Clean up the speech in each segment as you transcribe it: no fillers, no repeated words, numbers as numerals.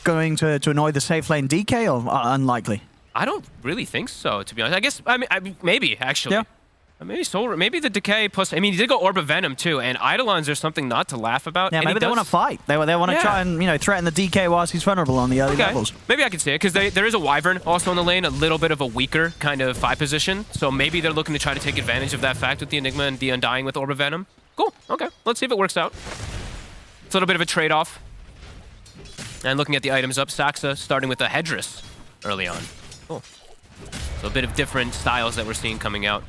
going to annoy the safe lane DK, or unlikely? I don't really think so, to be honest. I guess, I mean maybe, actually. Yeah. Maybe Soul, maybe the Decay plus, I mean, he did go Orb of Venom too, and Eidolons are something not to laugh about. Yeah, and maybe they want to fight. They want to try and, you know, threaten the DK whilst he's vulnerable on the early levels. Maybe I can see it, because there is a Wyvern also in the lane, a little bit of a weaker kind of 5 position, so maybe they're looking to try to take advantage of that fact with the Enigma and the Undying with Orb of Venom. Cool, okay, let's see if it works out. It's a little bit of a trade-off. And looking at the items up, Saxa starting with the Hedress early on. Cool. So a bit of different styles that we're seeing coming out.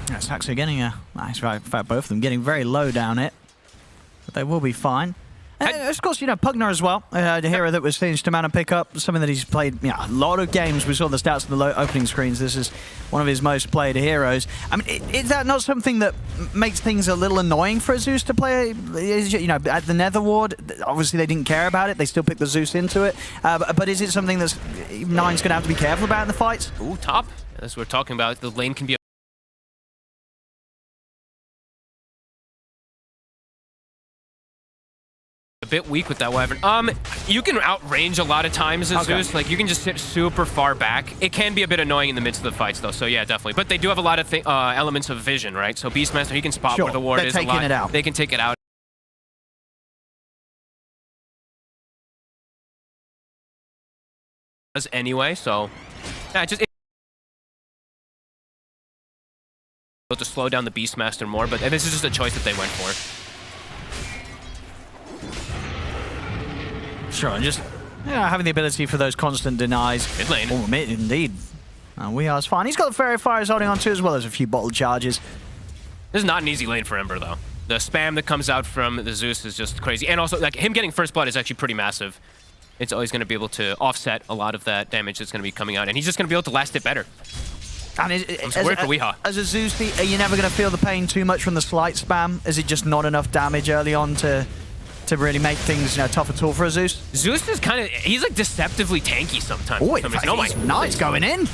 Yeah, Saxa getting a nice right. In fact, both of them getting very low down it. But they will be fine. And of course, you know, Pugner as well, the hero that was finished to mana pick up, something that he's played, you know, a lot of games. We saw the stats in the opening screens. This is one of his most played heroes. I mean, is that not something that makes things a little annoying for a Zeus to play? You know, at the Nether Ward, obviously they didn't care about it. They still picked the Zeus into it. But is it something that Nine's going to have to be careful about in the fights? Ooh, top. That's what we're talking about. The lane can be a bit weak with that Wyvern. You can outrange a lot of times as Zeus. Like, you can just sit super far back. It can be a bit annoying in the midst of the fights, though. So, yeah, definitely. But they do have a lot of elements of vision, right? So, Beastmaster, he can spot where the ward is a lot. It out. They can take it out. Anyway, so yeah, to slow down the Beastmaster more, but this is just a choice that they went for. Sure, and just having the ability for those constant denies. Mid lane. Oh, mid indeed. We are fine. He's got the Fairy Fires holding on to, as well as a few bottle charges. This is not an easy lane for Ember, though. The spam that comes out from the Zeus is just crazy, and also like him getting first blood is actually pretty massive. It's always going to be able to offset a lot of that damage that's going to be coming out, and he's just going to be able to last it better. And as a Zeus, are you never going to feel the pain too much from the slight spam? Is it just not enough damage early on to really make things, you know, tough at all for a Zeus? Zeus is kind of, he's like deceptively tanky sometimes. Oh, nice going in.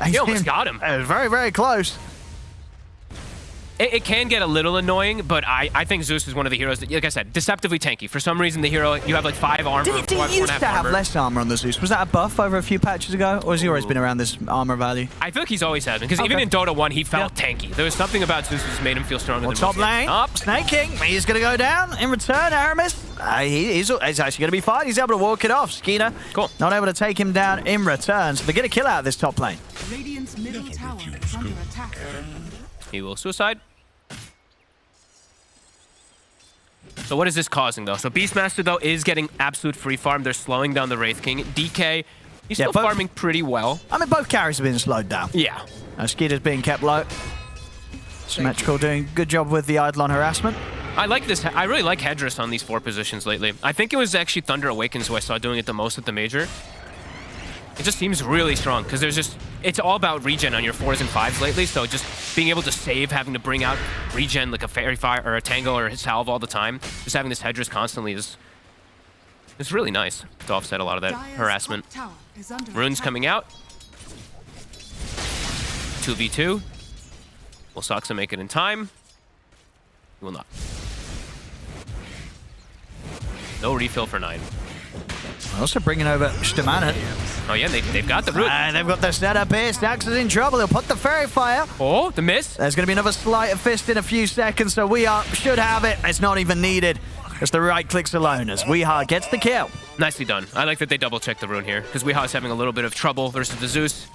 He almost got him. Very, very close. It can get a little annoying, but I think Zeus is one of the heroes that, like I said, deceptively tanky. For some reason, the hero, you have like 5 armor. Did he used to have less armor on the Zeus? Was that a buff over a few patches ago, or has he always been around this armor value? I feel like he's always had been, because even in Dota 1, he felt tanky. There was something about Zeus that just made him feel stronger than top lane. Up, Snake King. He's going to go down. In return, Aramis, he's actually going to be fine. He's able to walk it off. Skeeter, cool. Not able to take him down in return, so they get a kill out of this top lane. Radiant's middle tower is under attack. He will suicide. So what is this causing, though? So Beastmaster, though, is getting absolute free farm. They're slowing down the Wraith King. DK, he's still farming pretty well. I mean, both carries have been slowed down. Yeah. Skeeter's being kept low. Symmetrical doing a good job with the Eidolon harassment. I like this. I really like Hedress on these 4 positions lately. I think it was actually Thunder Awakens who I saw doing it the most at the Major. It just seems really strong, because there's just, it's all about regen on your 4s and 5s lately, so just being able to save, having to bring out regen like a Fairy Fire or a Tango or a Salve all the time, just having this Hedress constantly is really nice to offset a lot of that harassment. Runes coming out. 2v2. Will Saxa make it in time? He will not. No refill for 9. Also bringing over Stamana. Oh yeah, they've got the root. They've got their setup here. Stax is in trouble. He'll put the Fairy Fire. Oh, the miss. There's going to be another sleight of fist in a few seconds, so should have it. It's not even needed. It's the right clicks alone as Weeha gets the kill. Nicely done. I like that they double-checked the rune here, because Weeha's having a little bit of trouble versus the Zeus.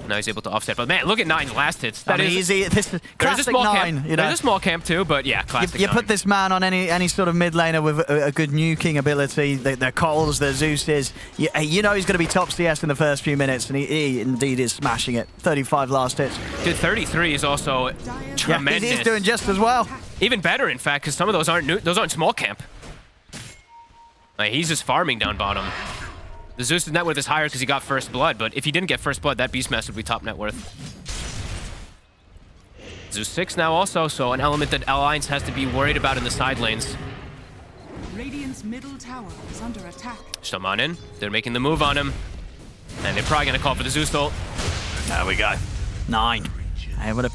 Now he's able to offset. But man, look at Nine's last hits. That is easy. This is classic Nine. You know? There's a small camp too, but yeah, classic You put this man on any sort of mid laner with a good nuking ability. The Coles, the Zeus's. You know he's going to be top CS in the first few minutes, and he indeed is smashing it. 35 last hits. Dude, 33 is also tremendous. Yeah, he's doing just as well. Even better, in fact, because some of those aren't small camp. Like, he's just farming down bottom. The Zeus' net worth is higher because he got first blood, but if he didn't get first blood, that Beastmaster would be top net worth. Zeus 6 now also, so an element that Alliance has to be worried about in the side lanes. Radiant's middle tower is under attack. Shaman in. They're making the move on him. And they're probably going to call for the Zeus ult. There we go. 9. Able to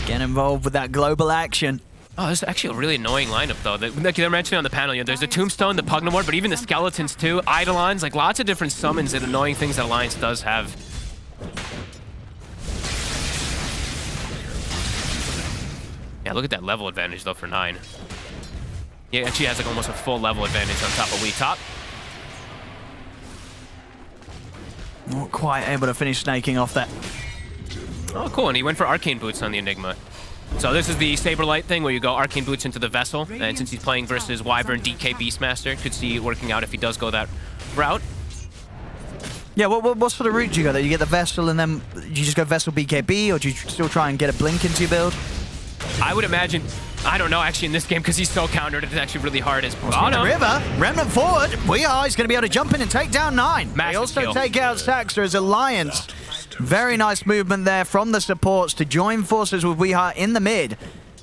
get involved with that global action. Oh, this is actually a really annoying lineup, though. Like they're mentioning on the panel, you know, there's the Tombstone, the Pugnamore, but even the Skeletons, too. Eidolons, like lots of different summons and annoying things that Alliance does have. Yeah, look at that level advantage, though, for 9. Yeah, actually has like almost a full level advantage on top of WEU top. Not quite able to finish snaking off that. Oh, cool, and he went for Arcane Boots on the Enigma. So this is the Saberlight thing where you go Arcane Boots into the Vessel, and since he's playing versus Wyvern, DK Beastmaster, could see it working out if he does go that route. Yeah, what sort of route do you go there? You get the Vessel and then you just go Vessel BKB, or do you still try and get a Blink into your build? I would imagine, I don't know actually in this game because he's so countered, it's actually really hard. Oh no. River, Remnant forward. WEU is going to be able to jump in and take down 9. Massive They also kill. take out Saxa as Alliance. Very nice movement there from the supports to join forces with WEU in the mid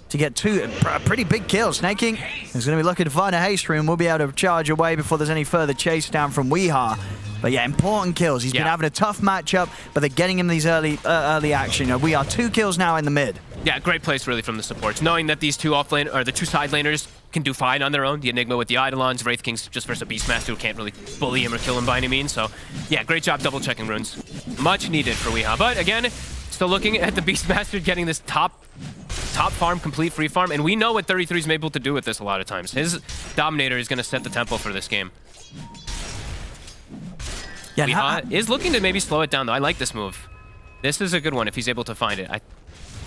to get 2 pretty big kills. Snaking is going to be looking to find a haste room. We'll be able to charge away before there's any further chase down from WEU. But yeah, important kills. He's been having a tough matchup, but they're getting him these early action. You know, WEU 2 kills now in the mid. Yeah, great place really from the supports. Knowing that these two offlane or the 2 side laners can do fine on their own. The Enigma with the Eidolons, Wraith King's just versus a Beastmaster who can't really bully him or kill him by any means. So yeah, great job double checking runes. Much needed for WEU. But again, still looking at the Beastmaster getting this top farm, complete free farm. And we know what 33 is able to do with this a lot of times. His Dominator is going to set the tempo for this game. Yeah, WEU is looking to maybe slow it down though. I like this move. This is a good one if he's able to find it. I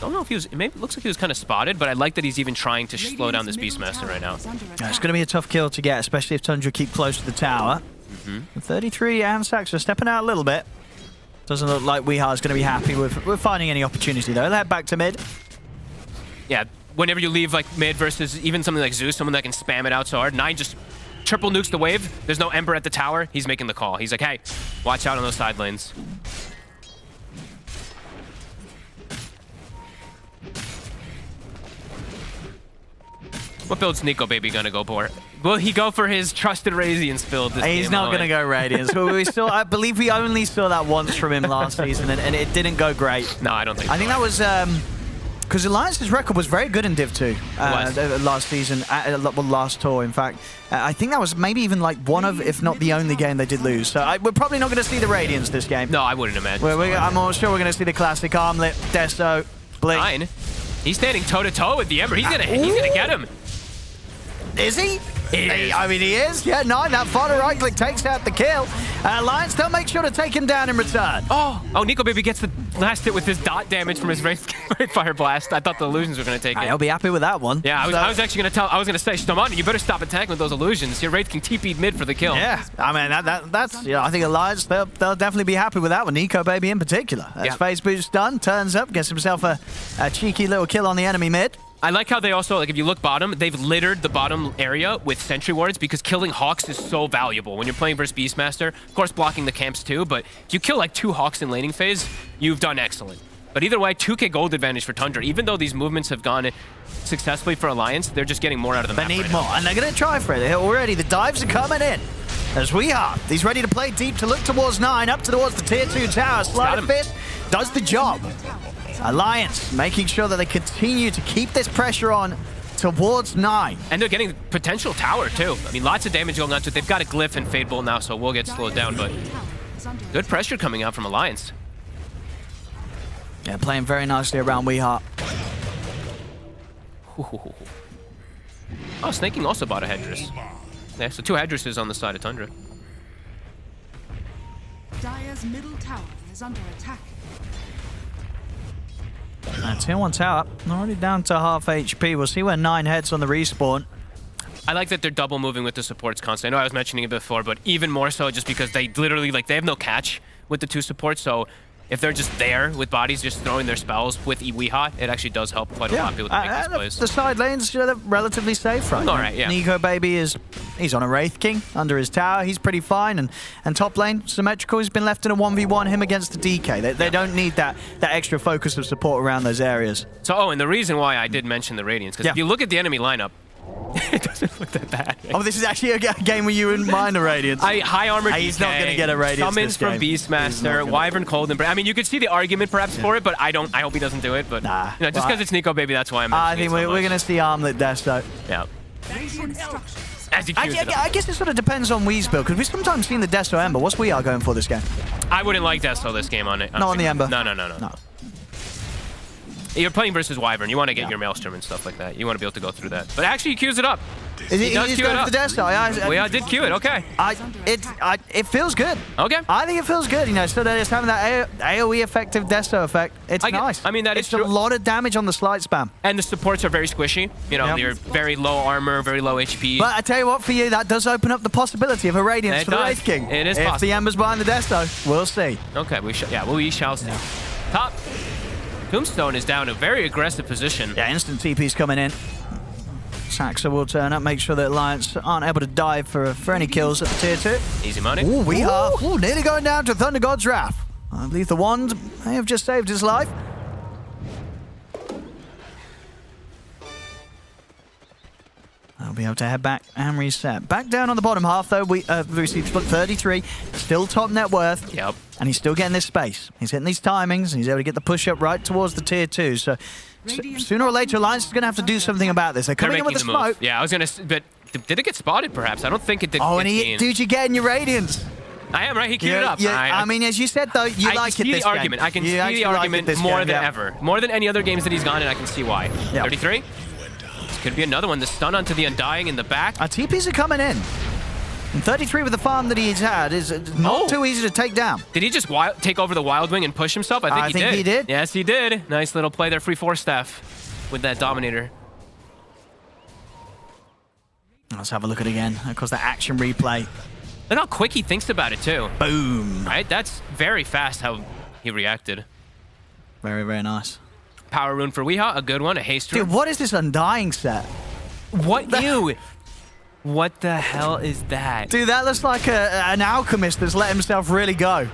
don't know if he was, maybe it looks like he was kind of spotted, but I like that he's even trying to slow down this Beastmaster right now. Yeah, it's going to be a tough kill to get, especially if Tundra keep close to the tower. 33 and Saxa stepping out a little bit. Doesn't look like WEU is going to be happy with finding any opportunity though. They'll head back to mid. Yeah, whenever you leave like mid versus even something like Zeus, someone that can spam it out so hard, 9 just triple nukes the wave. There's no Ember at the tower. He's making the call. He's like, hey, watch out on those side lanes. What build's Nico Baby gonna go for? Will he go for his trusted Radiance build this game? He's not going to go Radiance. We still, I believe we only saw that once from him last season, and it didn't go great. No, I don't think so. I think that was because Alliance's record was very good in Div 2 last season, well, last tour, in fact. I think that was maybe even like one of, if not the only game they did lose. So we're probably not going to see the Radiance this game. No, I wouldn't imagine. I'm almost sure we're going to see the classic Armlet, Deso, Blink. 9. He's standing toe-to-toe with the Ember. He's gonna get him. Is he? I mean, he is. Yeah, 9. That final right click takes out the kill. Alliance, they'll make sure to take him down in return. Oh, Nico Baby gets the last hit with his dot damage from his Wraith Fire Blast. I thought the illusions were going to take it. I'll be happy with that one. Yeah, I was actually going to say, Stomani, you better stop attacking with those illusions. Your Wraith King TP'd mid for the kill. Yeah, I mean, that's, you know, I think Alliance, they'll definitely be happy with that one. Nico Baby in particular. As phase boost done, turns up, gets himself a cheeky little kill on the enemy mid. I like how they also, like if you look bottom, they've littered the bottom area with sentry wards because killing Hawks is so valuable. When you're playing versus Beastmaster, of course blocking the camps too, but if you kill like 2 Hawks in laning phase, you've done excellent. But either way, 2k gold advantage for Tundra. Even though these movements have gone successfully for Alliance, they're just getting more out of the map. They need more, and they're going to try for it. Already, the dives are coming in. As we are. He's ready to play deep to look towards 9, up towards the tier 2 tower. Slide Fist does the job. Alliance making sure that they continue to keep this pressure on towards 9. And they're getting potential tower too. I mean, lots of damage going on to it. They've got a Glyph and Fade Bolt now, so we'll get slowed down, but good pressure coming out from Alliance. Yeah, playing very nicely around WEU. Oh, Snaking also bought a Hedress. Yeah, so 2 Hedresses on the side of Tundra. Dire's middle tower is under attack. Tier 1 tower already down to half HP. We'll see where 9 heads on the respawn. I like that they're double moving with the supports constantly. I know I was mentioning it before, but even more so just because they literally, like, they have no catch with the 2 supports, so if they're just there with bodies just throwing their spells with WEU, it actually does help quite a lot people to make these plays. The side lanes, they're relatively safe, right? All right, yeah. Nico Baby he's on a Wraith King under his tower. He's pretty fine. And top lane, Symmetrical, has been left in a 1v1, him against the DK. They don't need that extra focus of support around those areas. So, and the reason why I did mention the Radiance, because if you look at the enemy lineup, It doesn't look that bad. Oh, this is actually a game where you wouldn't mind a Radiance. High armor DK. He's not going to get a Radiance Summons this from game. Beastmaster, Wyvern Cold Embrace. I mean, you could see the argument perhaps for it, but I hope he doesn't do it. But Nah. you know, just because it's Nico Baby, that's why I'm. I think we're going to see Armlet Desto. Yeah. Radiant structures. As he queues it up. I guess it sort of depends on WEU's build, because we've sometimes seen the Desto Ember. What's We Are going for this game? I wouldn't like Desto this game on it. Not on the Ember? No. You're playing versus Wyvern. You want to get your Maelstrom and stuff like that. You want to be able to go through that. But actually, he queues it up. He does does queue go it for up. the Desto. We did queue it. Okay. It feels good. Okay. I think it feels good. You know, so they're just having that AoE effective Desto effect. It's nice. I mean, that is it's true. a lot of damage on the slide spam. And the supports are very squishy. You know, they're very low armor, very low HP. But I tell you what, for you, that does open up the possibility of a Radiance for the Wraith King. It is if possible. the Ember's behind the Desto, we'll see. Okay, we shall see. Top. Tombstone is down a very aggressive position. Yeah, instant TP's coming in. Saxa will turn up, make sure that Alliance aren't able to dive for any kills at the tier 2. Easy money. Ooh, we are nearly going down to Thunder God's Wrath. I believe the wand may have just saved his life. I'll be able to head back and reset. Back down on the bottom half, though, we received 33. Still top net worth. Yep. And he's still getting this space. He's hitting these timings, and he's able to get the push-up right towards the tier 2. So sooner or later, Alliance is going to have to do something about this. They're coming in with the smoke. Yeah, I was going to... But did it get spotted, perhaps? I don't think it did. Oh, and dude, you're getting your Radiance. I am, right? He queued it up. I mean, as you said, though, you like it this game. I can see the argument more than ever. More than any other games that he's gone, and I can see why. 33? This could be another one. The stun onto the Undying in the back. Our TPs are coming in. And 33 with the farm that he's had is not too easy to take down. Did he just take over the Wild Wing and push himself? I think he did. Yes, he did. Nice little play there. Free 4-staff with that Dominator. Let's have a look at it again. Of course, the action replay. Look how quick he thinks about it, too. Boom. Right? That's very fast how he reacted. Very, very nice. Power rune for Weehaw, a good one. A haste rune. Dude, what is this Undying set? What What the hell is that? Dude, that looks like an alchemist that's let himself really go.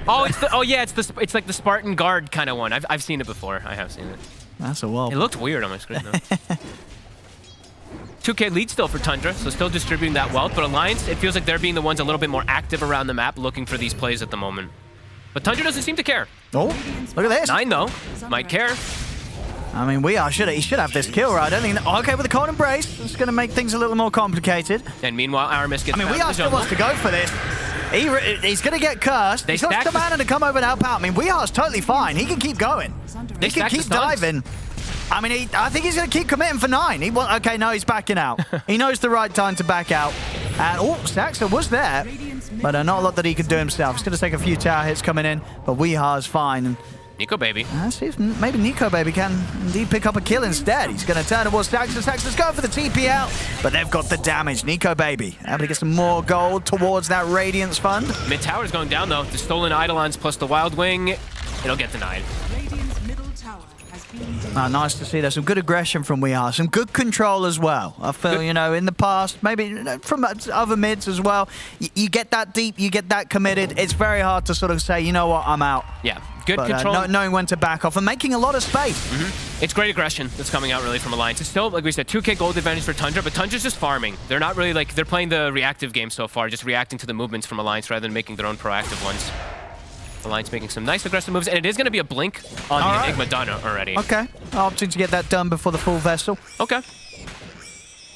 Oh, it's like the Spartan Guard kind of one. I've seen it before. I have seen it. That's a wall. It looked weird on my screen, though. 2K lead still for Tundra, so still distributing that wealth. But Alliance, it feels like they're being the ones a little bit more active around the map, looking for these plays at the moment. But Tundra doesn't seem to care. Oh, look at this. 9, though. Might care. I mean, he should have this kill, right? I don't think... Okay, with the Cold Embrace, it's going to make things a little more complicated. And meanwhile, Aramis gets Weehaw still wants to go for this. He's going to get cursed. He's got Stamana to come over and help out. I mean, Weehaw's totally fine. He can keep going. He can keep diving. I mean, I think he's going to keep committing for 9. Okay, no, he's backing out. He knows the right time to back out. And, Saxa was there, but not a lot that he could do himself. He's going to take a few tower hits coming in, but Weehaw's fine. And Nico Baby. let's see if maybe Nico Baby can indeed pick up a kill instead. He's going to turn towards Saxa. Saxa's going for the TP out, but they've got the damage. Nico Baby able to get some more gold towards that Radiance fund. Mid tower's going down, though. The stolen Eidolons plus the Wild Wing. It'll get denied. Radiant's middle tower has been denied. Nice to see. There's some good aggression from Weehaw. Some good control as well. I feel, you know, in the past, maybe from other mids as well, you get that deep, you get that committed. It's very hard to sort of say, you know what, I'm out. Yeah, good control. Knowing when to back off and making a lot of space. It's great aggression that's coming out really from Alliance. It's still, like we said, 2K gold advantage for Tundra, but Tundra's just farming. They're not really like, they're playing the reactive game so far, just reacting to the movements from Alliance rather than making their own proactive ones. Alliance making some nice aggressive moves, and it is going to be a blink on the Enigma done already. Okay, opting to get that done before the full Vessel. Okay.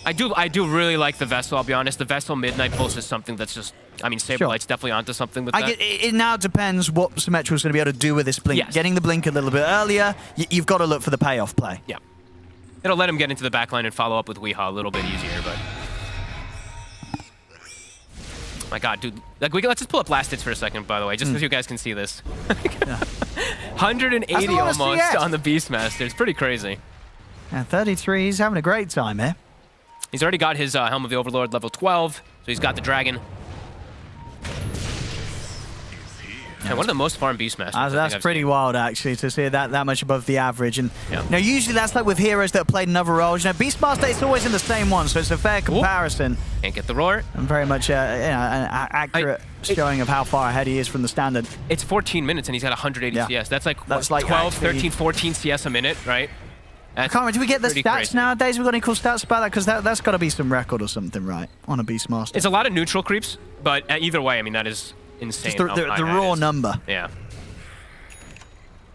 I do really like the Vessel, I'll be honest. The Vessel Midnight Pulse is something that's just, I mean, Saberlight's definitely onto something with that. It now depends what Symmetrial's going to be able to do with this blink. Yes. Getting the blink a little bit earlier, you've got to look for the payoff play. Yeah. It'll let him get into the backline and follow up with Weehaw a little bit easier, but... My God, dude. Like, let's just pull up last hits for a second, by the way, just so you guys can see this. 180 almost on the Beastmaster. It's pretty crazy. Yeah, 33, he's having a great time here. He's already got his Helm of the Overlord level 12, so he's got the Dragon. And one of the most farmed Beastmasters. That's pretty wild, actually, to see that much above the average. And you know, usually that's like with heroes that have played in other roles. You know, Beastmaster, it's always in the same one, so it's a fair comparison. Can't get the roar. And very much an accurate showing of how far ahead he is from the standard. It's 14 minutes, and he's got 180 CS. That's like 12, actually, 13, 14 CS a minute, right? I can't remember. Do we get the pretty stats crazy. nowadays? We got any cool stats about that? Because that's got to be some record or something, right? On a Beastmaster. It's a lot of neutral creeps, but either way, I mean, that is insane. Just the raw number. Yeah.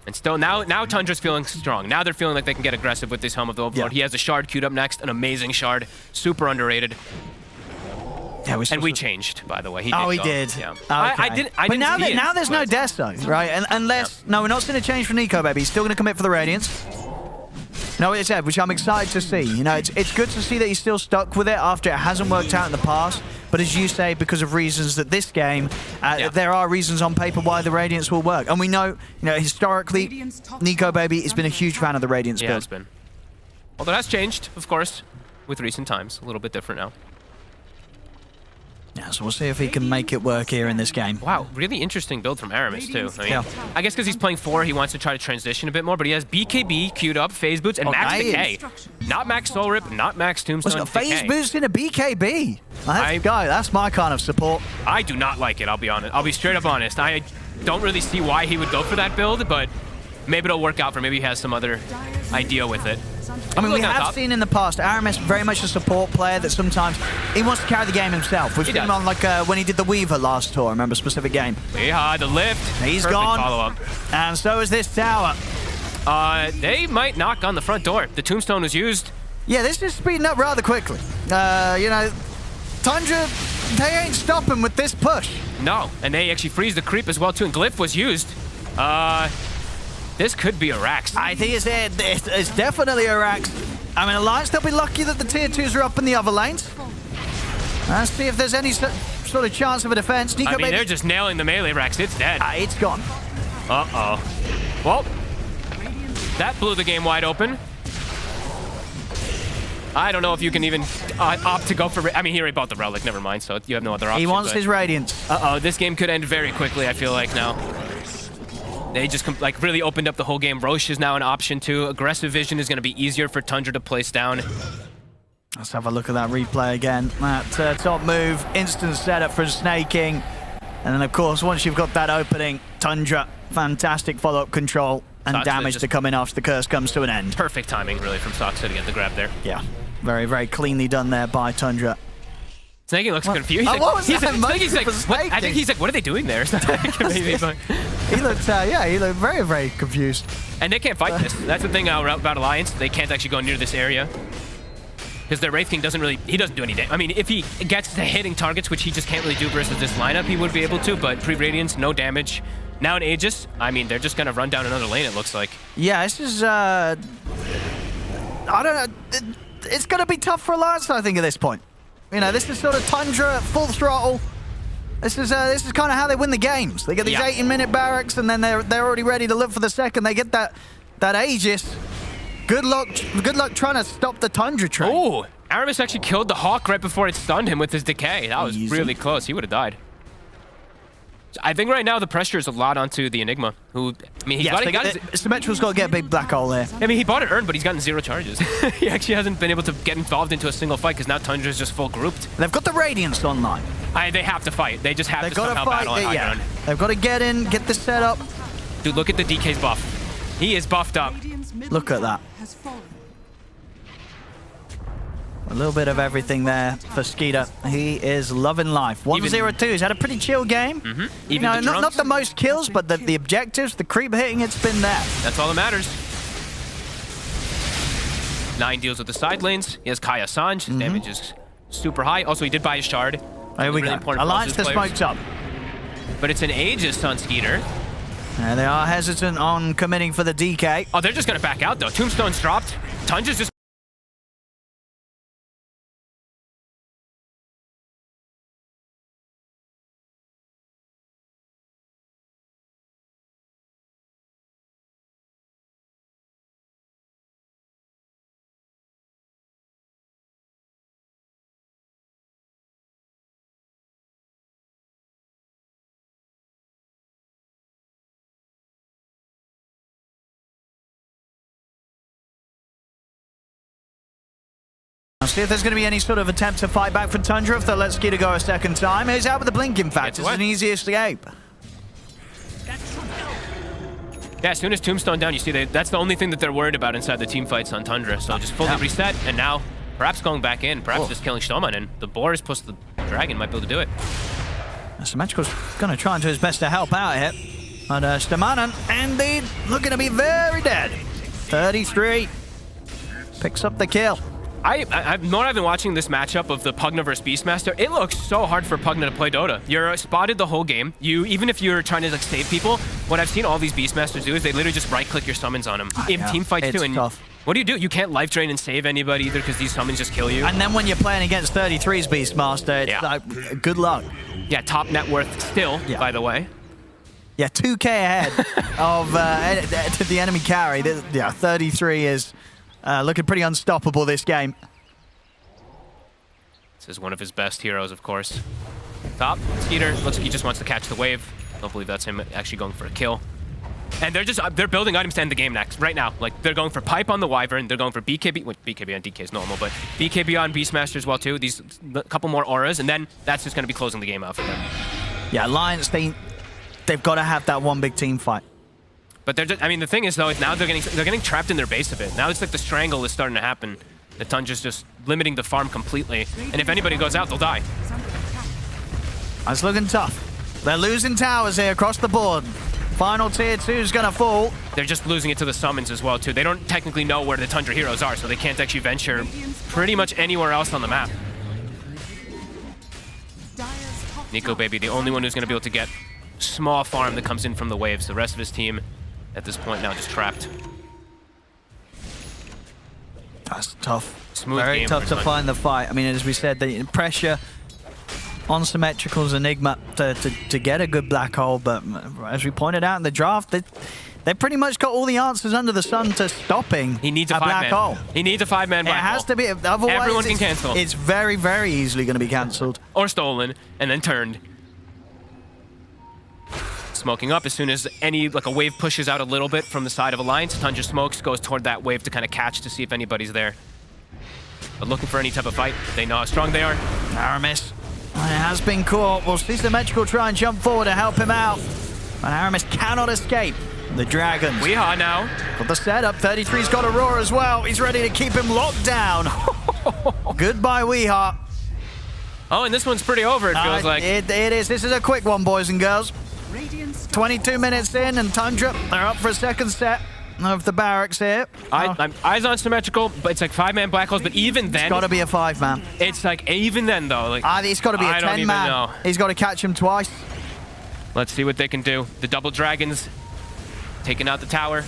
And still, now Tundra's feeling strong. Now they're feeling like they can get aggressive with this Helm of the Overlord. Yeah. He has a shard queued up next, an amazing shard, super underrated. Yeah, And we changed, by the way. He he go. did. Yeah. Okay. I didn't But now, see it, now there's no but- death zone, right? And unless no, we're not seeing a change for Nico, baby. He's still going to commit for the Radiance. No, it's Ed, which I'm excited to see. You know, it's good to see that he's still stuck with it after it hasn't worked out in the past. But as you say, because of reasons that this game, there are reasons on paper why the Radiance will work. And we know, historically, Nico, baby, has been a huge fan of the Radiance build. Yeah, it's been. Although that's changed, of course, with recent times. A little bit different now. Yeah, so we'll see if he can make it work here in this game. Wow, really interesting build from Aramis, too. I mean, Yeah. I guess because he's playing 4, he wants to try to transition a bit more, but he has BKB queued up, Phase Boots, and Max nice. Decay. Not Max Soul Rip, not Max Tombstone. What's got phase Decay. boost in a BKB? That's my kind of support. I do not like it, I'll be honest. I'll be straight up honest. I don't really see why he would go for that build, but maybe it'll work out for him. Maybe he has some other idea with it. I mean, we Look on have top. seen in the past, Aramis very much a support player that sometimes he wants to carry the game himself. We've He seen him does. on like when he did the Weaver last tour. I remember a specific game. Yeah, the lift. He's Perfect gone. follow-up. And so is this tower. They might knock on the front door. The Tombstone was used. Yeah, this is speeding up rather quickly. Tundra, they ain't stopping with this push. No, and they actually freeze the creep as well too, and Glyph was used. This could be a Rax. I think it's definitely a Rax. I mean, Alliance, they'll be lucky that the tier 2s are up in the other lanes. Let's see if there's any sort of chance of a defense. Nico, I mean, they're just nailing the melee Rax. It's dead. it's gone. Uh-oh. Well, that blew the game wide open. I don't know if you can even opt to go for... I mean, he already bought the Relic. Never mind, so you have no other option. He wants but- his Radiance. Uh-oh, this game could end very quickly, I feel like, now. They just really opened up the whole game. Roche is now an option too. Aggressive vision is going to be easier for Tundra to place down. Let's have a look at that replay again. That top move, instant setup for snaking. And then, of course, once you've got that opening, Tundra, fantastic follow-up control and Soxa damage just- to come in after the curse comes to an end. Perfect timing, really, from Soxa to get the grab there. Yeah, very, very cleanly done there by Tundra. Snaking looks confused. What was that? Snaking Monkey for I think he's like, what are they doing there? Maybe, but... He looked, he looked very, very confused. And they can't fight this. That's the thing about Alliance. They can't actually go near this area. Because their Wraith King doesn't do any damage. I mean, if he gets to hitting targets, which he just can't really do versus this lineup, he would be able to, but pre-Radiance, no damage. Now in Aegis, I mean, they're just going to run down another lane, it looks like. Yeah, this is, I don't know. It's going to be tough for Alliance, I think, at this point. This is sort of Tundra, full throttle. This is kind of how they win the games. They get these 18-minute barracks, and then they're already ready to look for the second. They get that Aegis. Good luck trying to stop the Tundra train. Oh, Aramis actually killed the Hawk right before it stunned him with his decay. That was Easy. really close. He would have died. I think right now the pressure is a lot onto the Enigma, who, I mean, Symmetral's got to get a big black hole there. I mean, he bought it earned, but he's gotten 0 charges. He actually hasn't been able to get involved into a single fight because now Tundra's just full grouped. They've got the Radiance online. They have to fight. They just have They've to got somehow to fight. battle on high ground. They've got to get in, get this set up. Dude, look at the DK's buff. He is buffed up. Look at that. A little bit of everything there for Skeeter. He is loving life. 1-0-2. He's had a pretty chill game. Even the not the most kills, but the objectives, the creep hitting, it's been there. That's all that matters. 9 deals with the side lanes. He has Kai Assange. His damage is super high. Also, he did buy his shard. There we Really go. important for Alliance those the players. smokes up. But it's an Aegis on Skeeter. And they are hesitant on committing for the DK. Oh, they're just going to back out, though. Tombstone's dropped. Tundra's just... I'll see if there's going to be any sort of attempt to fight back for Tundra if they'll let Skeeter go a second time. He's out with the blink, in fact. It's an easy escape. Yeah, as soon as Tombstone down, you see that's the only thing that they're worried about inside the team fights on Tundra. So just fully reset, and now perhaps going back in, perhaps just killing Stoman, and the Boris plus the Dragon might be able to do it. Symmetrical's going to try and do his best to help out here. But Stomanen, indeed, looking to be very dead. 33 picks up the kill. I've been watching this matchup of the Pugna versus Beastmaster. It looks so hard for Pugna to play Dota. You're spotted the whole game. Even if you're trying to like save people, what I've seen all these Beastmasters do is they literally just right-click your summons on them. In team fights too, and tough. What do? You can't life drain and save anybody either because these summons just kill you. And then when you're playing against 33's Beastmaster, it's like, good luck. Yeah, top net worth still, by the way. Yeah, 2K ahead of the enemy carry. Yeah, 33 is looking pretty unstoppable this game. This is one of his best heroes, of course. Top, Skeeter, looks like he just wants to catch the wave. Don't believe that's him actually going for a kill. And they're building items to end the game next, right now. Like, they're going for Pipe on the Wyvern, they're going for BKB, well, BKB on DK is normal, but BKB on Beastmaster as well too. These a couple more auras, and then that's just going to be closing the game out for them. Yeah, Alliance, they've got to have that one big team fight. But they're just, I mean, the thing is though, now they're getting trapped in their base a bit. Now it's like the strangle is starting to happen. The Tundra's just limiting the farm completely, and if anybody goes out, they'll die. That's looking tough. They're losing towers here across the board. Final tier 2 is going to fall. They're just losing it to the summons as well, too. They don't technically know where the Tundra heroes are, so they can't actually venture pretty much anywhere else on the map. Nico Baby, the only one who's going to be able to get small farm that comes in from the waves. The rest of his team, at this point, now just trapped. That's tough. Smooth Very game tough to find the fight. I mean, as we said, the pressure on Symmetrical's Enigma to get a good black hole, but as we pointed out in the draft, they pretty much got all the answers under the sun to stopping He needs a black hole. He needs a 5-man black hole. It has to be, otherwise everyone can cancel. It's very, very easily going to be cancelled. Or stolen, and then turned. Smoking up as soon as a wave pushes out a little bit from the side of Alliance. Tundra smokes, goes toward that wave to kind of catch to see if anybody's there. But looking for any type of fight. They know how strong they are. Aramis. It has been caught. We'll see Symmetrical try and jump forward to help him out. But Aramis cannot escape the Dragons. Weehaw now. Got the setup. 33's got a roar as well. He's ready to keep him locked down. Goodbye, Weehaw. Oh, and this one's pretty over, it feels like. It is. This is a quick one, boys and girls. 22 minutes in, and Tundra, they're up for a second set of the barracks here. I'm eyes on Symmetrical, but it's like 5-man black holes, but even then... It's got to be a 5-man. It's like, even then, though, like... It's got to be a 10-man. He's got to catch him twice. Let's see what they can do. The double dragons taking out the tower.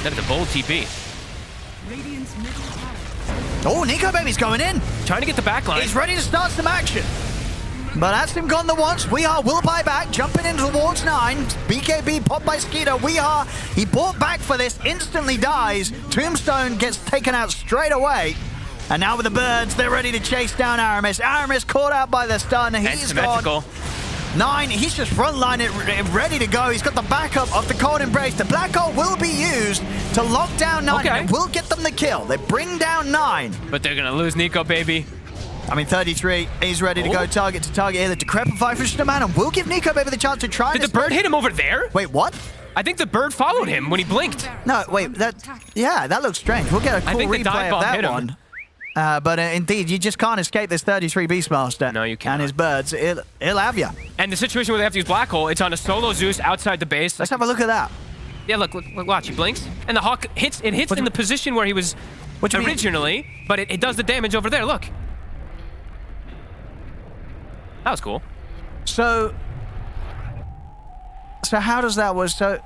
That is a bold TP. Radiant's middle tower. Oh, Nico Baby's going in. Trying to get the backline. He's ready to start some action. But that's him gone the once. Weehaw will buy back, jumping into towards 9. BKB popped by Skeeter. Weehaw, he bought back for this, instantly dies. Tombstone gets taken out straight away. And now with the birds, they're ready to chase down Aramis. Aramis caught out by the stun. He's gone. 9, he's just frontline it, ready to go. He's got the backup of the cold embrace. The black hole will be used to lock down 9. And it will get them the kill. They bring down 9. But they're going to lose Nico Baby. I mean, 33, he's ready to go target to target here. The Decrepify from Stomanen will give Nico Baby the chance to try. Did the bird hit him over there? Wait, what? I think the bird followed him when he blinked. No, wait, that looks strange. We'll get a cool replay of that one. But indeed, you just can't escape this 33 Beastmaster. No, you can't. And his birds, he'll have you. And the situation where they have to use Black Hole, it's on a solo Zeus outside the base. Let's have a look at that. Yeah, look, watch, he blinks. And the Hawk hits in the position where he was originally, but it does the damage over there, look. That was cool. So how does that work? So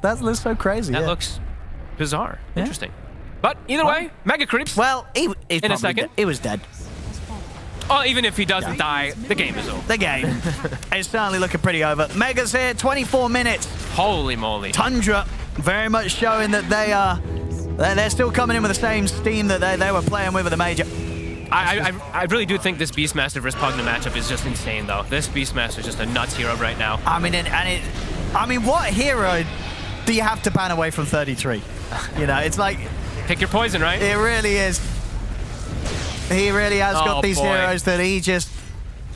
that looks so crazy. That looks bizarre. Yeah. Interesting. But either way, Mega Creeps. Well, in a second. He was dead. Oh, even if he doesn't die, the game is over. The game is certainly looking pretty over. Mega's here, 24 minutes. Holy moly. Tundra very much showing that they're still coming in with the same steam that they were playing with at the major. I really do think this Beastmaster versus Pugna matchup is just insane, though. This Beastmaster is just a nuts hero right now. I mean, what hero do you have to ban away from 33? You know, it's like... Pick your poison, right? It really is. He really has got these heroes that he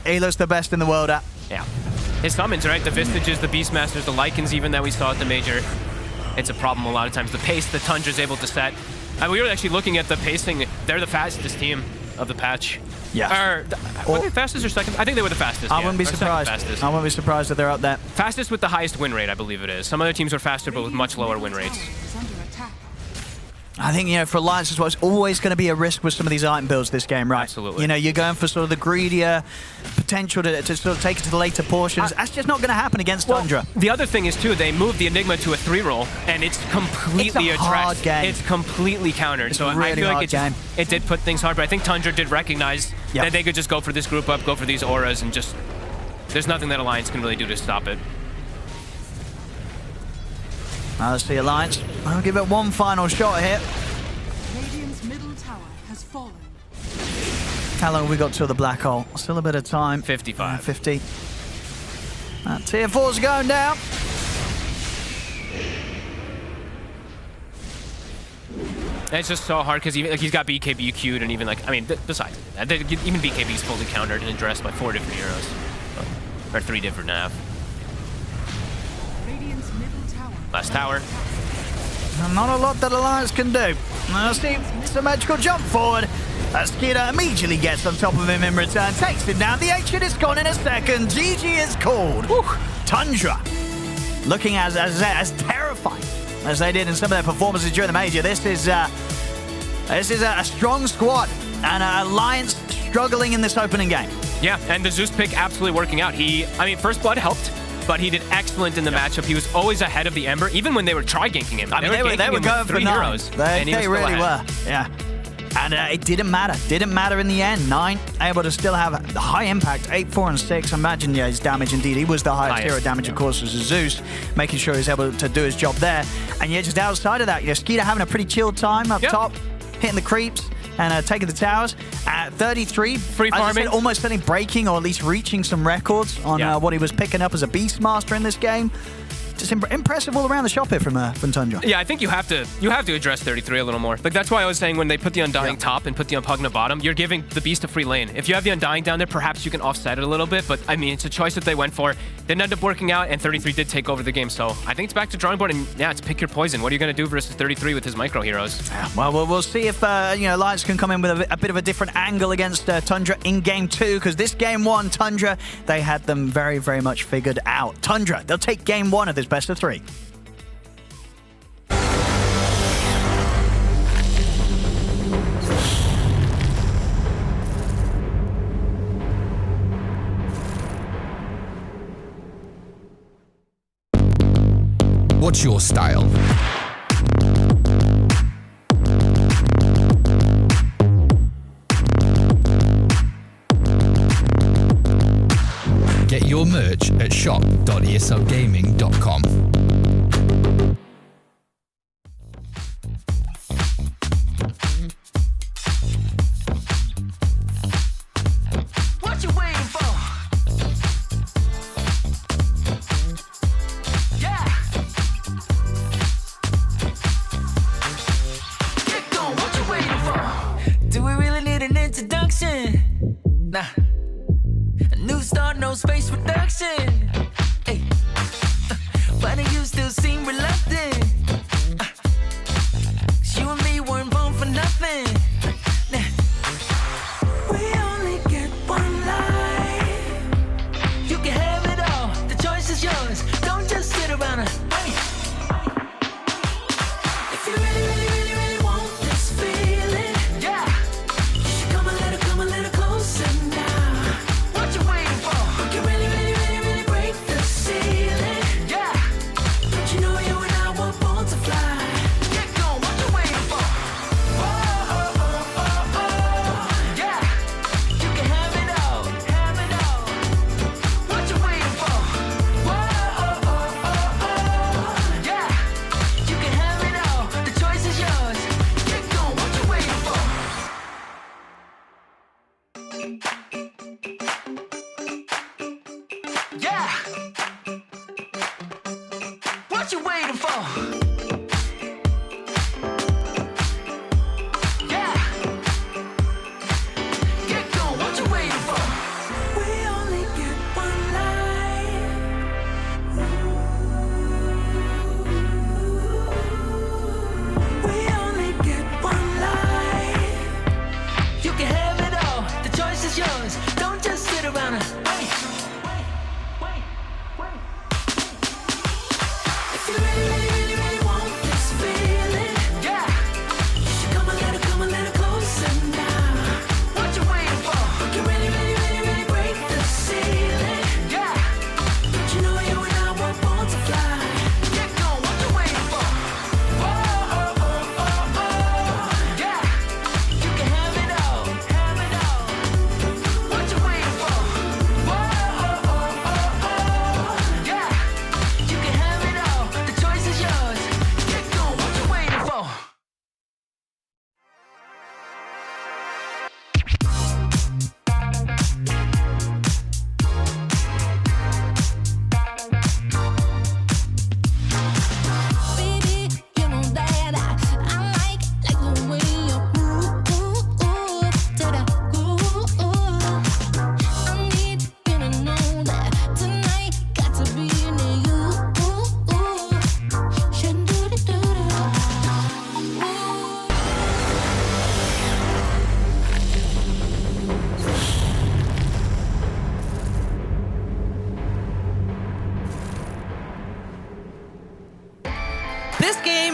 he looks the best in the world at. Yeah. His summons, right? The Vistages, the Beastmasters, the Lycans even that we saw at the Major. It's a problem a lot of times. The pace the Tundra's able to set. And we were actually looking at the pacing. They're the fastest team of the patch. Yeah. Were they fastest or second? I think they were the fastest. I wouldn't be surprised. I wouldn't be surprised if they're up there. Fastest with the highest win rate, I believe it is. Some other teams are faster, but with much lower win rates. I think, for Alliance as well, it's always going to be a risk with some of these item builds this game, right? Absolutely. You're going for sort of the greedier potential to sort of take it to the later portions. That's just not going to happen against Tundra. The other thing is, too, they moved the Enigma to a 3-roll, and it's completely It's a hard game. It's completely countered. It's so a really I feel like hard it did put things hard, but I think Tundra did recognize that they could just go for this group up, go for these auras, and just... There's nothing that Alliance can really do to stop it. Let's see Alliance. I'll give it one final shot here. Radiant's middle tower has fallen. How long have we got till the black hole? Still a bit of time. 55. 50. Tier 4's going down. It's just so hard because he's got BKB queued, and even besides that, even BKB's fully countered and addressed by 4 different heroes. Or 3 different nav. Radiant's middle tower. Last tower. Not a lot that Alliance can do. Let's see, it's a magical jump forward. Skeeter immediately gets on top of him in return, takes him down. The ancient is gone in a second. GG is called. Whew. Tundra looking as terrifying as they did in some of their performances during the Major. This is a strong squad, and Alliance struggling in this opening game. Yeah, and the Zeus pick absolutely working out. First Blood helped, but he did excellent in the matchup. He was always ahead of the Ember, even when they were try-ganking him. They were going for 3 heroes. They really were. Yeah. And it didn't matter. Didn't matter in the end. 9 able to still have the high impact. 8, 4, and 6. Imagine his damage indeed. He was the highest hero damage, of course, was Zeus, making sure he's able to do his job there. And yet, just outside of that, Skeeter having a pretty chilled time up top, hitting the creeps and taking the towers. At 33, free farming, almost certainly breaking or at least reaching some records on what he was picking up as a Beastmaster in this game. Just impressive all around the shop here from Tundra. Yeah, I think you have to address 33 a little more. That's why I was saying when they put the Undying top and put the Unpugna bottom, you're giving the Beast a free lane. If you have the Undying down there, perhaps you can offset it a little bit, but it's a choice that they went for. Didn't end up working out, and 33 did take over the game, so I think it's back to drawing board, and it's pick your poison. What are you going to do versus 33 with his micro heroes? Yeah, well, we'll see if Alliance can come in with a bit of a different angle against Tundra in Game 2, because this Game 1, Tundra, they had them very, very much figured out. Tundra, they'll take Game 1 of this best of 3. What's your style? Get your merch at shop.eslgaming.com. Nah, a new start, no space reduction. Hey, why do you still seem reluctant? 'Cause you and me weren't born for nothing. Nah. We only get one life. You can have it all. The choice is yours. Don't just sit around and wait. If you really, really, really, really want this feeling, yeah, you should come a little closer now. What you waiting for? You can really, really, really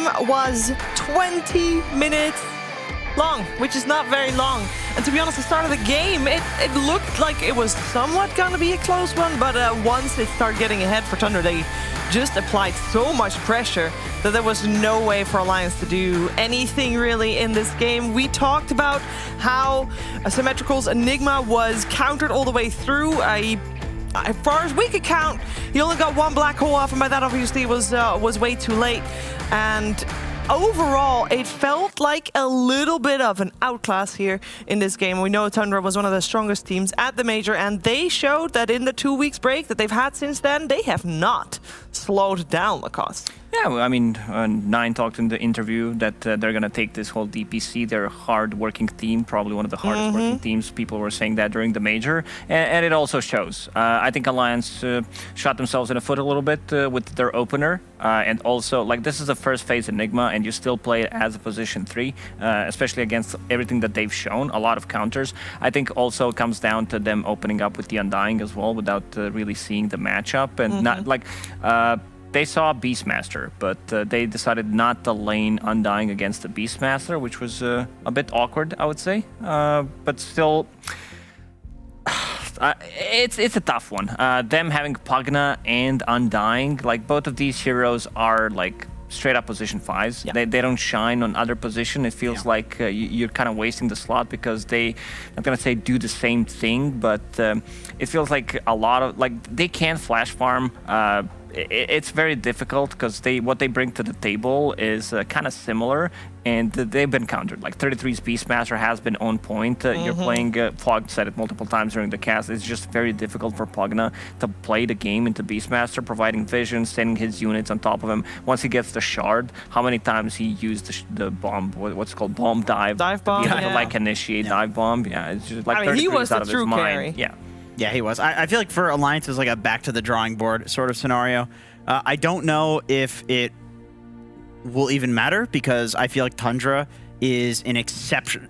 game was 20 minutes long, which is not very long. And to be honest, the start of the game, it looked like it was somewhat gonna be a close one, but once it started getting ahead for Thunder, they just applied so much pressure that there was no way for Alliance to do anything really in this game. We talked about how Symmetrical's Enigma was countered all the way through. As far as we could count, he only got one black hole off, and by that obviously was way too late. And overall, it felt like a little bit of an outclass here in this game. We know Tundra was one of the strongest teams at the Major, and they showed that in the 2 weeks break that they've had since then, they have not slowed down Lacoste. Yeah, well, I mean, Nine talked in the interview that they're going to take this whole DPC, their hard-working team, probably one of the hardest-working teams. People were saying that during the Major, and it also shows. I think Alliance shot themselves in the foot a little bit with their opener, and also, like, this is the first phase Enigma, and you still play it as a position 3, especially against everything that they've shown, a lot of counters. I think also it comes down to them opening up with the Undying as well, without really seeing the matchup, and not, like... They saw Beastmaster, but they decided not to lane Undying against the Beastmaster, which was a bit awkward, I would say. But still, it's a tough one. Them having Pugna and Undying, like both of these heroes are like straight up position 5s. Yeah. They don't shine on other position. It feels like you're kind of wasting the slot because they, I'm gonna say do the same thing, but it feels like a lot of, like they can flash farm. It's very difficult because what they bring to the table is kind of similar, and they've been countered. Like 33's Beastmaster has been on point. You're playing, Fog said it multiple times during the cast, it's just very difficult for Pugna to play the game into Beastmaster, providing vision, sending his units on top of him. Once he gets the shard, how many times he used the bomb, what's it called, bomb dive? Dive bomb, yeah. Like initiate dive bomb, yeah. It's just like, I mean, he was out of his mind. Yeah. Yeah, he was. I feel like for Alliance, it's like a back to the drawing board sort of scenario. I don't know if it will even matter because I feel like Tundra is an exception,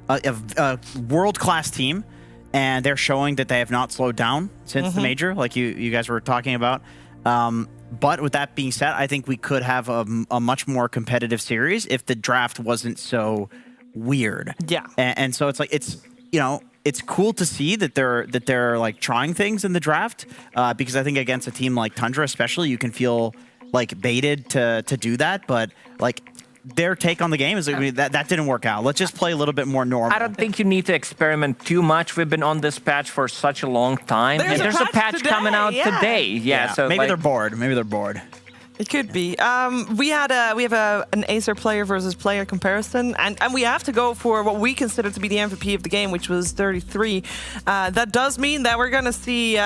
a world-class team, and they're showing that they have not slowed down since the Major, like you guys were talking about. But with that being said, I think we could have a much more competitive series if the draft wasn't so weird. Yeah. And so it's like, you know, it's cool to see that they're like trying things in the draft because I think against a team like Tundra especially, you can feel like baited to do that. But like their take on the game is like, that didn't work out. Let's just play a little bit more normal. I don't think you need to experiment too much. We've been on this patch for such a long time. There's a patch today, coming out today. Yeah, so maybe like, they're bored. Maybe they're bored. It could be. We have an Acer player versus player comparison, and we have to go for what we consider to be the MVP of the game, which was 33. That does mean that we're going to see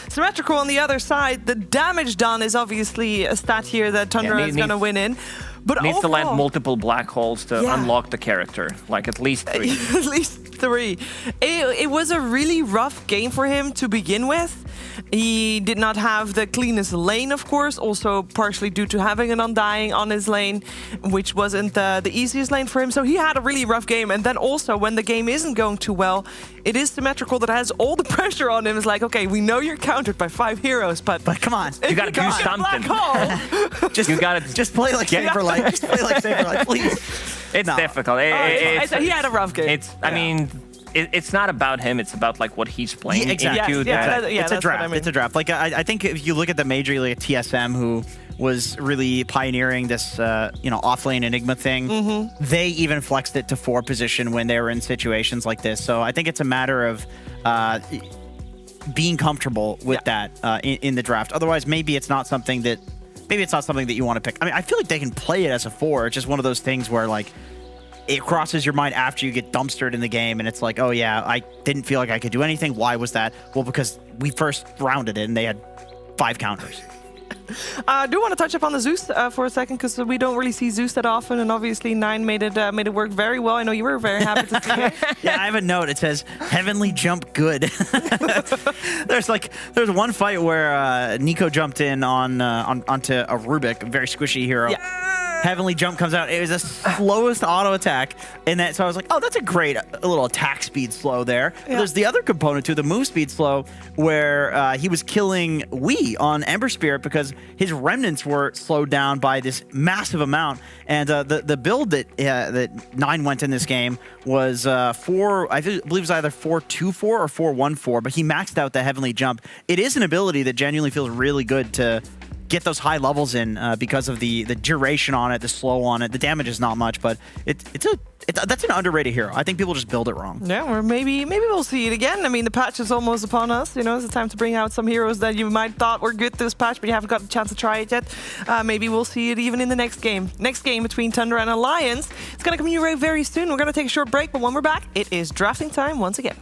Symmetrical on the other side. The damage done is obviously a stat here that Tundra is going to win in. But needs to land multiple black holes to unlock the character, like at least 3. At least 3. It was a really rough game for him to begin with. He did not have the cleanest lane, of course, also partially due to having an Undying on his lane, which wasn't the easiest lane for him. So he had a really rough game. And then also, when the game isn't going too well, it is Symmetrical that has all the pressure on him. It's like, okay, we know you're countered by 5 heroes, but come on, you gotta do something. just play like Saberlight. Just play like Saberlight, please. It's difficult. He had a rough game. I mean, it's not about him. It's about like what he's playing. Exactly. It's a draft. I mean. It's a draft. Like I think if you look at the Major League, TSM, who was really pioneering this, off lane Enigma thing, they even flexed it to 4 position when they were in situations like this. So I think it's a matter of being comfortable with that in the draft. Otherwise, maybe it's not something that you want to pick. I mean, I feel like they can play it as a 4. It's just one of those things where like it crosses your mind after you get dumpstered in the game, and it's like, oh yeah, I didn't feel like I could do anything. Why was that? Well, because we first rounded it and they had 5 counters. I do want to touch upon the Zeus for a second, because we don't really see Zeus that often, and obviously Nine made it work very well. I know you were very happy to see it. Yeah, I have a note. It says heavenly jump good. There's one fight where Nico jumped in onto a Rubik, a very squishy hero. Yeah. Heavenly Jump comes out. It was the slowest auto attack in that. So I was like, oh, that's a great little attack speed slow there. But there's the other component to the move speed slow where he was killing WEU on Ember Spirit because his remnants were slowed down by this massive amount. And the build that 9 went in this game was I believe it was either 4-2-4 or 4-1-4, but he maxed out the Heavenly Jump. It is an ability that genuinely feels really good to get those high levels in because of the duration on it, the slow on it. The damage is not much, but that's an underrated hero. I think people just build it wrong. Yeah, or maybe we'll see it again. I mean, the patch is almost upon us. You know, it's time to bring out some heroes that you might thought were good this patch, but you haven't got a chance to try it yet. Maybe we'll see it even in the next game. Next game between Tundra and Alliance. It's going to come your way very soon. We're going to take a short break, but when we're back, it is drafting time once again.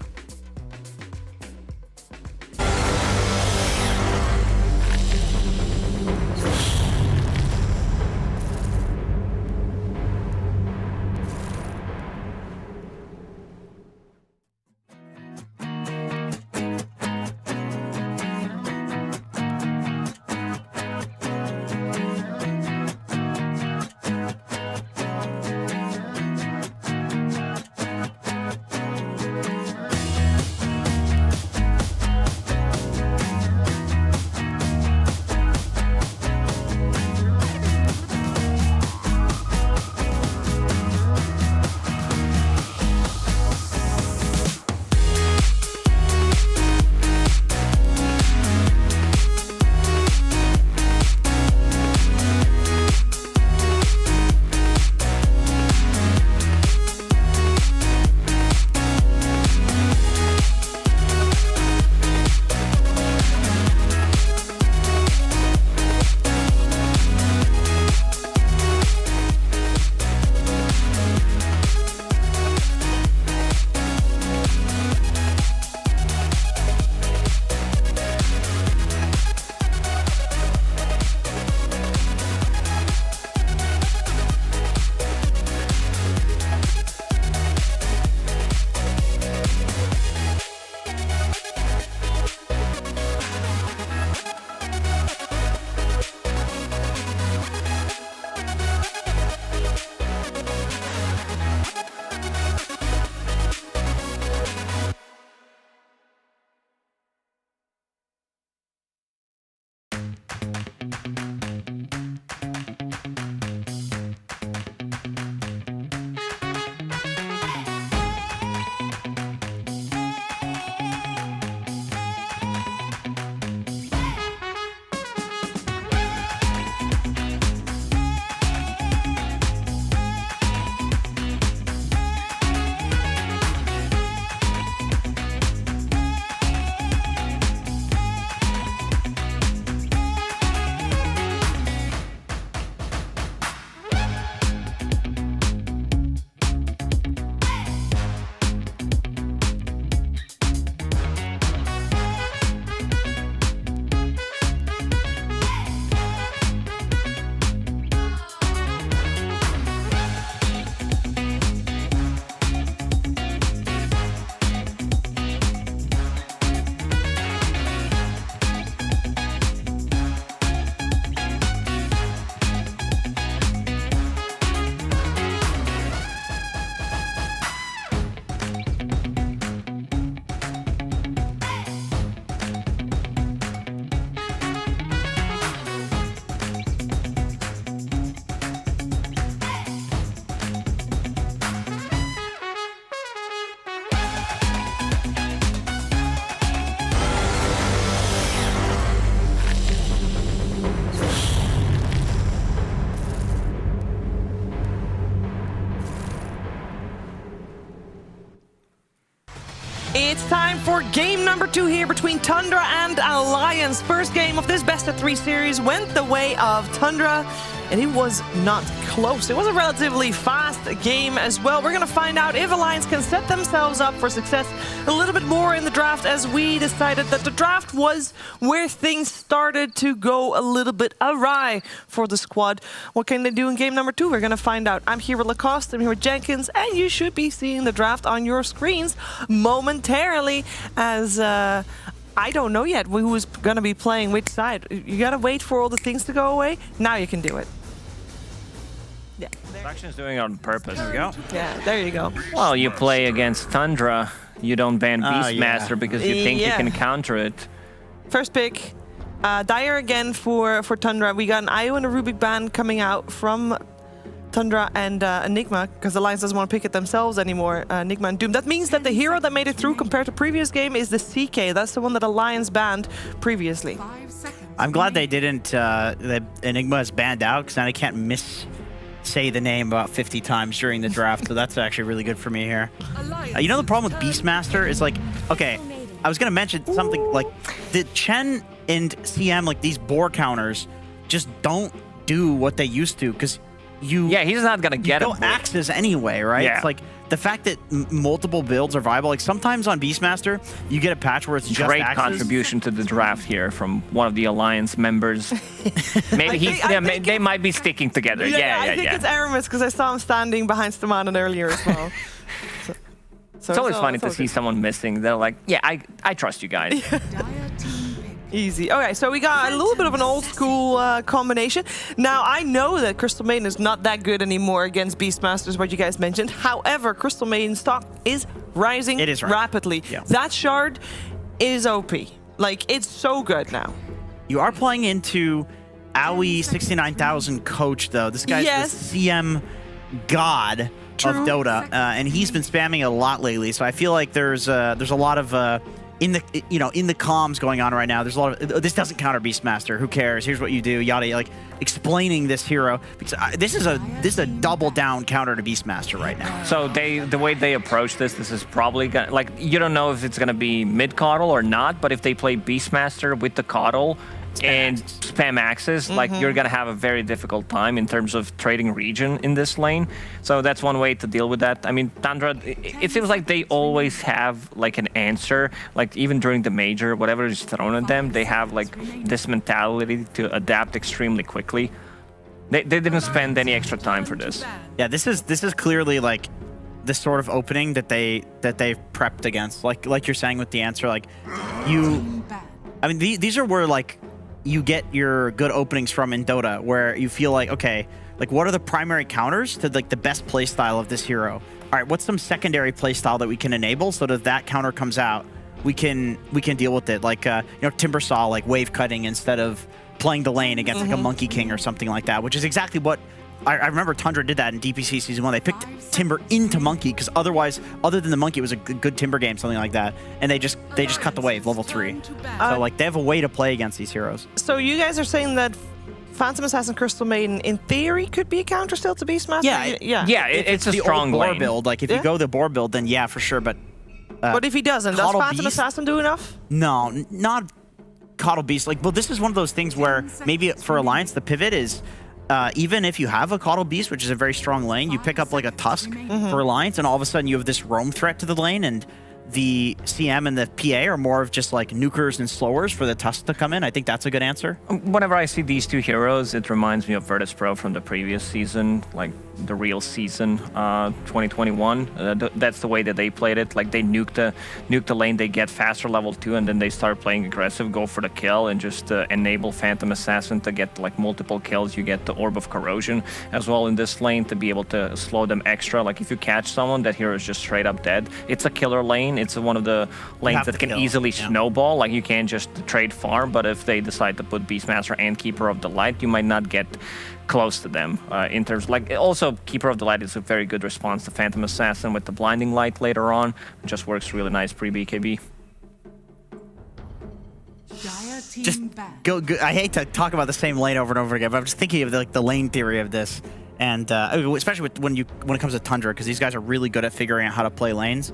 It's time for game number 2 here between Tundra and Alliance. First game of this best-of-3 series went the way of Tundra, and it was not close. It was a relatively fast game as well. We're going to find out if Alliance can set themselves up for success a little bit more in the draft, as we decided that the draft was where things started to go a little bit awry for the squad. What can they do in game number 2? We're going to find out. I'm here with Lacoste, I'm here with Jenkins, and you should be seeing the draft on your screens momentarily, as I don't know yet who's going to be playing which side. You got to wait for all the things to go away. Now you can do it. Production's doing it on purpose. There we go. Yeah, there you go. Well, you play against Tundra, you don't ban Beastmaster because you think you Yeah. can counter it. First pick, Dire again for Tundra. We got an IO and a Rubik band coming out from Tundra and Enigma, because Alliance doesn't want to pick it themselves anymore, Enigma and Doom. That means that the hero that made it through compared to previous game is the CK. That's the one that Alliance banned previously. 5 seconds. I'm glad they didn't, that Enigma is banned out, because now I can't say the name about 50 times during the draft, so that's actually really good for me here. You know the problem with Beastmaster is like, okay, I was going to mention something like the Chen and CM, like these boar counters, just don't do what they used to, because Yeah, he's not gonna get go it. axes anyway, right? Yeah. It's like the fact that multiple builds are viable. Like sometimes on Beastmaster, you get a patch where it's just Great axes. contribution to the draft here from one of the Alliance members. Maybe they might be sticking together. Yeah, I think it's Aramis, because I saw him standing behind Stamanon earlier as well. So It's always funny to all see good. someone missing. They're like, yeah, I trust you guys. Dire team pick. Easy. Okay, so we got a little bit of an old school combination. Now, I know that Crystal Maiden is not that good anymore against Beastmasters, what you guys mentioned. However, Crystal Maiden's stock is rising It is rising. rapidly. Yeah. That shard is OP. Like, it's so good now. You are playing into Aoi 69,000 coach though. This guy's Yes. the CM god True. of Dota, and he's been spamming it a lot lately. So I feel like there's a lot of in the comms going on right now. There's a lot of this doesn't counter Beastmaster. Who cares? Here's what you do. Yada, like explaining this hero because this is a double down counter to Beastmaster right now. So the way they approach this is probably gonna, like, you don't know if it's gonna be mid coddle or not, but if they play Beastmaster with the coddle and spam axes, like you're gonna have a very difficult time in terms of trading region in this lane. So that's one way to deal with that. I mean, Tundra, it seems like they always have like an answer, like even during the major, whatever is thrown at them, they have like this mentality to adapt extremely quickly. They didn't spend any extra time for this. Yeah, this is clearly like the sort of opening that they've prepped against. Like you're saying with the answer, like you. I mean, these are where like you get your good openings from in Dota, where you feel like, okay, like what are the primary counters to like the best playstyle of this hero? All right, what's some secondary playstyle that we can enable so that counter comes out, we can deal with it. Like Timbersaw, like wave cutting instead of playing the lane against like a Monkey King or something like that, which is exactly what I remember Tundra did that in DPC Season 1. They picked Timber into Monkey because otherwise, other than the Monkey, it was a good Timber game, something like that. And they just cut the wave, level 3. So like they have a way to play against these heroes. So you guys are saying that Phantom Assassin Crystal Maiden, in theory, could be a counter still to Beastmaster? Yeah, it's a the strong old boar lane. build. Like if Yeah. you go the boar build, then yeah, for sure. But But if he doesn't, does Coddle Phantom Beast? Assassin do enough? no, not Coddle Beast. Like, well, this is one of those things where maybe for Alliance, the pivot is even if you have a Coddle Beast, which is a very strong lane, you pick up like a Tusk for Alliance, and all of a sudden you have this roam threat to the lane, and the CM and the PA are more of just like nukers and slowers for the Tusk to come in. I think that's a good answer. Whenever I see these two heroes, it reminds me of Virtus Pro from the previous season, like the real season, 2021. That's the way that they played it. Like they nuke the lane, they get faster level 2, and then they start playing aggressive, go for the kill, and just enable Phantom Assassin to get like multiple kills. You get the Orb of Corrosion as well in this lane to be able to slow them extra. Like if you catch someone, that hero is just straight up dead. It's a killer lane. It's one of the lanes have that to can kill, easily yeah. snowball. Like you can't just trade farm, but if they decide to put Beastmaster and Keeper of the Light, you might not get close to them in terms like also Keeper of the Light is a very good response to Phantom Assassin with the Blinding Light later on. It just works really nice pre-BKB. Dire team Just back. go. I hate to talk about the same lane over and over again, but I'm just thinking of the lane theory of this, and especially when it comes to Tundra, because these guys are really good at figuring out how to play lanes.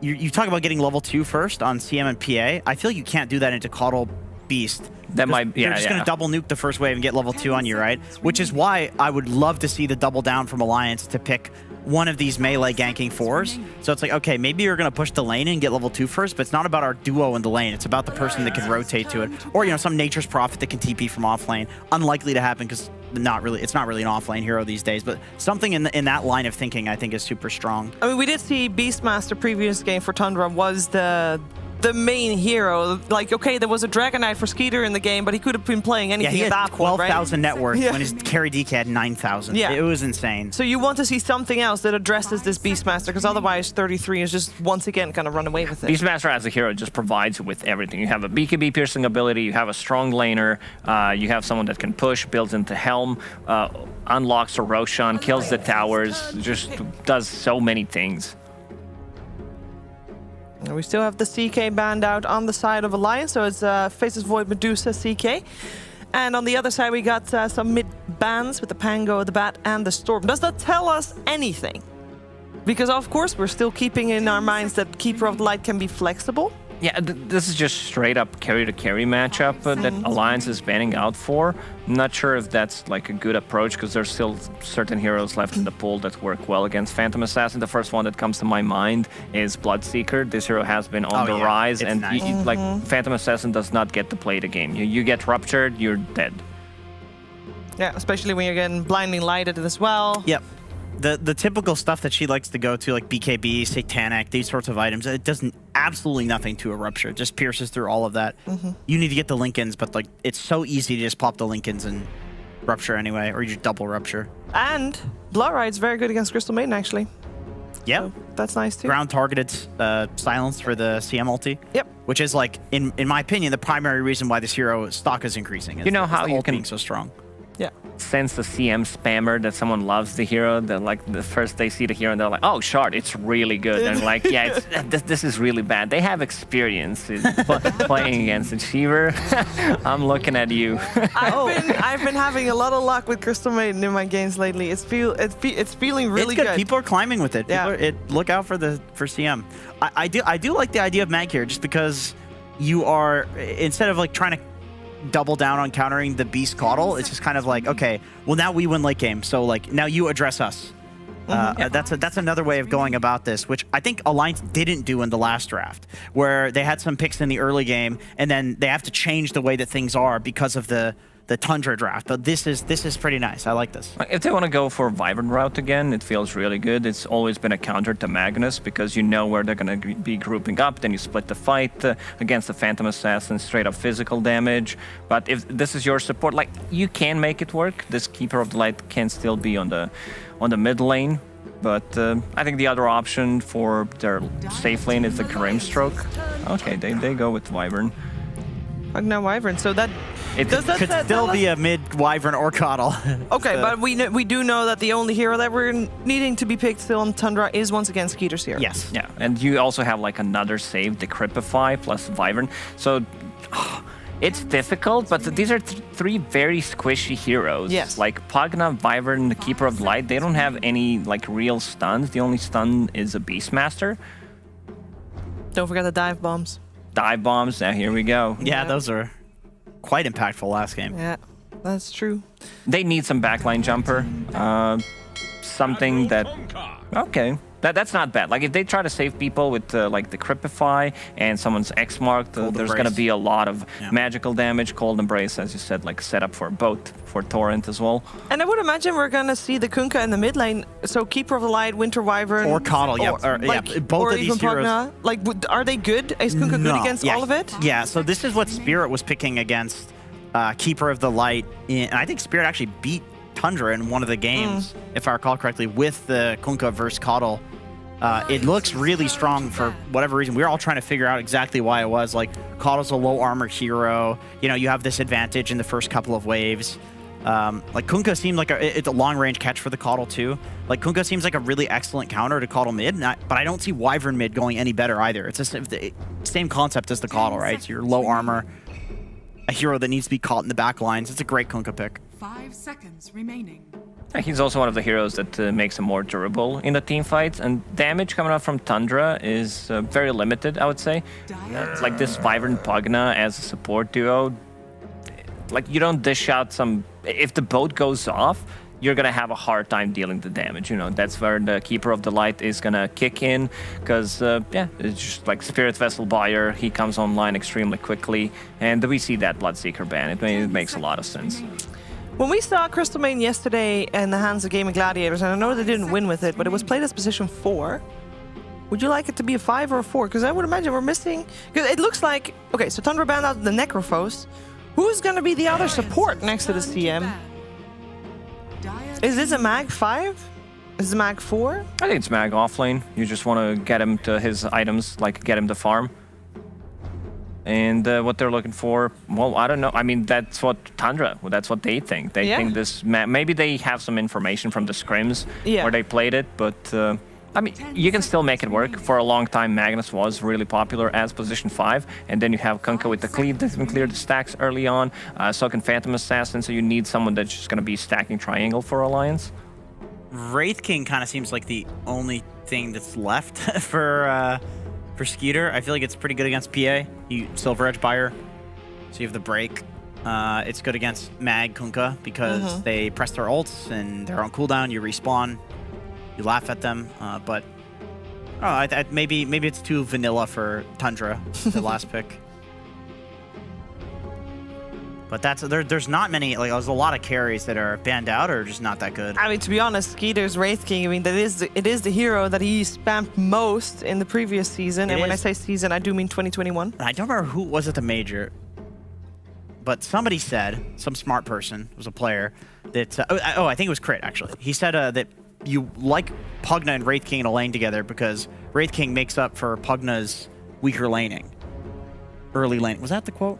You talk about getting level 2 first on CM and PA. I feel like you can't do that into Coddle Beast. That might, You're just going to double nuke the first wave and get level 2 on you, right? Which is why I would love to see the double down from Alliance to pick one of these melee ganking 4s. So it's like, okay, maybe you're going to push the lane and get level 2 first, but it's not about our duo in the lane. It's about the person that can rotate to it. Or, some Nature's Prophet that can TP from off lane. Unlikely to happen because it's not really an off lane hero these days, but something in that line of thinking I think is super strong. I mean, we did see Beastmaster previous game for Tundra was the the main hero. Like, okay, there was a Dragon Knight for Skeeter in the game, but he could have been playing Yeah, anything he at had that point, right? 12,000 net worth Yeah. when his carry DK had 9,000. Yeah. It was insane. So you want to see something else that addresses this Beastmaster, because otherwise 33 is just once again gonna run away with it. Beastmaster as a hero just provides you with everything. You have a BKB piercing ability, you have a strong laner, you have someone that can push, builds into Helm, unlocks a Roshan, kills the towers, just does so many things. And we still have the CK band out on the side of Alliance, so it's Faces Void, Medusa, CK. And on the other side we got some mid bans with the Pango, the Bat, and the Storm. Does that tell us anything? Because of course we're still keeping in our minds that Keeper of the Light can be flexible. Yeah, this is just straight up carry-to-carry matchup that Alliance is banning out for. I'm not sure if that's like a good approach, because there's still certain heroes left in the pool that work well against Phantom Assassin. The first one that comes to my mind is Bloodseeker. This hero has been on the rise, it's and nice. like Phantom Assassin does not get to play the game. You get ruptured, you're dead. Yeah, especially when you're getting blinding lighted as well. Yep. The typical stuff that she likes to go to, like BKB, Satanic, these sorts of items, it does absolutely nothing to a Rupture. It just pierces through all of that. You need to get the Lincolns, but like it's so easy to just pop the Lincolns and Rupture anyway, or you just double Rupture. And Blood Ride's very good against Crystal Maiden, actually. Yeah. So that's nice too. Ground targeted silence for the CM ulti. Yep. Which is like, in my opinion, the primary reason why this hero stock is increasing. You know how the you ult can- being so strong. Yeah. Sense the CM spammer that someone loves the hero, that like the first they see the hero and they're like, oh, Shard, it's really good. And like, yeah, this is really bad. They have experience in playing against Achiever. I'm looking at you. I've been having a lot of luck with Crystal Maiden in my games lately. It's feeling really it's good. good. People are climbing with it. Yeah. Look out for CM. I do like the idea of Mag here, just because you are, instead of like trying to double down on countering the Beast Caudle, it's just kind of like, okay, well now we win late game, so like now you address us. That's another way of going about this, which I think Alliance didn't do in the last draft, where they had some picks in the early game and then they have to change the way that things are because of the Tundra draft. But this is pretty nice. I like this. If they want to go for Wyvern route again, it feels really good. It's always been a counter to Magnus, because you know where they're going to be grouping up, then you split the fight against the Phantom Assassin, straight up physical damage. But if this is your support, like, you can make it work. This Keeper of the Light can still be on the mid lane. But I think the other option for their safe lane is the Karim Stroke. Okay, they go with Wyvern. Now Wyvern, so that... It Could still be a mid Wyvern or Caudle. Okay, but we do know that the only hero that we're needing to be picked still on Tundra is once again Skeeter's here. Yes. Yeah, and you also have like another save, Decrypify plus Wyvern. So it's difficult, but these are three very squishy heroes. Yes. Like Pugna, Wyvern, the Keeper of the Light, they don't have any like real stuns. The only stun is a Beastmaster. Don't forget the dive bombs. Dive bombs, now here we go. Yeah, those are quite impactful last game. Yeah, that's true. They need some backline jumper. Something that... Okay. That's not bad. Like, if they try to save people with, like, the Decrypify and someone's X-marked, there's going to be a lot of magical damage. Cold Embrace, as you said, like, set up for both, for Torrent as well. And I would imagine we're going to see the Kunkka in the mid lane. So Keeper of the Light, Winter Wyvern... Or Caudle, both of these heroes. Pugna. Like, are they good? Is Kunkka good against all of it? Yeah, so this is what Spirit was picking against Keeper of the Light. And I think Spirit actually beat Tundra in one of the games, if I recall correctly, with the Kunkka versus Caudle. It looks really strong for whatever reason. We were all trying to figure out exactly why it was. Like, Caudle's a low armor hero. You know, you have this advantage in the first couple of waves. Like, Kunkka seemed like it's a long-range catch for the Caudle, too. Like, Kunkka seems like a really excellent counter to Caudle mid, but I don't see Wyvern mid going any better either. It's the same concept as the Caudle, right? So you're low armor, a hero that needs to be caught in the back lines. It's a great Kunkka pick. 5 seconds remaining. He's also one of the heroes that makes him more durable in the team fights, and damage coming out from Tundra is very limited, I would say. Like this Wyvern Pugna as a support duo, like, you don't dish out some... If the boat goes off, you're going to have a hard time dealing the damage. You know, that's where the Keeper of the Light is going to kick in, because, yeah, it's just like Spirit Vessel Buyer. He comes online extremely quickly, and we see that Bloodseeker ban. It makes a lot of sense. When we saw Crystal Maiden yesterday in the hands of Gaming Gladiators, and I know they didn't win with it, but it was played as position 4. Would you like it to be a 5 or a 4? Because I would imagine we're missing... Because it looks like... Okay, so Tundra banned out the Necrophos. Who's going to be the other support next to the CM? Is this a Mag 5? Is it Mag 4? I think it's Mag offlane. You just want to get him to his items, like get him to farm. And what they're looking for, well, I don't know. I mean, that's what Tundra, that's what they think. They think this, maybe they have some information from the scrims where they played it, but I mean, you can still make it work. For a long time, Magnus was really popular as position 5, and then you have Kunkka with the cleave that can clear the stacks early on, so can Phantom Assassin, so you need someone that's just going to be stacking Triangle for Alliance. Wraith King kind of seems like the only thing that's left for Skeeter. I feel like it's pretty good against PA. You Silver Edge Buyer, so you have the break. It's good against Mag Kunkka because they press their ults and they're on cooldown. You respawn, you laugh at them, but maybe it's too vanilla for Tundra, the last pick. But there's not many, like there's a lot of carries that are banned out or just not that good. I mean, to be honest, Skeeter's Wraith King, I mean, it is the hero that he spammed most in the previous season. And when I say season, I do mean 2021. I don't remember who was at the major, but somebody said, some smart person, was a player, that, I think it was Crit, actually. He said that you like Pugna and Wraith King in a lane together because Wraith King makes up for Pugna's weaker laning. Early lane. Was that the quote?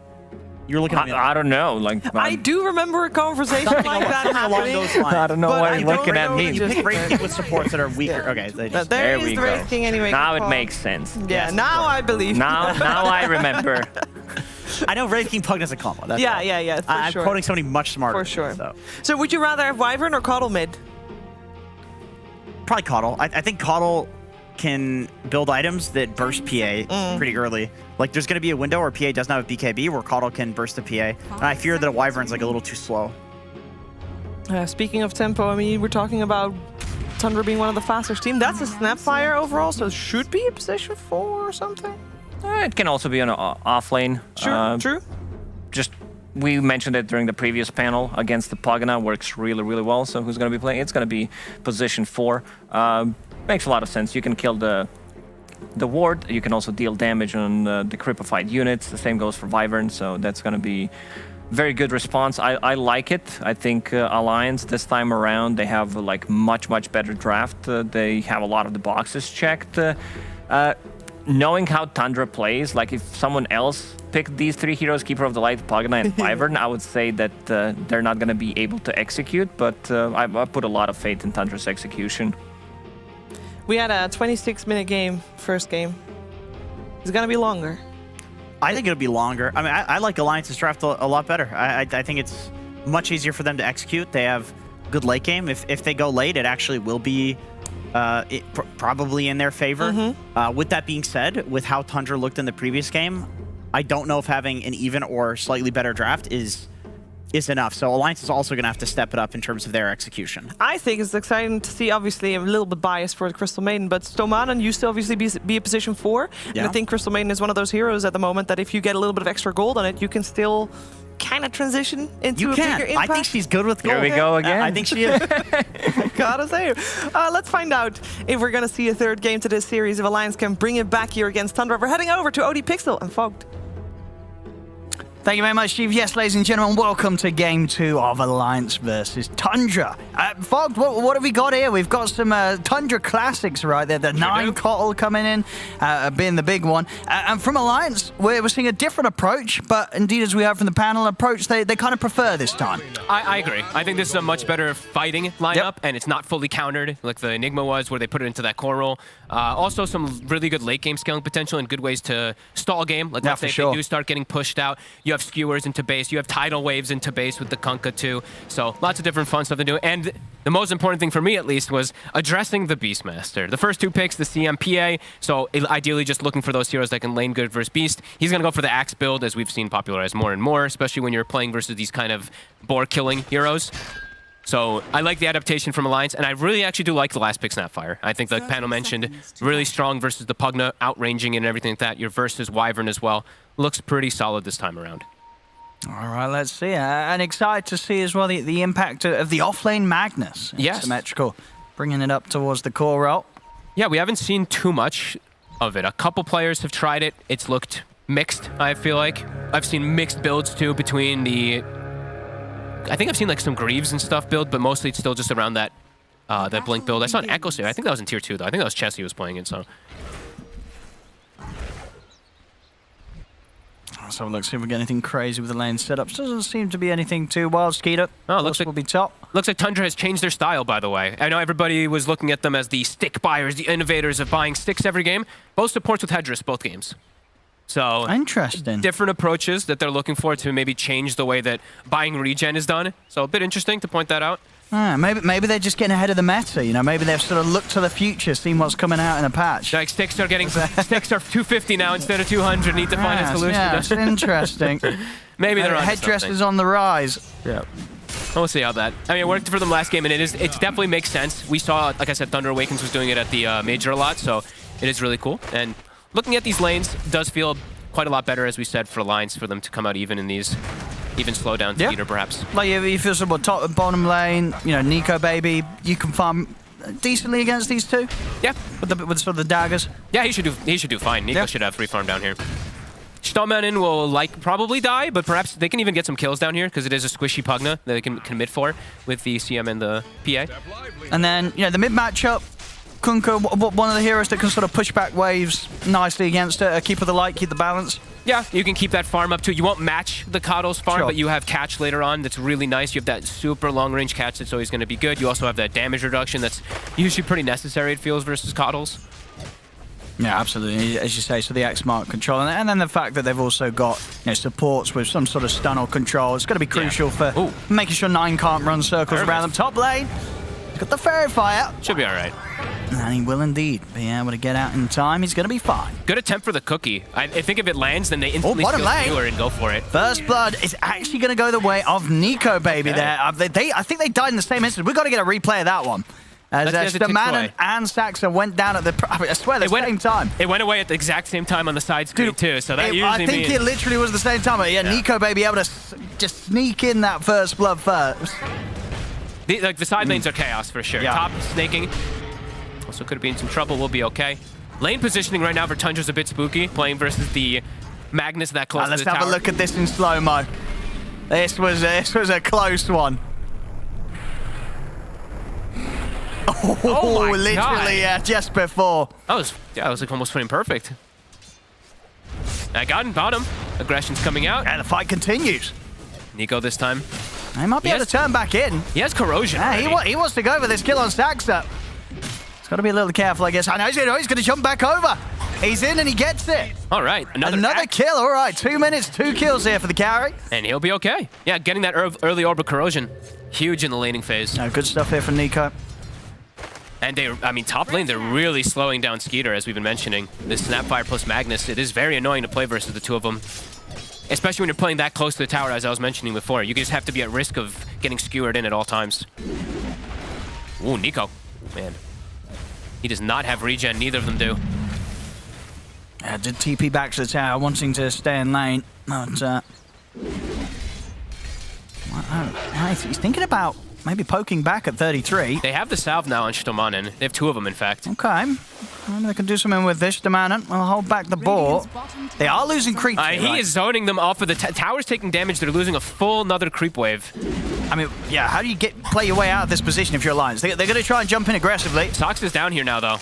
You're looking at me. I don't know. Like I do remember a conversation like that along those lines. I don't know why you're looking at me. You pick Wraith King with supports that are weaker. Okay, there is the Wraith King anyway. Now it makes sense. Yeah, now I believe. Now I remember. I know Wraith King Pugna's a combo. That's all. Yeah. I'm quoting somebody much smarter. For sure. So would you rather have Wyvern or Coddle mid? Probably Coddle. I think Coddle can build items that burst PA pretty early. Like there's going to be a window where PA doesn't have a BKB where Coddle can burst the PA. And I fear that a Wyvern's like a little too slow. Speaking of tempo, I mean, we're talking about Tundra being one of the fastest team. That's a Snapfire overall, so it should be a position 4 or something. It can also be an off lane. True. Just we mentioned it during the previous panel against the Pugna. Works really, really well. So who's going to be playing? It's going to be position 4. Makes a lot of sense. You can kill the ward. You can also deal damage on the creepified units. The same goes for Wyvern. So that's going to be very good response. I like it. I think Alliance this time around, they have like much better draft. They have a lot of the boxes checked. Knowing how Tundra plays, like if someone else picked these 3 heroes, Keeper of the Light, Pugna, and Wyvern, I would say that they're not going to be able to execute. But I put a lot of faith in Tundra's execution. We had a 26-minute game, first game. It's going to be longer. I think it'll be longer. I mean, I like Alliance's draft a lot better. I think it's much easier for them to execute. They have good late game. If they go late, it actually will be probably in their favor. With that being said, with how Tundra looked in the previous game, I don't know if having an even or slightly better draft is enough. So Alliance is also going to have to step it up in terms of their execution. I think it's exciting to see, obviously, a little bit biased for the Crystal Maiden, but Stomanen used to obviously be a position 4. And I think Crystal Maiden is one of those heroes at the moment that if you get a little bit of extra gold on it, you can still kind of transition into a bigger impact. I think she's good with gold. Here we go again. I think she is. Gotta say. Let's find out if we're going to see a third game to this series, if Alliance can bring it back here against Tundra. We're heading over to OD Pixel and Fogged. Thank you very much, Steve. Yes, ladies and gentlemen, welcome to Game 2 of Alliance versus Tundra. Fogged, what have we got here? We've got some Tundra classics right there. The 9 Coddle coming in, being the big one. And from Alliance, we're seeing a different approach, but indeed, as we heard from the panel approach, they kind of prefer this time. I agree. I think this is a much better fighting lineup, and it's not fully countered like the Enigma was, where they put it into that core roll. Also, some really good late game scaling potential and good ways to stall game. Like, let's say if they do start getting pushed out, you have skewers into base, you have tidal waves into base with the Kunkka too. So lots of different fun stuff to do. And the most important thing for me, at least, was addressing the Beastmaster. The first 2 picks, the CMPA, so ideally just looking for those heroes that can lane good versus Beast. He's going to go for the Axe build, as we've seen popularized more and more, especially when you're playing versus these kind of boar-killing heroes. So I like the adaptation from Alliance, and I really actually do like the last pick, Snapfire. I think the panel mentioned really strong versus the Pugna, outranging and everything like that. Your versus Wyvern as well. Looks pretty solid this time around. All right, let's see. And excited to see as well the impact of the offlane Magnus. Yes. Symmetrical, bringing it up towards the core route. Yeah, we haven't seen too much of it. A couple players have tried it. It's looked mixed, I feel like. I've seen mixed builds too between the... I think I've seen like some Greaves and stuff build, but mostly it's still just around that that Blink build. I saw an Echo Sphere. I think that was in tier 2 though. I think that was Chessie who was playing it, so... Let's have a look, see if we get anything crazy with the lane setups. Doesn't seem to be anything too wild. Skeeter, oh, looks like will be top. Looks like Tundra has changed their style, by the way. I know everybody was looking at them as the stick buyers, the innovators of buying sticks every game. Both supports with Hedris, both games. So interesting. Different approaches that they're looking for to maybe change the way that buying regen is done. So a bit interesting to point that out. Maybe they're just getting ahead of the meta, you know. Maybe they've sort of looked to the future, seen what's coming out in a patch. Like sticks are 250 now instead of 200. Need to find a solution. Yeah, it's interesting. Maybe they're on Headdress something. is on the rise. Yeah. We'll see how that. I mean, it worked for them last game, and it definitely makes sense. We saw, like I said, Thunder Awakens was doing it at the major a lot, so it is really cool. And looking at these lanes does feel quite a lot better, as we said, for Alliance, for them to come out even in these, even slow down to Peter, perhaps. Like you feel some top and bottom lane, you know, Nico baby, you can farm decently against these two. Yeah, with sort of the daggers. Yeah, he should do fine. Nico should have free farm down here. Stonemountain will probably die, but perhaps they can even get some kills down here because it is a squishy Pugna that they can commit for with the CM and the PA. And then, you know, the mid matchup, Kunkka, one of the heroes that can sort of push back waves nicely against it, keep with the light, keep the balance. Yeah, you can keep that farm up too. You won't match the Coddle's farm, but you have catch later on that's really nice. You have that super long-range catch that's always going to be good. You also have that damage reduction that's usually pretty necessary, it feels, versus Coddles. Yeah, absolutely, as you say, so the X mark control. And then the fact that they've also got, you know, supports with some sort of stun or control. It's going to be crucial for making sure 9 can't run circles around them. Top lane, got the Fairy Fire. Should be all right. And he will indeed be able to get out in time. He's going to be fine. Good attempt for the cookie. I think if it lands, then they instantly steal Stealer and go for it. First blood is actually going to go the way of Nico baby there. I think they died in the same instant. We've got to get a replay of that one. As Stamanen and Saxa went down at the, I swear, the same time. It went away at the exact same time on the side screen, too, so that usually I think it literally was the same time. But yeah, Nico baby able to just sneak in that first blood first. The side lanes are chaos for sure. Top snaking. Also could be in some trouble. We'll be okay. Lane positioning right now for Tundra's a bit spooky, playing versus the Magnus that close to the tower. Let's have a look at this in slow-mo. This was a close one. Oh, literally, yeah, just before. That was like almost putting perfect. I got him, bottom. Aggression's coming out. And the fight continues. Nico this time. He might be able to turn back in. He has corrosion. Yeah, he wants to go for this kill on Saxa. He's got to be a little careful, I guess. I know he's going to jump back over. He's in and he gets it. All right, another kill. All right, 2 minutes, 2 kills here for the carry. And he'll be okay. Yeah, getting that early orb of corrosion. Huge in the laning phase. Good stuff here from Nico. And top lane, they're really slowing down Skeeter, as we've been mentioning. This Snapfire plus Magnus, it is very annoying to play versus the two of them. Especially when you're playing that close to the tower, as I was mentioning before. You just have to be at risk of getting skewered in at all times. Ooh, Nico. Man. He does not have regen, neither of them do. Did TP back to the tower, wanting to stay in lane. But, he's thinking about maybe poking back at 33. They have the salve now on Stomanen. They have 2 of them, in fact. Okay. Maybe they can do something with this. Stomanen will hold back the ball. They are losing creep. He is zoning them off of the tower's taking damage. They're losing a full another creep wave. I mean, yeah, how do you play your way out of this position if you're Alliance? They're going to try and jump in aggressively. Sox is down here now, though.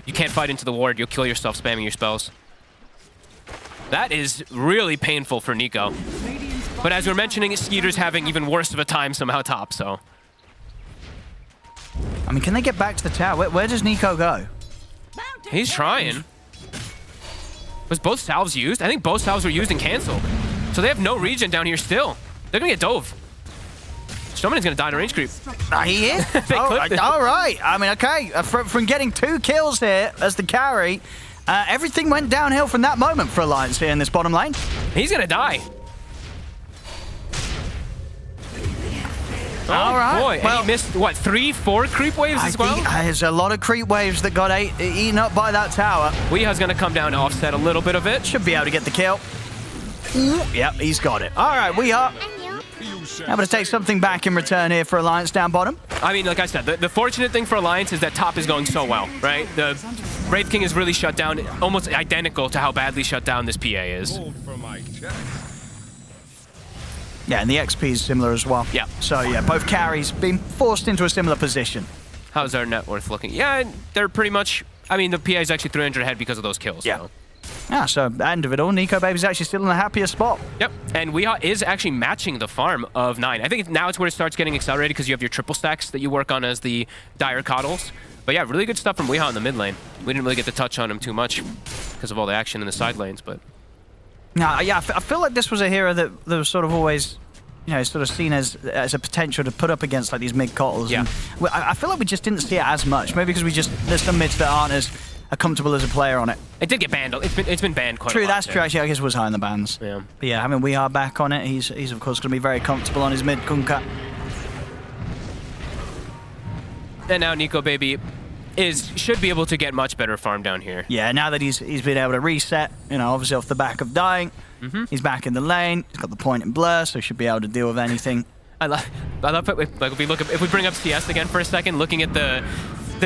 You can't fight into the ward. You'll kill yourself spamming your spells. That is really painful for Nico. But as we're mentioning, Skeeter's having even worse of a time somehow top, so. I mean, can they get back to the tower? Where does Nico go? He's trying. Was both salves used? I think both salves were used and canceled. So they have no regen down here still. They're going to get dove. Stoneman's going to die to range creep. He is? All right. I mean, okay. From getting 2 kills here as the carry, everything went downhill from that moment for Alliance here in this bottom lane. He's going to die. All right. Boy, well, and he missed, what, 3, 4 creep waves as well? There's a lot of creep waves that got eaten up by that tower. Weeha's going to come down to offset a little bit of it. Should be able to get the kill. Yep, he's got it. All right, Weeha able to take something back in return here for Alliance down bottom. I mean, like I said, the fortunate thing for Alliance is that top is going so well, right? The Wraith King is really shut down, almost identical to how badly shut down this PA is. Yeah, and the XP is similar as well. Yeah. So yeah, both carries being forced into a similar position. How's our net worth looking? Yeah, they're pretty much... I mean, the PA is actually 300 ahead because of those kills. Yeah. So. Yeah, so end of it all, Nico Baby's actually still in a happier spot. Yep, and Weehaw is actually matching the farm of 9. I think now it's where it starts getting accelerated because you have your triple stacks that you work on as the dire coddles. But yeah, really good stuff from Weehaw in the mid lane. We didn't really get to touch on him too much because of all the action in the side lanes, but... No, yeah, I feel like this was a hero that was sort of always... You know, sort of seen as a potential to put up against like these mid cottles. Yeah. And I feel like we just didn't see it as much. Maybe because there's some mids that aren't as comfortable as a player on it. It did get banned. It's been banned quite a True, lot. that's true. Actually, I guess it was high in the bans. Yeah. But yeah, I mean, we are back on it. He's of course going to be very comfortable on his mid Kunkka. And now Nico Baby should be able to get much better farm down here. Yeah, now that he's been able to reset, you know, obviously off the back of dying, he's back in the lane. He's got the point and blur, so he should be able to deal with anything. I love it. Like if we bring up CS again for a second, looking at the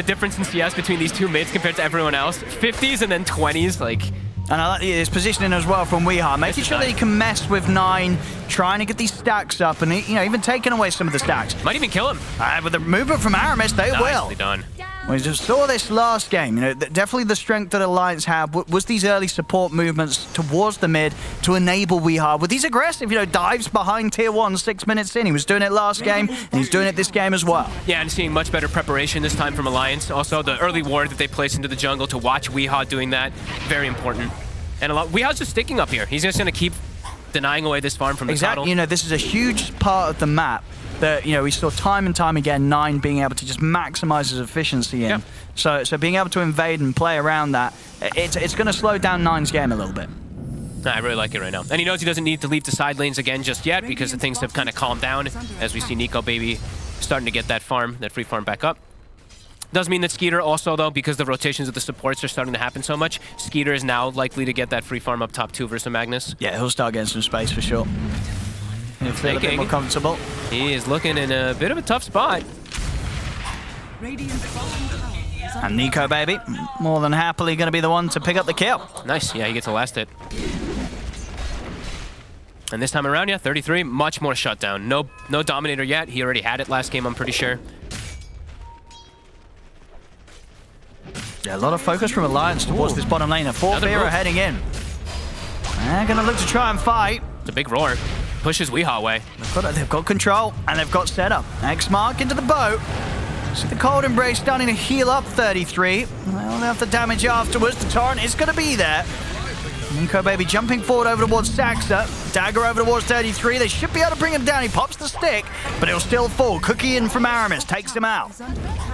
difference in CS between these two mids compared to everyone else, 50s and then 20s, like. And I like his positioning as well from Weehaw, making sure that he can mess with 9, trying to get these stacks up, and you know, even taking away some of the stacks. Might even kill him. With the movement from Aramis, they will. Nicely done. We just saw this last game. You know, definitely the strength that Alliance had was these early support movements towards the mid to enable Weehaw with these aggressive, you know, dives behind tier 1 6 minutes in. He was doing it last game, and he's doing it this game as well. Yeah, and seeing much better preparation this time from Alliance. Also, the early ward that they placed into the jungle to watch Weehaw doing that, very important. And Weehaw's just sticking up here. He's just going to keep denying away this farm from the Exactly. coddle. You know, this is a huge part of the map that, you know, we saw time and time again 9 being able to just maximize his efficiency in. Yep. So being able to invade and play around that, it's going to slow down 9's game a little bit. I really like it right now. And he knows he doesn't need to leave the side lanes again just yet because things have kind of calmed down as we see Nico Baby starting to get that free farm back up. Does mean that Skeeter also, though, because the rotations of the supports are starting to happen so much, Skeeter is now likely to get that free farm up top 2 versus Magnus. Yeah, he'll start getting some space for sure. He'll feel a bit more comfortable. He is looking in a bit of a tough spot. And Nico Baby, more than happily going to be the one to pick up the kill. Nice. Yeah, he gets a last hit. And this time around, yeah, 33, much more shutdown. No Dominator yet. He already had it last game, I'm pretty sure. Yeah, a lot of focus from Alliance towards this bottom lane. A 4-0 heading in. They're going to look to try and fight. It's a big roar. Pushes Weehaw away. They've got control, and they've got setup. X mark into the boat. See the Cold Embrace starting to heal up 33. Well, they have the damage afterwards. The torrent is going to be there. Nico Baby jumping forward over towards Saxa. Dagger over towards 33. They should be able to bring him down. He pops the stick, but he'll still fall. Cookie in from Aramis. Takes him out.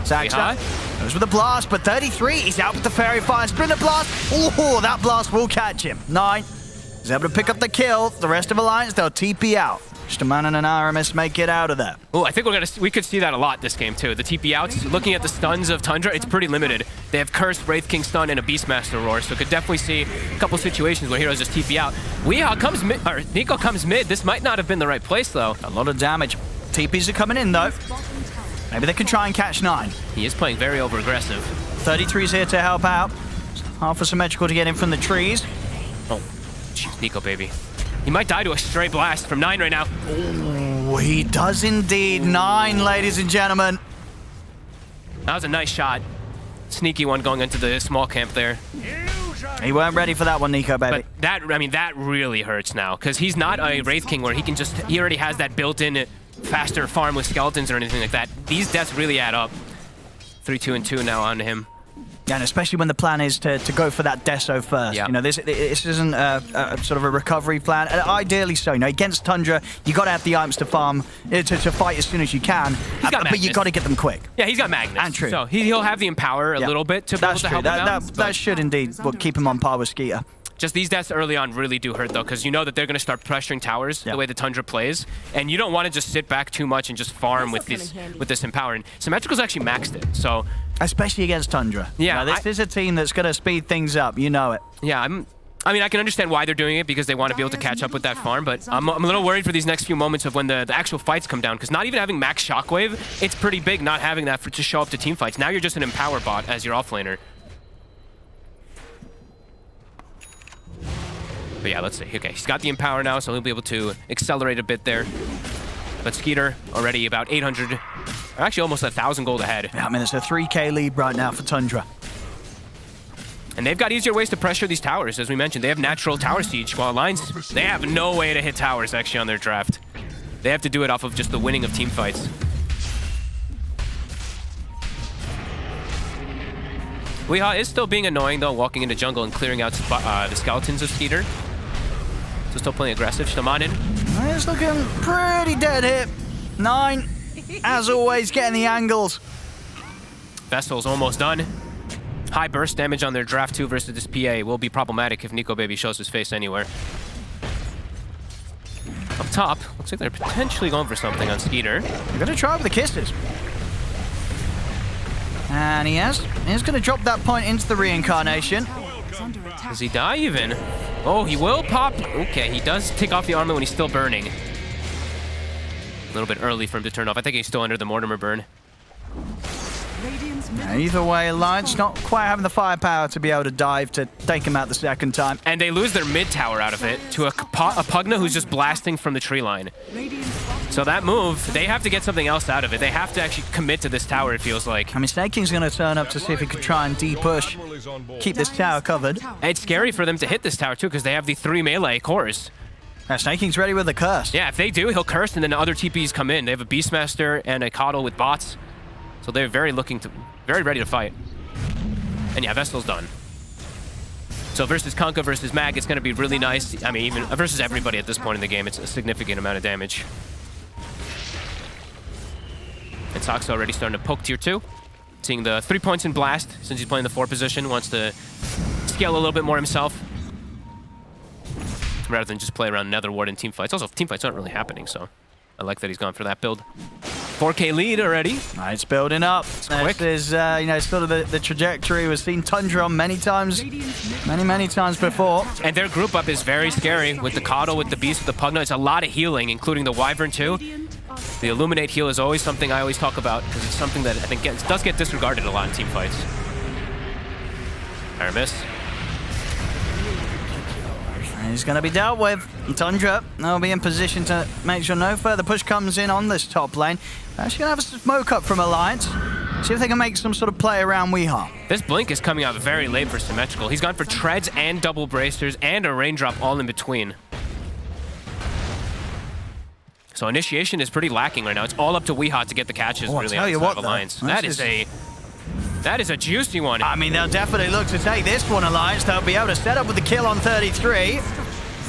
Saxa goes with a blast, but 33. He's out with the Fairy Fire. Splinter Blast. Oh, that blast will catch him. 9. He's able to pick up the kill. The rest of Alliance, they'll TP out. Just a man and an Aramis make it out of there. Oh, I think we could see that a lot this game too. The TP outs, looking at the stuns of Tundra, it's pretty limited. They have Curse, Wraith King stun, and a Beastmaster roar, so could definitely see a couple situations where heroes just TP out. Weehaw comes mid, or Nico comes mid. This might not have been the right place though. A lot of damage. TPs are coming in though. Maybe they can try and catch 9. He is playing very over-aggressive. 33's here to help out. Half a symmetrical to get in from the trees. Oh, jeez, Nico Baby. He might die to a stray blast from 9 right now. Oh, he does indeed. 9, ladies and gentlemen. That was a nice shot. Sneaky one going into the small camp there. He weren't ready for that one, Nico Baby. But that really hurts now, because he's not a Wraith King where he already has that built-in faster farm with skeletons or anything like that. These deaths really add up. 3, 2, and 2 now on him. Yeah, and especially when the plan is to go for that Deso first. Yeah. You know, this isn't a sort of a recovery plan. Ideally so. You know, against Tundra, you got to have the items to farm, to fight as soon as you can. But you got to get them quick. Yeah, he's got Magnus. And true. So he'll have the Empower a little bit to be able to help him out. That should indeed keep him on par with Skeeter. Just these deaths early on really do hurt, though, because you know that they're going to start pressuring towers the way the Tundra plays, and you don't want to just sit back too much and just farm with this Empower. And Symmetrical's actually maxed it, so... Especially against Tundra. Yeah. This is a team that's going to speed things up, you know it. Yeah, I'm I mean, I can understand why they're doing it because they want to be able to catch up with that farm, but I'm a little worried for these next few moments of when the actual fights come down, because not even having max shockwave, it's pretty big not having that to show up to team fights. Now you're just an empower bot as your offlaner. But yeah, let's see. Okay, he's got the empower now, so he'll be able to accelerate a bit there. But Skeeter already about 800, actually almost 1,000 gold ahead. Yeah, I mean, it's a 3K lead right now for Tundra. And they've got easier ways to pressure these towers, as we mentioned. They have natural tower siege, while Alliance, they have no way to hit towers actually on their draft. They have to do it off of just the winning of team fights. Weehaw is still being annoying though, walking into jungle and clearing out the skeletons of Skeeter. So still playing aggressive. Shamanin. It's looking pretty dead here. 9, as always, getting the angles. Vessel's almost done. High burst damage on their draft 2 versus this PA will be problematic if Nico Baby shows his face anywhere. Up top, looks like they're potentially going for something on Skeeter. They're gonna try with the kisses. And he's gonna drop that point into the reincarnation. Does he die even? Oh, he will pop. Okay, he does take off the armor when he's still burning. A little bit early for him to turn off. I think he's still under the Mortimer burn. Either way, Alliance not quite having the firepower to be able to dive to take him out the second time. And they lose their mid tower out of it to a Pugna who's just blasting from the tree line. So that move, they have to get something else out of it. They have to actually commit to this tower, it feels like. I mean, Snake King's going to turn up to see if he could try and de-push, keep this tower covered. And it's scary for them to hit this tower too, because they have the 3 melee cores. Snake King's ready with the curse. Yeah, if they do, he'll curse and then other TPs come in. They have a Beastmaster and a Coddle with bots. So they're very ready to fight. And yeah, Vestal's done. So versus Kunkka versus Mag, it's going to be really nice. I mean, even versus everybody at this point in the game, it's a significant amount of damage. And Sox already starting to poke tier 2. Seeing the 3 points in Blast, since he's playing the 4 position, wants to scale a little bit more himself. Rather than just play around Nether Ward in team fights. Also, team fights aren't really happening, so I like that he's gone for that build. 4K lead already. It's building up. This is, you know, sort of the trajectory we've seen Tundra on many times before. And their group up is very scary with the Coddle, with the Beast, with the Pugna. It's a lot of healing, including the Wyvern too. The Illuminate heal is always something I always talk about because it's something that I think does get disregarded a lot in team fights. Aramis. He's going to be dealt with. Tundra will be in position to make sure no further push comes in on this top lane. Actually going to have a smoke up from Alliance. See if they can make some sort of play around Weehaw. This blink is coming out very late for Symmetrical. He's gone for treads and double bracers and a raindrop all in between. So initiation is pretty lacking right now. It's all up to Weehaw to get the catches really outside of Alliance. That is a juicy one. I mean, they'll definitely look to take this one, Alliance. They'll be able to set up with the kill on 33.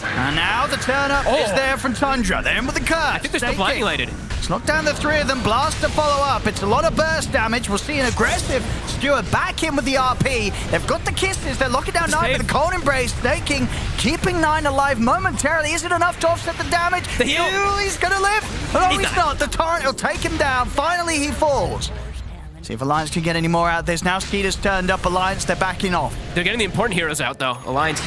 And now the turn-up is there from Tundra. They're in with the curse. I think they're still blinding lighted. It's knocked down the 3 of them. Blast to follow up. It's a lot of burst damage. We'll see an aggressive Stewart back in with the RP. They've got the kisses. They're locking down 9 with the cold embrace. Snake King keeping 9 alive momentarily. Is it enough to offset the damage? The heal. He's going to live. No, he's not. The torrent will take him down. Finally, he falls. See if Alliance can get any more out of this. Now Skeeter's turned up. Alliance, they're backing off. They're getting the important heroes out, though. Alliance.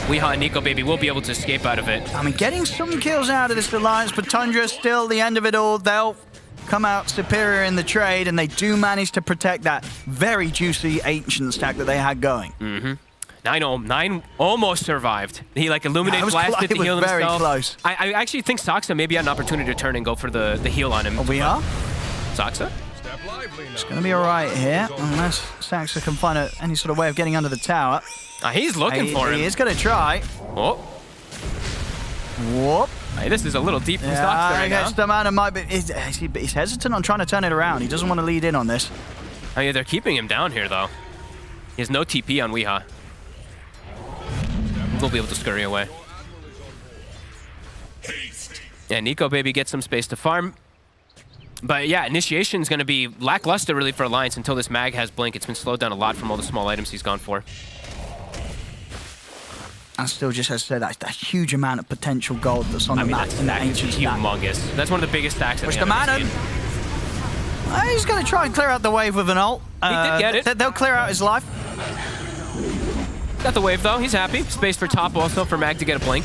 Weehaw and Nico Baby will be able to escape out of it. I mean, getting some kills out of this Alliance, but Tundra still the end of it all. They'll come out superior in the trade, and they do manage to protect that very juicy Ancient stack that they had going. 9 almost survived. He like illuminated, blasted to heal himself. Very close. I actually think Saxa maybe had an opportunity to turn and go for the heal on him. We are? Saxa? It's going to be all right here, unless Saxa can find any sort of way of getting under the tower. He's looking for him. He is going to try. Oh. Whoop. Hey, this is a little deep from Saxa right now. The man might be. He's hesitant on trying to turn it around. He doesn't want to lead in on this. Oh, yeah, they're keeping him down here, though. He has no TP on Weehaw. We'll be able to scurry away. Yeah, Nico Baby gets some space to farm. But yeah, initiation is going to be lackluster really for Alliance until this Mag has Blink. It's been slowed down a lot from all the small items he's gone for. And still just has to say that huge amount of potential gold that's on the map in that Ancient stack. Humongous. That's one of the biggest stacks that the man. He's going to try and clear out the wave with an ult. He did get it. They'll clear out his life. Got the wave, though. He's happy. Space for top also for Mag to get a blink.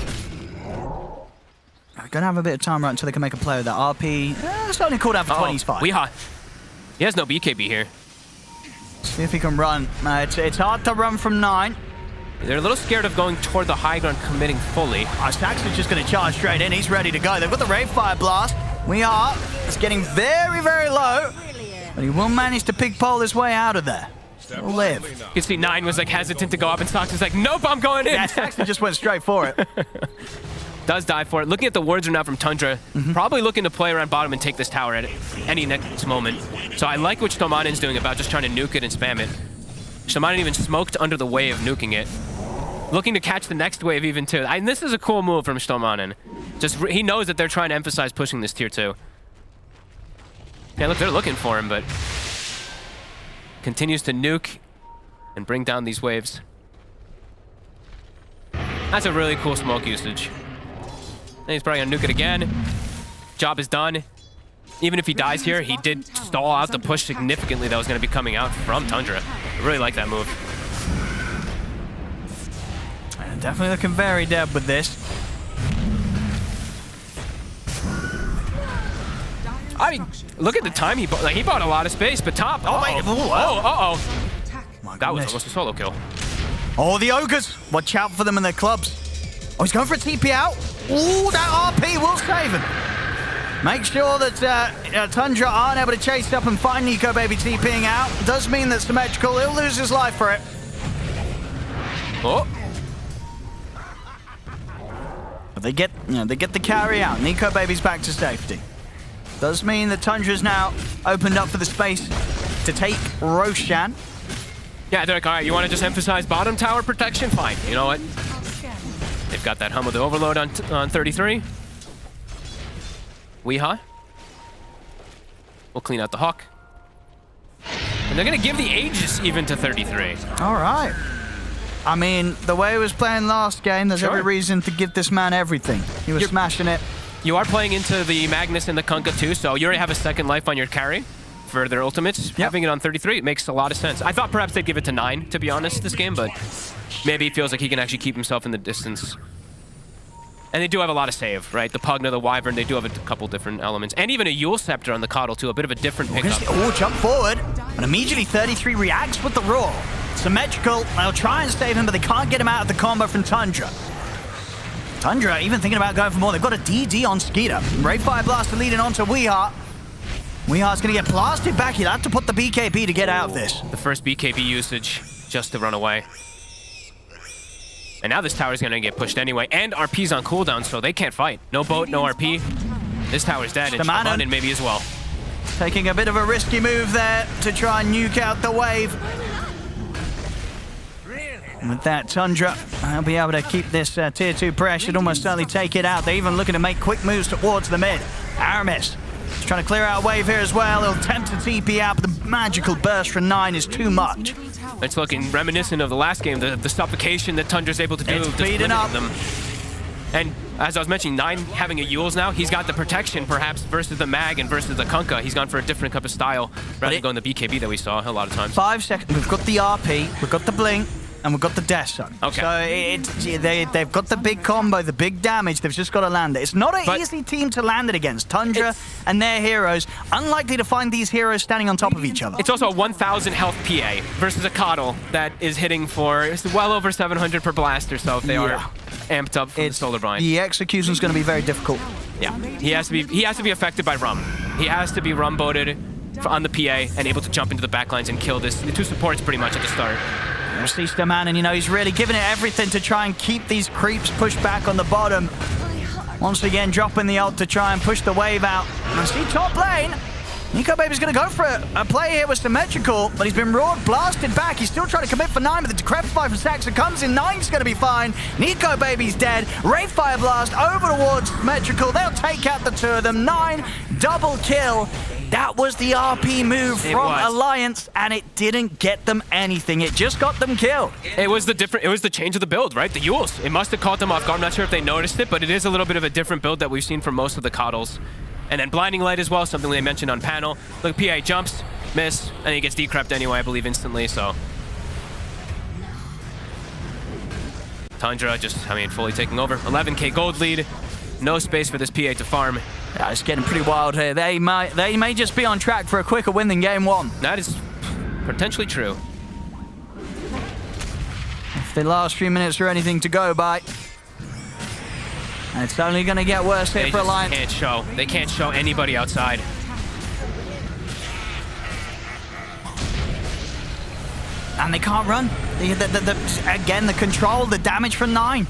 Gonna have a bit of time right until they can make a play with that RP. It's only called out for 20's fine. He has no BKB here. See if he can run. It's hard to run from 9. They're a little scared of going toward the high ground, committing fully. Stax is just going to charge straight in. He's ready to go. They've got the Rave Fire Blast. It's getting very, very low. But he will manage to pig pole his way out of there. He'll live. You can see 9 was like hesitant to go up, and Stax is like, nope, I'm going in. Yeah, Stax just went straight for it. Does die for it. Looking at the wards now from Tundra, probably looking to play around bottom and take this tower at any next moment. So I like what Stomanin's doing about just trying to nuke it and spam it. Stomanin even smoked under the wave, nuking it. Looking to catch the next wave even too. And this is a cool move from Stomanin. He knows that they're trying to emphasize pushing this tier 2. Yeah, look, they're looking for him, but continues to nuke and bring down these waves. That's a really cool smoke usage. And he's probably gonna nuke it again. Job is done. Even if he dies here, he did stall out the push significantly that was gonna be coming out from Tundra. I really like that move. Definitely looking very dead with this. I mean, look at the time he bought. Like, he bought a lot of space, but top. Oh, wait. That was almost a solo kill. Oh, the Ogres. Watch out for them and their clubs. Oh, he's going for a TP out. Ooh, that RP will save him. Make sure that Tundra aren't able to chase up and find Nico Baby TPing out. Does mean that Symmetrical, he'll lose his life for it. Oh. But they get the carry out. Nico Baby's back to safety. Does mean that Tundra's now opened up for the space to take Roshan. Yeah, they're like, all right, you want to just emphasize bottom tower protection? Fine. You know what? They've got that hum of the overload on 33. Weeha. We'll clean out the Hawk. And they're going to give the Aegis even to 33. All right. I mean, the way he was playing last game, there's every reason to give this man everything. He was smashing it. You are playing into the Magnus and the Kunkka too, so you already have a second life on your carry for their ultimates. Yep. Having it on 33, it makes a lot of sense. I thought perhaps they'd give it to 9, to be honest, this game, but maybe he feels like he can actually keep himself in the distance. And they do have a lot of save, right? The Pugna, the Wyvern, they do have a couple different elements. And even a Yule Scepter on the Coddle too, a bit of a different pickup. Oh, jump forward. And immediately 33 reacts with the roar. Symmetrical, they'll try and save him, but they can't get him out of the combo from Tundra. Tundra even thinking about going for more. They've got a DD on Skeeter. Ray Fire Blaster leading on to Weeheart. Weeheart's going to get blasted back. He'll have to put the BKB to get out of this. The first BKB usage just to run away. And now this tower's going to get pushed anyway. And RP's on cooldown, so they can't fight. No boat, no RP. This tower's dead, and Stomanin maybe as well. Taking a bit of a risky move there to try and nuke out the wave. And with that, Tundra, they'll be able to keep this tier 2 pressure, almost certainly take it out. They're even looking to make quick moves towards the mid. Aramis is trying to clear out a wave here as well. He'll attempt to TP out, but the magical burst from 9 is too much. It's looking reminiscent of the last game, the suffocation that Tundra's able to do. It's beating up. Them. And as I was mentioning, 9 having a Yules now, he's got the protection perhaps versus the Mag and versus the Kunkka. He's gone for a different type of style rather than going the BKB that we saw a lot of times. 5 seconds. We've got the RP, we've got the Blink, and we've got the Death Zone. Okay. So they've got the big combo, the big damage. They've just got to land it. It's not an easy team to land it against. Tundra and their heroes, unlikely to find these heroes standing on top of each other. It's also a 1,000 health PA versus a Coddle that is hitting for well over 700 per blast or so if they are amped up for the Solar Bind. The execution's going to be very difficult. Yeah, he has to be affected by Rum. He has to be Rum boated on the PA and able to jump into the backlines and kill this. The 2 supports pretty much at the start. See Stomanin, you know, he's really giving it everything to try and keep these creeps pushed back on the bottom. Once again, dropping the ult to try and push the wave out. And I see top lane. Nico Baby's going to go for a play here with Symmetrical, but he's been roared, blasted back. He's still trying to commit for 9, but the Decrepify from Saxon comes in. 9's going to be fine. Nico Baby's dead. Ray Fire Blast over towards Symmetrical. They'll take out the 2 of them. 9, double kill. That was the RP move from Alliance, and it didn't get them anything. It just got them killed. It was the change of the build, right? The Yules. It must have caught them off guard. I'm not sure if they noticed it, but it is a little bit of a different build that we've seen from most of the Coddles. And then Blinding Light as well, something they mentioned on panel. Look, PA jumps, miss, and he gets decrept anyway, I believe, instantly, so. Tundra just, fully taking over. 11K gold lead. No space for this PA to farm. Yeah, it's getting pretty wild here. They may just be on track for a quicker win than game one. That is potentially true. If the last few minutes are anything to go by, it's only going to get worse here for Alliance. They can't show anybody outside. And they can't run. Again, the control, the damage from 9.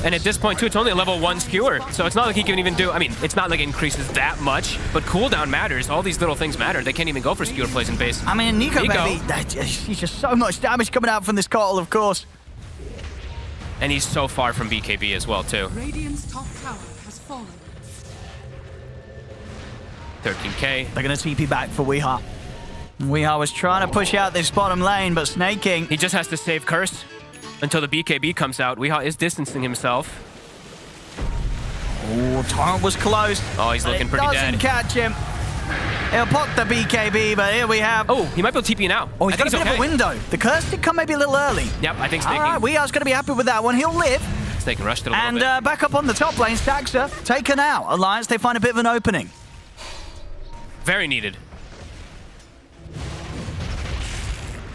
And at this point, too, it's only a level 1 skewer. So it's not like he can even do... it's not like it increases that much, but cooldown matters. All these little things matter. They can't even go for skewer plays in base. Nico, baby, he's just so much damage coming out from this Cottle, of course. And he's so far from BKB as well, too. Radiant's top tower has fallen. 13K. They're going to TP back for Weehaw. Weehaw was trying to push out this bottom lane, but snaking. He just has to save Curse until the BKB comes out. Weehaw is distancing himself. Oh, Torrent was close. Oh, he's looking pretty dead. Doesn't catch him. He'll pop the BKB, but here we have... Oh, he might be able to TP now. Oh, he's got a bit of a window. The curse did come maybe a little early. Yep, I think Snaking. All right, Weeha's going to be happy with that one. He'll live. Snaking rushed it a little and, bit. And back up on the top lane, Staxa taken out. Alliance, they find a bit of an opening. Very needed.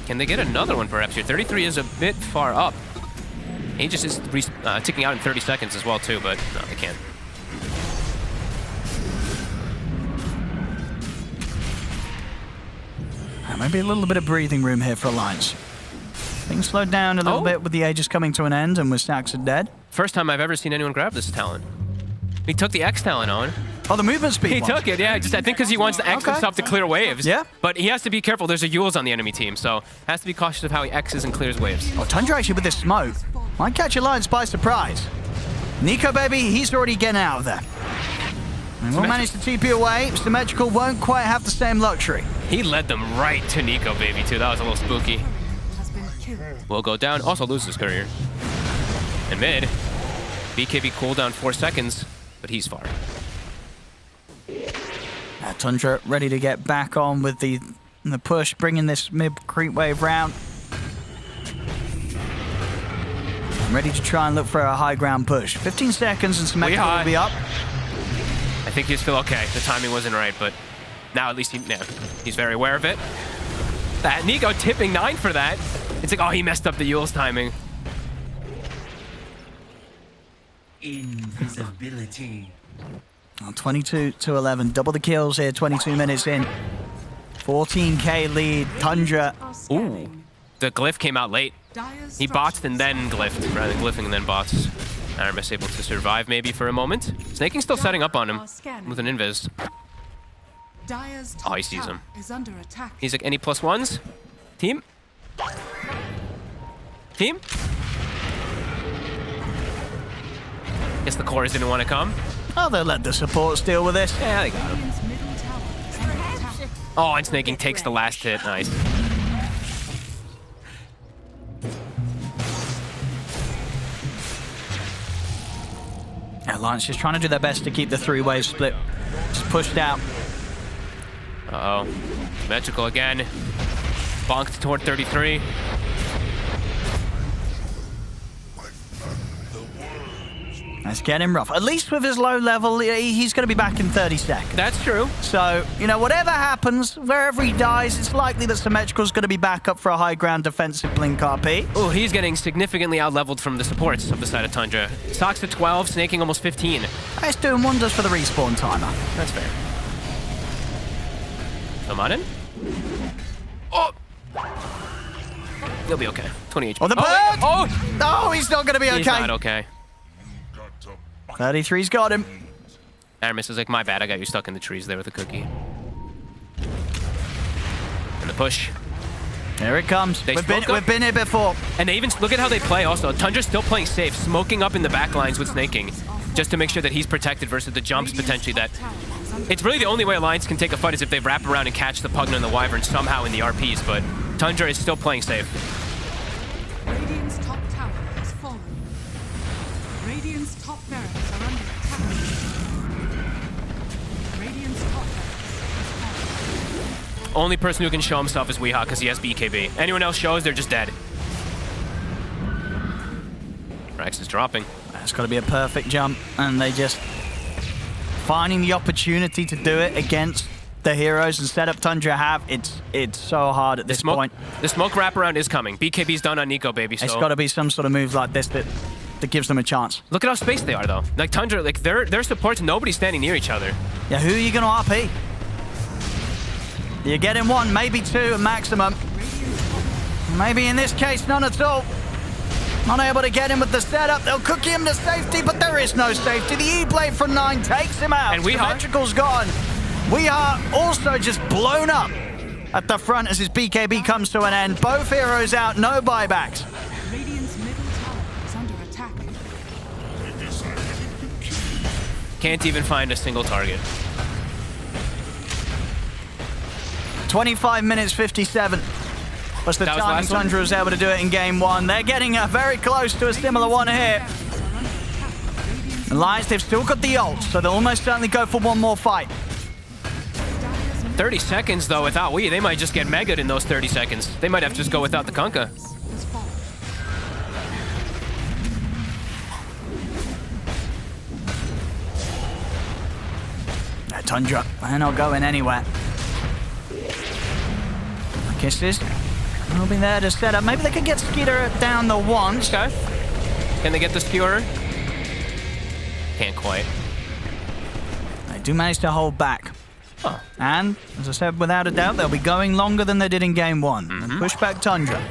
Can they get another one perhaps here? 33 is a bit far up. Aegis is ticking out in 30 seconds as well too, but no, they can't. Maybe a little bit of breathing room here for Alliance. Things slowed down a little bit with the Aegis coming to an end and with Staxa dead. First time I've ever seen anyone grab this talent. He took the X talent on. Oh, the movement speed He took it, yeah. I think because he wants the X himself to clear waves. Yeah. But he has to be careful. There's a Yules on the enemy team, so has to be cautious of how he X's and clears waves. Oh, Tundra actually with this smoke might catch Alliance by surprise. Nico, baby, he's already getting out of there. And we'll manage to TP away. Symmetrical won't quite have the same luxury. He led them right to Nico, baby, too. That was a little spooky. Will go down. Also loses courier. And mid. BKB cooldown 4 seconds, but he's far. Tundra ready to get back on with the push, bringing this mid creep wave round. I'm ready to try and look for a high ground push. 15 seconds and Symmetrical will be up. I think he's still okay. The timing wasn't right, but now at least he's very aware of it. That Nico tipping 9 for that. It's like, oh, he messed up the Yule's timing. Invisibility. 22 to 11, double the kills here, 22 minutes in. 14K lead, Tundra. Ooh, the glyph came out late. He botsed and then glyphed, rather than glyphing and then bots. Aramis able to survive maybe for a moment. Snaking still setting up on him with an invis. Oh, he sees him. He's like, any +1s? Team? Team? Guess the cores didn't want to come. Oh, they'll let the supports deal with this. Yeah, they got him. Oh, and Snaking takes the last hit. Nice. Alliance just trying to do their best to keep the three-way split just pushed out. Uh-oh. Symmetrical again. Bonked toward 33. That's getting rough. At least with his low level, he's going to be back in 30 seconds. That's true. So, whatever happens, wherever he dies, it's likely that Symmetrical's going to be back up for a high ground defensive blink RP. Oh, he's getting significantly out-leveled from the supports of the side of Tundra. Socks at 12, Snaking almost 15. It's doing wonders for the respawn timer. That's fair. Come on in. Oh! He'll be okay. 20 HP. Oh, the bird! Oh! No, he's not going to be okay. He's not okay. 33's got him. Aramis is like, my bad, I got you stuck in the trees there with the cookie. And the push. Here it comes. We've been here before. And they even, look at how they play also. Tundra's still playing safe, smoking up in the back lines with Snaking, just to make sure that he's protected versus the jumps potentially that... It's really the only way Alliance can take a fight is if they wrap around and catch the Pugna and the Wyvern somehow in the RPs, but Tundra is still playing safe. Radiant's top tower has fallen. Radiant's top barracks are under attack. Radiant's top barracks has fallen. Only person who can show himself is Weehaw because he has BKB. Anyone else shows, they're just dead. Rax is dropping. That's got to be a perfect jump, and they just finding the opportunity to do it against the heroes and setup Tundra have. It's so hard at this point. The smoke wraparound is coming. BKB's done on Nico Baby. So It's got to be some sort of move like this that gives them a chance. look at how spaced they are, though. Like Tundra, like their supports, nobody's standing near each other. Yeah, who are you going to RP? You're getting one, maybe two at maximum. Maybe in this case, none at all. Not able to get him with the setup. They'll cook him to safety, but there is no safety. The E-Blade from 9 takes him out. And Symmetrical's gone. We are also just blown up at the front as his BKB comes to an end. Both heroes out, no buybacks. Radiant's middle tower is under attack. Can't even find a single target. 25 minutes 57. Was the That was time last one? Tundra was able to do it in game 1. They're getting very close to a similar one here. Alliance, they've still got the ult, so they'll almost certainly go for one more fight. 30 seconds, though, without we. They might just get megaed in those 30 seconds. They might have to just go without the Kunkka. Tundra, they're not going anywhere. Kisses. Will be there to set up. Maybe they can get Skeeter down the one. Okay. Can they get the skewer? Can't quite. They do manage to hold back. Huh. And, as I said, without a doubt, they'll be going longer than they did in game 1. And push back Tundra.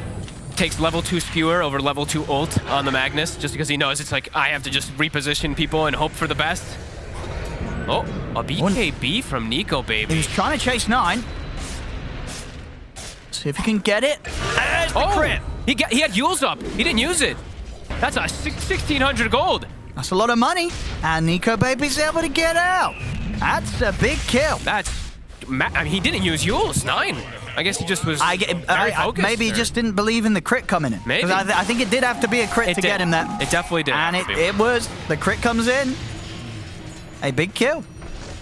Takes level 2 skewer over level 2 ult on the Magnus, just because he knows it's like, I have to just reposition people and hope for the best. Oh, a BKB from Nico Baby. He's trying to chase 9. See if he can get it. There's the crit. He had Yules up. He didn't use it. That's a 1,600 gold. That's a lot of money. And Nico Baby's able to get out. That's a big kill. That's... I mean, he didn't use Yules. 9. I guess he just was very focused. Maybe he just didn't believe in the crit coming in. Maybe. I think it did have to be a crit to get him there. It definitely did. And it was. The crit comes in. A big kill.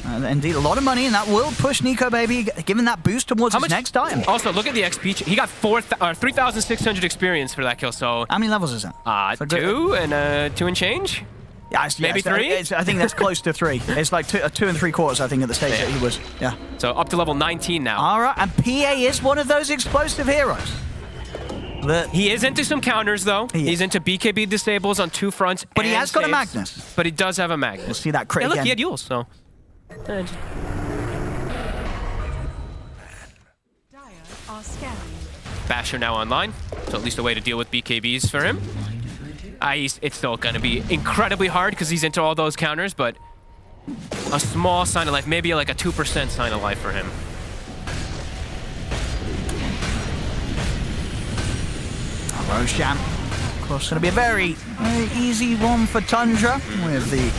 Indeed, a lot of money, and that will push Nico Baby, giving that boost towards his next item. Also, look at the XP. He got 3,600 experience for that kill, so... How many levels is it? 2 and 2 and change? Yeah, maybe 3? I think that's close to 3. It's like 2 and 3/4, I think, at the stage that he was. Yeah. So up to level 19 now. All right, and PA is one of those explosive heroes. He is into some counters, though. He's into BKB disables on 2 fronts. But he has got saves. a Magnus. But he does have a Magnus. We'll see that crit look, again. he had Yules, so... Basher now online, so at least a way to deal with BKBs for him. It's still going to be incredibly hard because he's into all those counters, but a small sign of life, maybe like a 2% sign of life for him. Roshan. Of course, going to be a very easy one for Tundra with the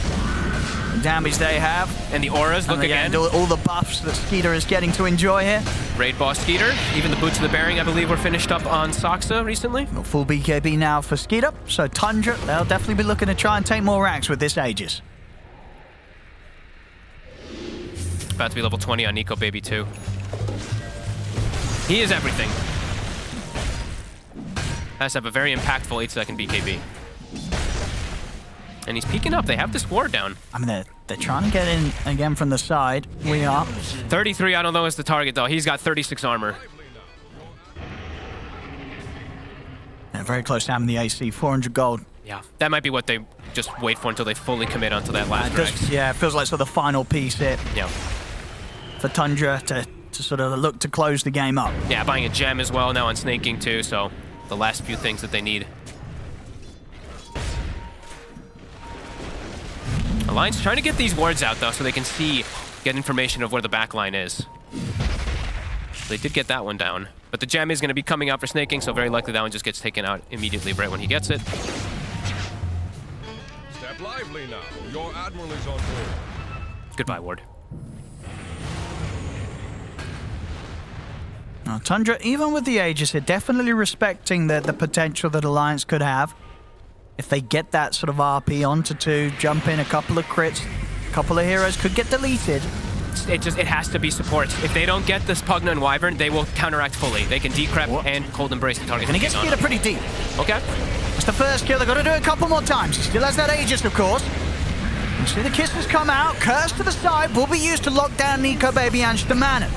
damage they have. And the auras, look again. All the buffs that Skeeter is getting to enjoy here. Raid boss Skeeter. Even the boots of the bearing, I believe, were finished up on Saksa recently. Got full BKB now for Skeeter. So Tundra, they'll definitely be looking to try and take more racks with this Aegis. About to be level 20 on Nico Baby too. He is everything. Has to have a very impactful 8-second BKB. And he's peeking up. They have this ward down. I mean, they're trying to get in again from the side. We are. 33, I don't know, is the target, though. He's got 36 armor. They're very close to having the AC, 400 gold. Yeah, that might be what they just wait for until they fully commit onto that last Rex. Yeah, it feels like sort of the final piece here. Yeah. For Tundra to sort of look to close the game up. Yeah, buying a gem as well now on snaking, too, so the last few things that they need. Alliance trying to get these wards out, though, so they can get information of where the backline is. They did get that one down. But the gem is going to be coming out for snaking, so very likely that one just gets taken out immediately right when he gets it. Step lively now. Your admiral is on board. Goodbye, ward. Now, Tundra, even with the Aegis, they're definitely respecting the potential that Alliance could have. If they get that sort of RP onto 2, jump in a couple of crits, a couple of heroes could get deleted. it has to be supports. If they don't get this Pugna and Wyvern, they will counteract fully. They can decrep and Cold Embrace the target. And he gets Skeeter pretty deep. Okay. It's the first kill. They've got to do it a couple more times. He still has that Aegis, of course. You see the kisses come out. Curse to the side will be used to lock down Nico Baby and Stamanen.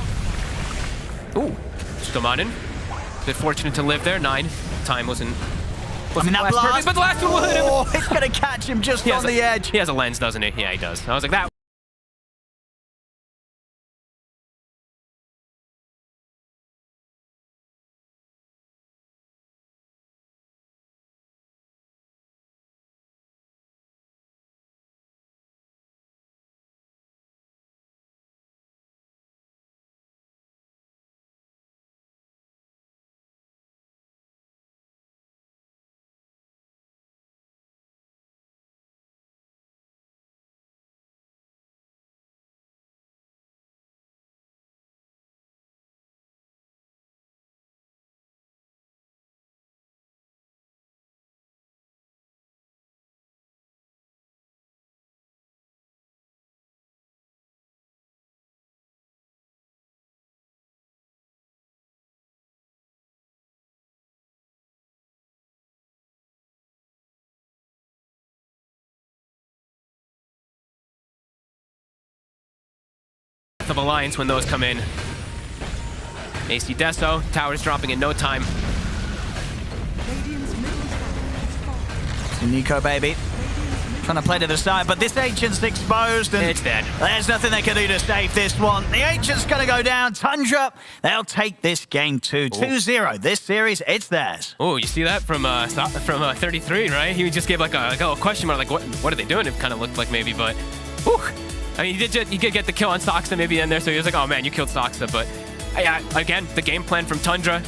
Ooh, Stamanen. Bit fortunate to live there. 9. Time wasn't I mean, that blast, but the last one will hit him. Oh, it's going to catch him just on the edge. He has a lens, doesn't he? Yeah, he does. I was like, that. Of Alliance when those come in. AC Deso, towers dropping in no time. Radiant's middle tower is falling. Nico Baby trying to play to the side, but this Ancient's exposed and It's dead. There's nothing they can do to save this one. The Ancient's going to go down. Tundra, they'll take this game too. 2-0. This series, it's theirs. Oh, you see that from 33, right? He just gave like a little question mark, like what are they doing? It kind of looked like maybe, but whew. I mean, he did get the kill on Soxa maybe in there, so he was like, oh man, you killed Soxa. But again, the game plan from Tundra,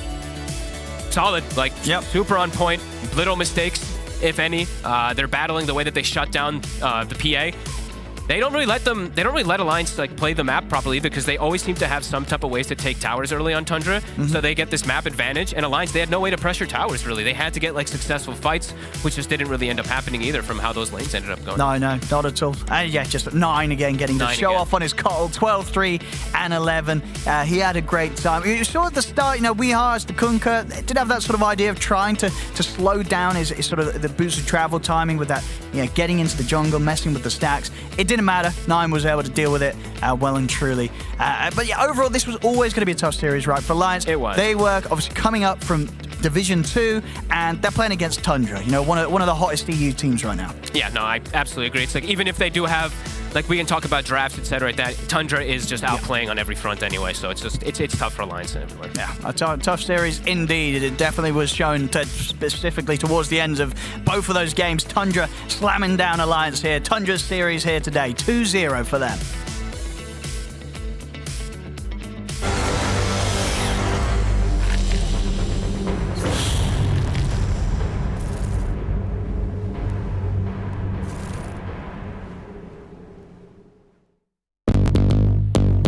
solid, like super on point, little mistakes, if any. They're battling the way that they shut down the PA. They don't really let Alliance like play the map properly because they always seem to have some type of ways to take towers early on Tundra. So they get this map advantage. And Alliance, they had no way to pressure towers really. They had to get like successful fights, which just didn't really end up happening either from how those lanes ended up going. No, not at all. Yeah, just 9 again, getting to show off on his Cottle. 12-3 and 11. He had a great time. You saw at the start, WeHa as the Kunkka did have that sort of idea of trying to slow down his sort of the boosted travel timing with that, getting into the jungle, messing with the stacks. It didn't matter. 9 was able to deal with it well and truly. But yeah, overall, this was always going to be a tough series, right? For Alliance, it was. They were obviously coming up from Division 2, and they're playing against Tundra, one of the hottest EU teams right now. Yeah, no, I absolutely agree. It's like, even if they do have, like, we can talk about drafts, etc. That Tundra is just outplaying on every front anyway, so it's tough for Alliance and everywhere. Yeah, a tough series indeed. It definitely was shown specifically towards the ends of both of those games. Tundra slamming down Alliance here. Tundra's series here today, 2-0 for them.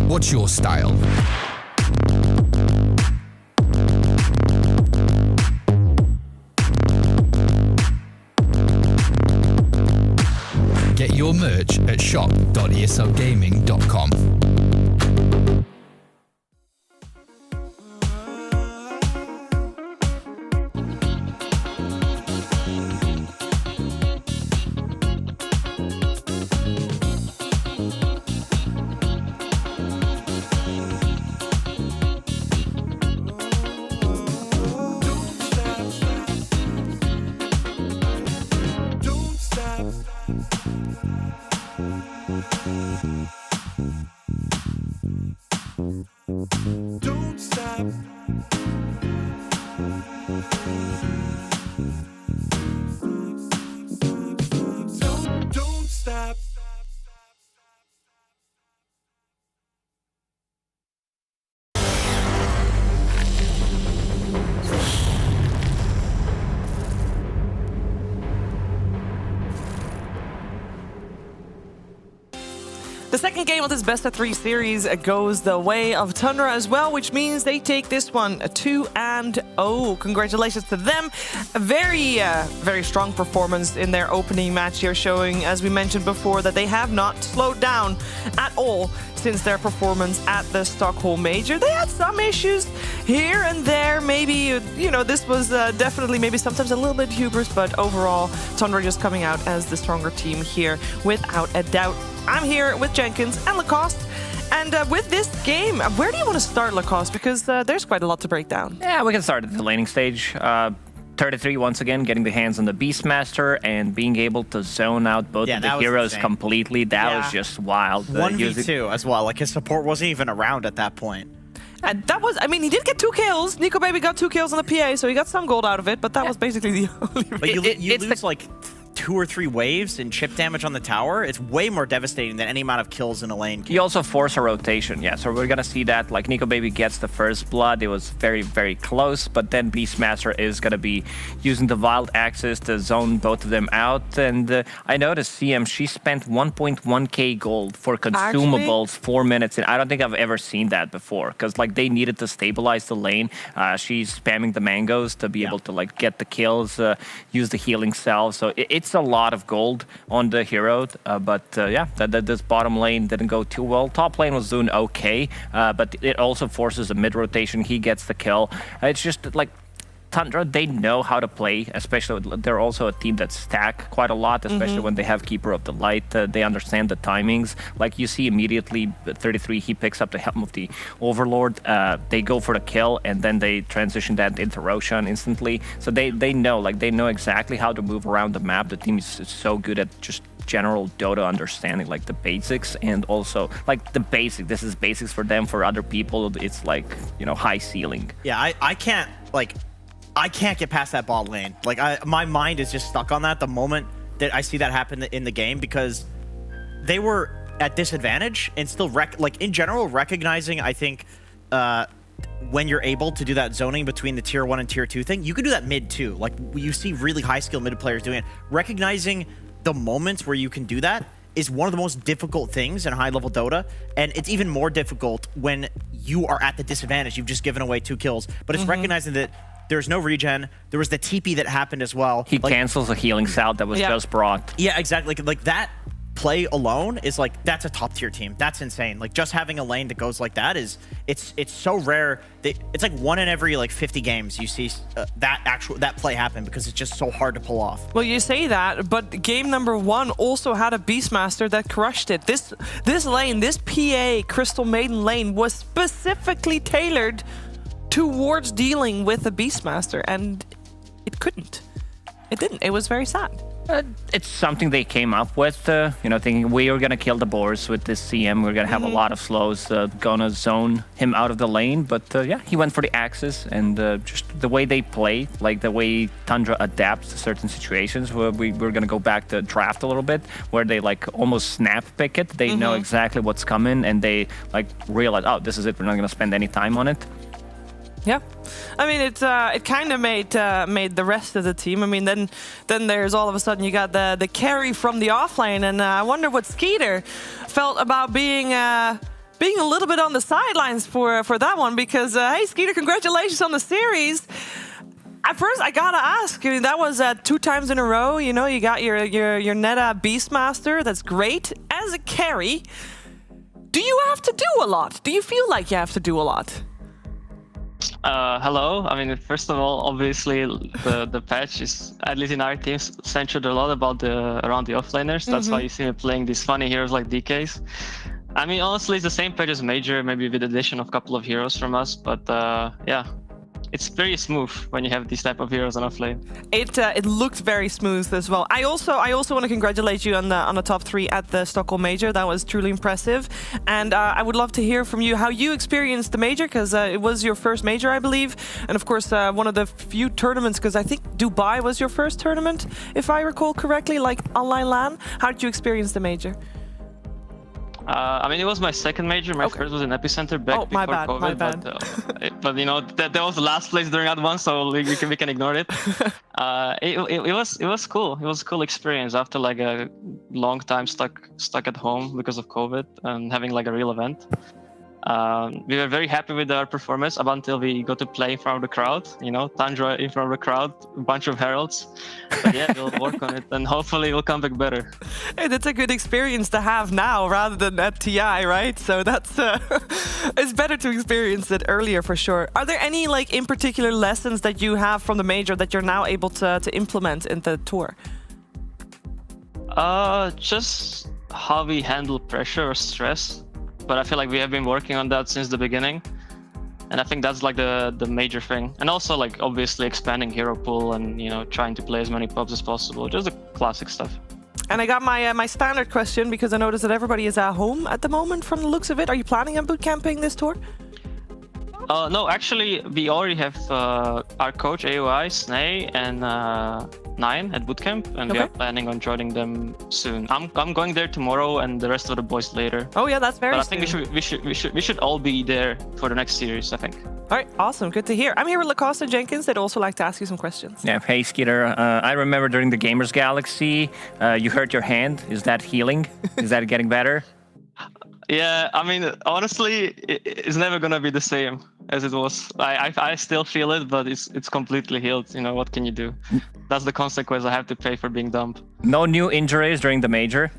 What's your style? Get your merch at shop.eslgaming.com. Don't stop. Don't stop. The second game of this best-of-3 series goes the way of Tundra as well, which means they take this one 2-0. Congratulations to them. A very, very strong performance in their opening match here, showing, as we mentioned before, that they have not slowed down at all since their performance at the Stockholm Major. They had some issues here and there. Maybe, you know, this was definitely maybe sometimes a little bit hubris, but overall, Tundra just coming out as the stronger team here without a doubt. I'm here with Jenkins and Lacoste. And with this game, where do you want to start, Lacoste? Because there's quite a lot to break down. Yeah, we can start at the laning stage. 33 once again getting the hands on the Beastmaster and being able to zone out both of the heroes completely. That was just wild. 1v2 as well. Like his support wasn't even around at that point. And that was, I mean, he did get 2 kills. Nico Baby got 2 kills on the PA, so he got some gold out of it, but that was basically the only But you lose like 2 or 3 waves and chip damage on the tower. It's way more devastating than any amount of kills in a lane. You also force a rotation, yeah, so we're gonna see that, like, Nico Baby gets the first blood. It was very, very close, but then Beastmaster is gonna be using the Wild Axis to zone both of them out, and I noticed CM, she spent 1.1k gold for consumables, 4 minutes, and I don't think I've ever seen that before, because, like, they needed to stabilize the lane. She's spamming the mangoes to be able to, like, get the kills, use the healing salve, so it's a lot of gold on the hero, but yeah, this bottom lane didn't go too well. Top lane was doing okay, but it also forces a mid rotation. He gets the kill. It's just like Tundra, they know how to play, especially they're also a team that stack quite a lot, especially when they have Keeper of the Light. They understand the timings. Like you see immediately, 33, he picks up the Helm of the Overlord. They go for the kill, and then they transition that into Roshan instantly. So they know, like they know exactly how to move around the map. The team is so good at just general Dota understanding, like the basics, and also like the basic. This is basics for them. For other people, it's like, you know, high ceiling. Yeah, I can't get past that bot lane. Like, my mind is just stuck on that the moment that I see that happen in the game, because they were at disadvantage and still, like, in general, recognizing, I think, when you're able to do that zoning between the tier 1 and tier 2 thing, you can do that mid too. Like, you see really high skill mid players doing it. Recognizing the moments where you can do that is one of the most difficult things in high-level Dota, and it's even more difficult when you are at the disadvantage. You've just given away 2 kills, but it's recognizing that there's no regen. There was the TP that happened as well. He cancels a healing salve that was just brought. Yeah, exactly. Like that play alone is like, that's a top tier team. That's insane. Like, just having a lane that goes like that is, it's so rare that it's like 1 in every like 50 games you see that play happen, because it's just so hard to pull off. Well, you say that, but game number 1 also had a Beastmaster that crushed it. This lane, this PA Crystal Maiden lane, was specifically tailored towards dealing with a Beastmaster, and it couldn't. It didn't. It was very sad. It's something they came up with, you know, thinking we are gonna kill the boars with this CM. We're gonna have a lot of slows, gonna zone him out of the lane. But yeah, he went for the axis, and just the way they play, like the way Tundra adapts to certain situations. Where we're gonna go back to draft a little bit, where they like almost snap pick it. They know exactly what's coming, and they like realize, oh, this is it. We're not gonna spend any time on it. Yeah, I mean, it kind of made the rest of the team. I mean, then there's all of a sudden you got the carry from the offlane, and I wonder what Skeeter felt about being a little bit on the sidelines for that one, because hey, Skeeter, congratulations on the series. At first, I gotta ask, I mean, that was 2 times in a row. You know, you got your Neta Beastmaster. That's great. As a carry, do you have to do a lot? Do you feel like you have to do a lot? Hello. I mean, first of all, obviously the patch is, at least in our teams, centered a lot about around the offlaners. That's why you see me playing these funny heroes like DKs. I mean, honestly, it's the same patch as Major, maybe with the addition of a couple of heroes from us. But yeah, it's very smooth when you have these type of heroes on offlane. It looked very smooth as well. I also want to congratulate you on the top 3 at the Stockholm Major. That was truly impressive, and I would love to hear from you how you experienced the Major, because it was your first Major, I believe, and of course one of the few tournaments, because I think Dubai was your first tournament, if I recall correctly, like online LAN. How did you experience the Major? I mean, it was my second Major. My first was in Epicenter back before COVID. My bad. But you know, that was the last place during that one, so we can ignore it. It was cool. It was a cool experience after like a long time stuck at home because of COVID and having like a real event. We were very happy with our performance up until we got to play in front of the crowd. You know, Tundra in front of the crowd, a bunch of heralds. But yeah, we'll work on it, and hopefully we'll come back better. Hey, that's a good experience to have now rather than at TI, right? So that's it's better to experience it earlier for sure. Are there any like in particular lessons that you have from the major that you're now able to implement in the tour? Just how we handle pressure or stress. But I feel like we have been working on that since the beginning. And I think that's like the major thing. And also like obviously expanding hero pool and, you know, trying to play as many pubs as possible. Just the classic stuff. And I got my standard question because I noticed that everybody is at home at the moment from the looks of it. Are you planning on boot camping this tour? No, actually, we already have our coach AOI, Snay, and Nine at bootcamp, and we are planning on joining them soon. I'm going there tomorrow, and the rest of the boys later. Oh yeah, that's very. But I think we should all be there for the next series, I think. All right, awesome, good to hear. I'm here with Lacoste and Jenkins. They'd also like to ask you some questions. Yeah, hey Skeeter. I remember during the Gamers Galaxy, you hurt your hand. Is that healing? Is that getting better? Yeah, I mean, honestly, it's never gonna be the same as it was. I still feel it, but it's completely healed. You know, what can you do? That's the consequence I have to pay for being dumb. No new injuries during the major?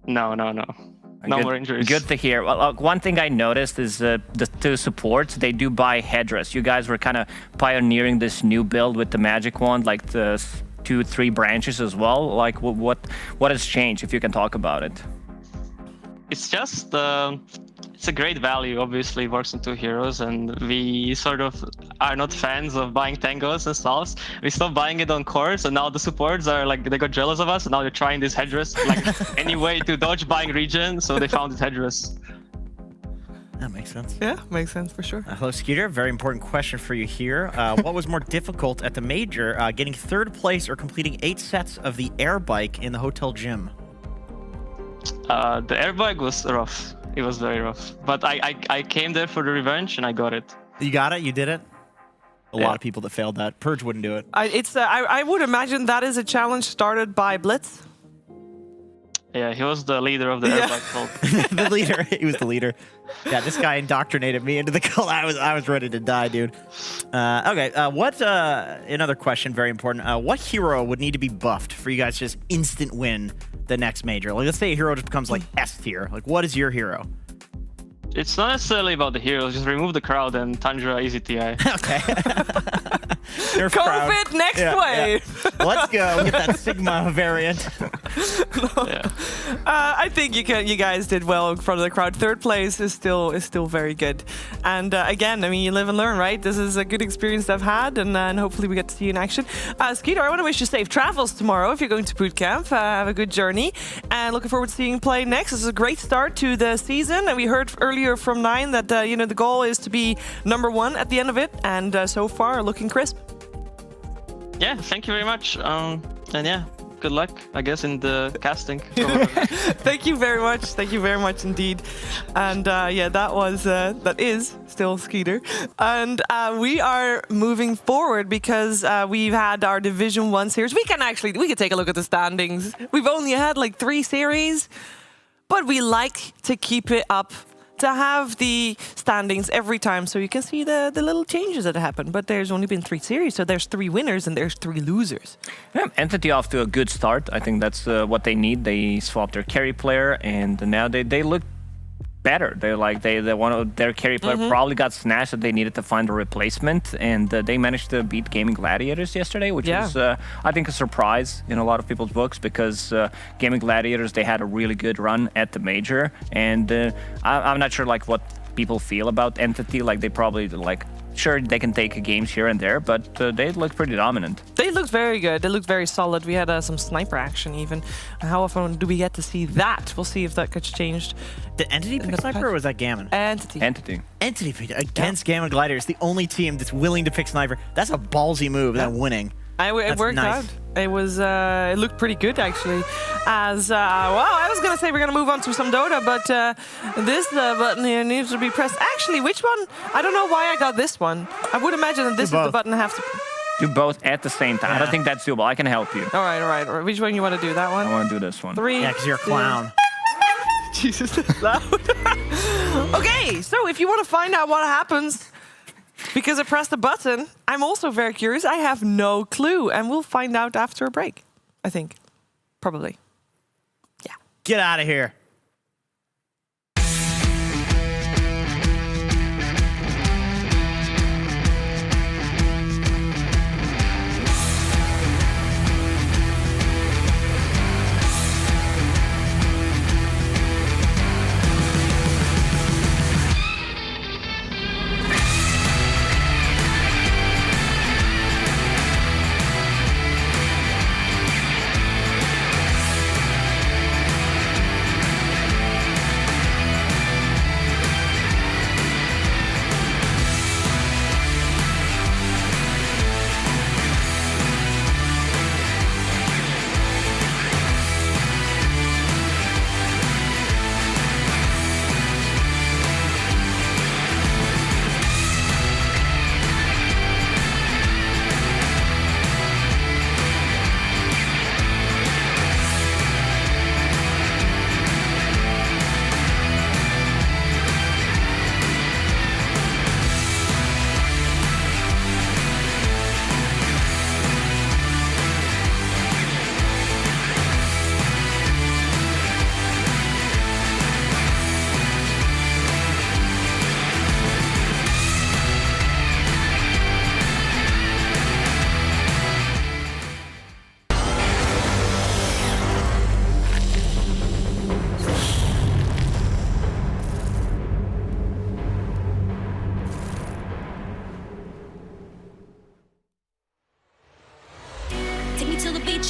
No. No more injuries. Good to hear. Well, one thing I noticed is the two supports, they do buy headdress. You guys were kind of pioneering this new build with the magic wand, like the 2-3 branches as well. Like, what has changed, if you can talk about it? It's just it's a great value. Obviously, it works on 2 heroes, and we sort of are not fans of buying tangos and stuff. We stopped buying it on cores, and now the supports are like, they got jealous of us, and now they're trying this headdress like any way to dodge buying regen. So they found this headdress. That makes sense. Yeah, makes sense for sure. Hello, Skeeter. Very important question for you here. What was more difficult at the major, getting 3rd place or completing 8 sets of the air bike in the hotel gym? The air bike was rough. It was very rough. But I came there for the revenge, and I got it. You got it? You did it? A lot of people that failed that. Purge wouldn't do it. I would imagine that is a challenge started by Blitz. Yeah, he was the leader of the air bike cult. The leader. He was the leader. Yeah, this guy indoctrinated me into the cult. I was ready to die, dude. Okay, another question, very important. What hero would need to be buffed for you guys to just instant win the next major? Like, let's say a hero just becomes like S tier. Like, what is your hero? It's not necessarily about the heroes. Just remove the crowd and Tundra easy TI. Okay. COVID next wave. Yeah. Let's go. Get that Sigma variant. I think you guys did well in front of the crowd. 3rd place is still very good. And again, I mean, you live and learn, right? This is a good experience I've had, and hopefully we get to see you in action. Skeeter, I want to wish you safe travels tomorrow if you're going to boot camp. Have a good journey, and looking forward to seeing you play next. This is a great start to the season, and we heard earlier from Nine that the goal is to be #1 at the end of it, and so far looking crisp. Yeah, thank you very much. And yeah, good luck, I guess, in the casting. Thank you very much. Thank you very much indeed. And yeah, that is still Skeeter. And we are moving forward because we've had our Division 1 series. We can take a look at the standings. We've only had like 3 series, but we like to keep it up, to have the standings every time so you can see the little changes that happen. But there's only been 3 series, so there's 3 winners and there's 3 losers. Yeah, Entity off to a good start. I think that's what they need. They swapped their carry player, and now they look better. Their carry player probably got snatched, that they needed to find a replacement, and they managed to beat Gaming Gladiators yesterday, which is I think a surprise in a lot of people's books, because Gaming Gladiators, they had a really good run at the major, and I'm not sure like what people feel about Entity. Like, they probably sure, they can take games here and there, but they look pretty dominant. They looked very good. They looked very solid. We had some sniper action even. How often do we get to see that? We'll see if that gets changed. Did Entity pick sniper, or was that Gammon? Entity. Entity picked against Gammon Gladiators, the only team that's willing to pick sniper. That's a ballsy move, that winning. It worked out. It was. It looked pretty good, actually. Well, I was gonna say we're gonna move on to some Dota, but this button here needs to be pressed. Actually, which one? I don't know why I got this one. I would imagine that this is the button I have to. Do both at the same time. I don't think that's doable. I can help you. All right. Which one you want to do? That one? I want to do this one. 3. Yeah, because you're a clown. Jesus, that's loud. Okay, Okay, so if you want to find out what happens because I pressed the button, I'm also very curious. I have no clue, and we'll find out after a break, I think. Probably. Yeah. Get out of here.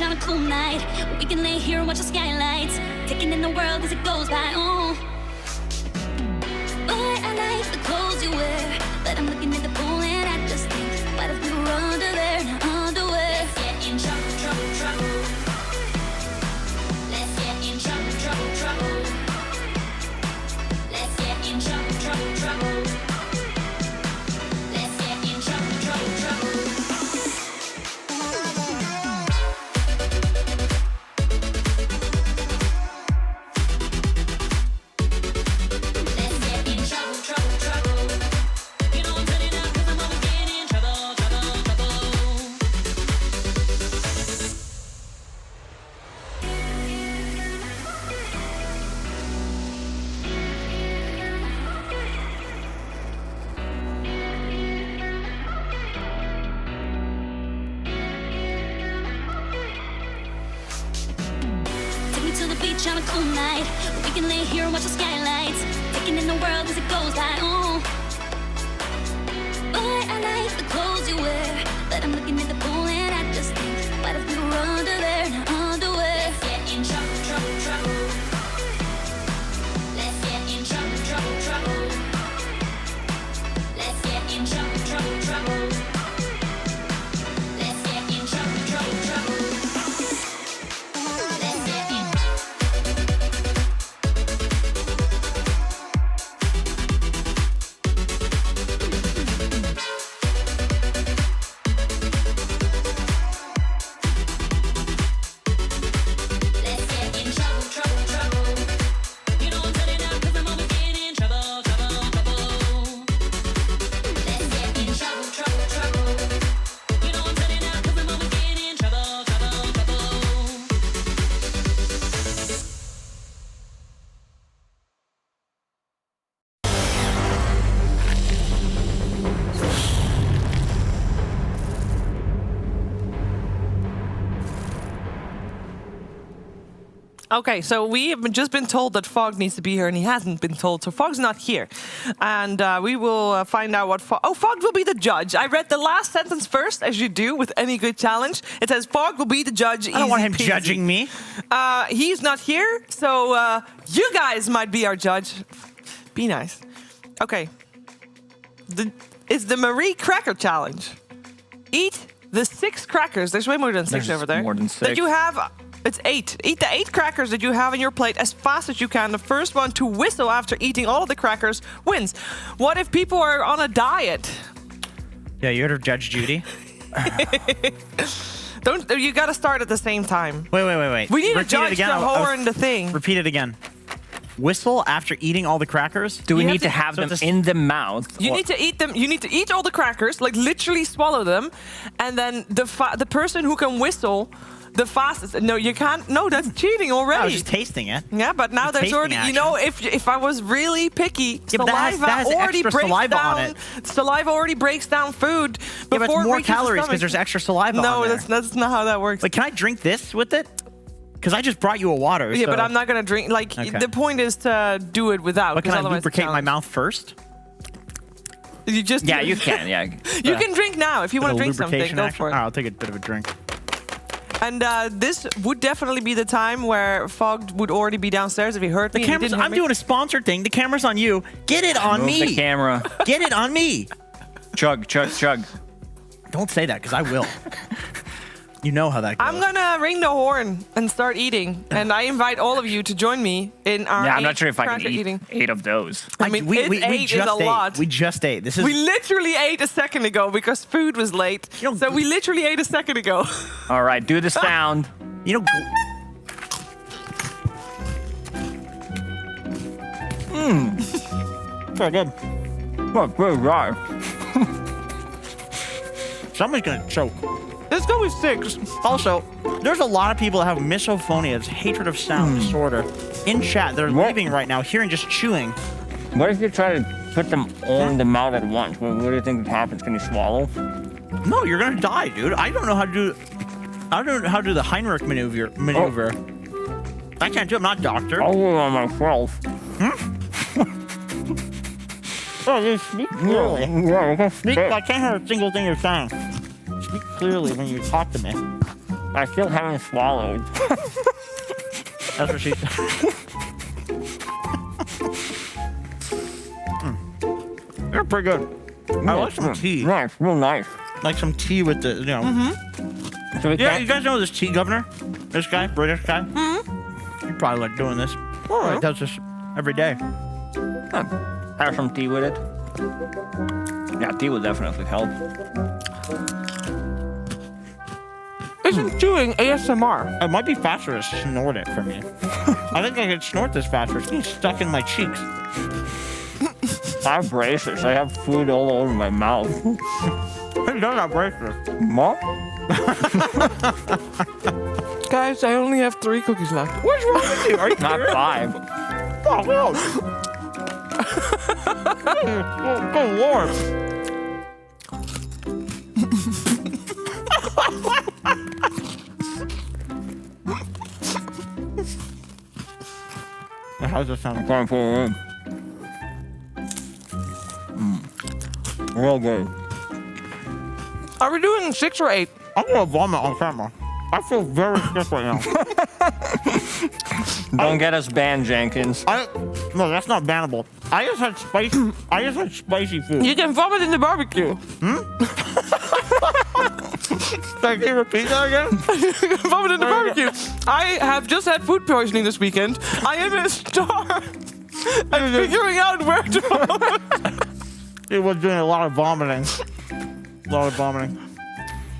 On a cool night, we can lay here and watch the skylights, taking in the world as it goes by. Oh, boy, I like the clothes you wear, but I'm looking at the pool and I just think, what if we were under there in our underwear? Let's get in trouble, trouble, trouble. Let's get in trouble, trouble, trouble. Let's get in trouble, trouble, trouble. Let's get in trouble, trouble, trouble. On a cool night, we can lay here and watch the skylights, taking in the world as it goes by. Oh, boy, I like the clothes you wear, but I'm looking at the pool and I just think, what if we were under there in our underwear? Let's get in trouble, trouble, trouble. Let's get in trouble, trouble, trouble. Let's get in trouble, trouble, trouble. Let's get in trouble, trouble, trouble. Okay, so we have just been told that Fog needs to be here, and he hasn't been told, so Fog's not here. And we will find out what Fog... Oh, Fog will be the judge. I read the last sentence first, as you do with any good challenge. It says, Fog will be the judge. I don't want him judging me. He's not here, so you guys might be our judge. Be nice. Okay. It's the Marie Cracker Challenge. Eat the 6 crackers. There's way more than 6 over there. More than 6. That you have... It's 8. Eat the 8 crackers that you have on your plate as fast as you can. The first one to whistle after eating all of the crackers wins. What if people are on a diet? Yeah, you heard of Judge Judy? You gotta start at the same time. Wait. We need Repeat a judge to horn the thing. Repeat it again. whistle after eating all the crackers? Do we You need to have have them in the mouth? You need to eat them. You need to eat all the crackers, like literally swallow them, and then the person who can whistle the fastest. No, you can't. No, that's cheating already. I was just tasting it. Yeah, but now Just there's tasting already. You know, if I was really picky, Yeah, but that has already extra breaks saliva down. on it. Saliva already breaks down food Yeah, before but it's it more reaches the calories stomach. because there's extra saliva on No, there. that's not how that works. Like, can I drink this with it? Because I just brought you a water. Yeah, so. but I'm not gonna drink. Like Okay. the point is to do it without. But can 'cause I otherwise it's lubricate my challenge. mouth first? You just Yeah, you can. Yeah. You can drink now if you want to drink something. Lubrication Go action? for it. All right, I'll take a bit of a drink. And this would definitely be the time where Fog would already be downstairs if he heard The me. and he camera's. didn't hear I'm me. doing a sponsored thing. The camera's on you. Get it on Move me. the camera. Get it on me. Chug, chug, chug. Don't say that, because I will. You know how that goes. I'm gonna ring the horn and start eating, and I invite all of you to join me in our. Yeah, I'm not sure if I cracker can eat eating. 8 of those. I mean, we eight just is a ate. lot. We just ate. This is. We literally ate a second ago because food was late. You know, so we literally ate a second ago. All right, do the sound. You know. Very good. What good right? Somebody's gonna choke. Let's go with 6. Also, there's a lot of people that have misophonia, it's hatred of sound disorder. In chat, they're leaving right now, hearing just chewing. What if you try to put them all in the mouth at once? What do you think happens? Can you swallow? No, you're gonna die, dude. I don't know how to do. I don't know how to do the Heinrich maneuver. I can't do it. I'm not a doctor. I'll do it on myself. Oh, you speak clearly. Yeah, I can speak. I can't hear a single thing you're saying. Speak clearly when you talk to me. I still haven't swallowed. That's what she said. They're pretty good. I like some tea. Nice, real nice. Like some tea with the, you know. So we Yeah, can't- you guys know this tea governor? This guy, British guy? You probably like doing this. He does this every day. have some tea with it. Yeah, tea will definitely help. Isn't chewing ASMR? It might be faster to snort it for me. I think I could snort this faster. It's getting stuck in my cheeks. I have braces. I have food all over my mouth. Who does have braces? Mom? Guys, I only have 3 cookies left. What's wrong with you? Are you Not serious? 5. Oh, no. Good Lord. How's that sound? Going for it. Real good. Are we doing 6 or 8? I'm gonna vomit on camera. I feel very sick right now. Don't get us banned, Jenkins. No, that's not bannable. I just had spicy food. You can vomit in the barbecue. Can you repeat that again? You can vomit in the barbecue. I have just had food poisoning this weekend. I am a star. I'm figuring out where to vomit. It was doing a lot of vomiting.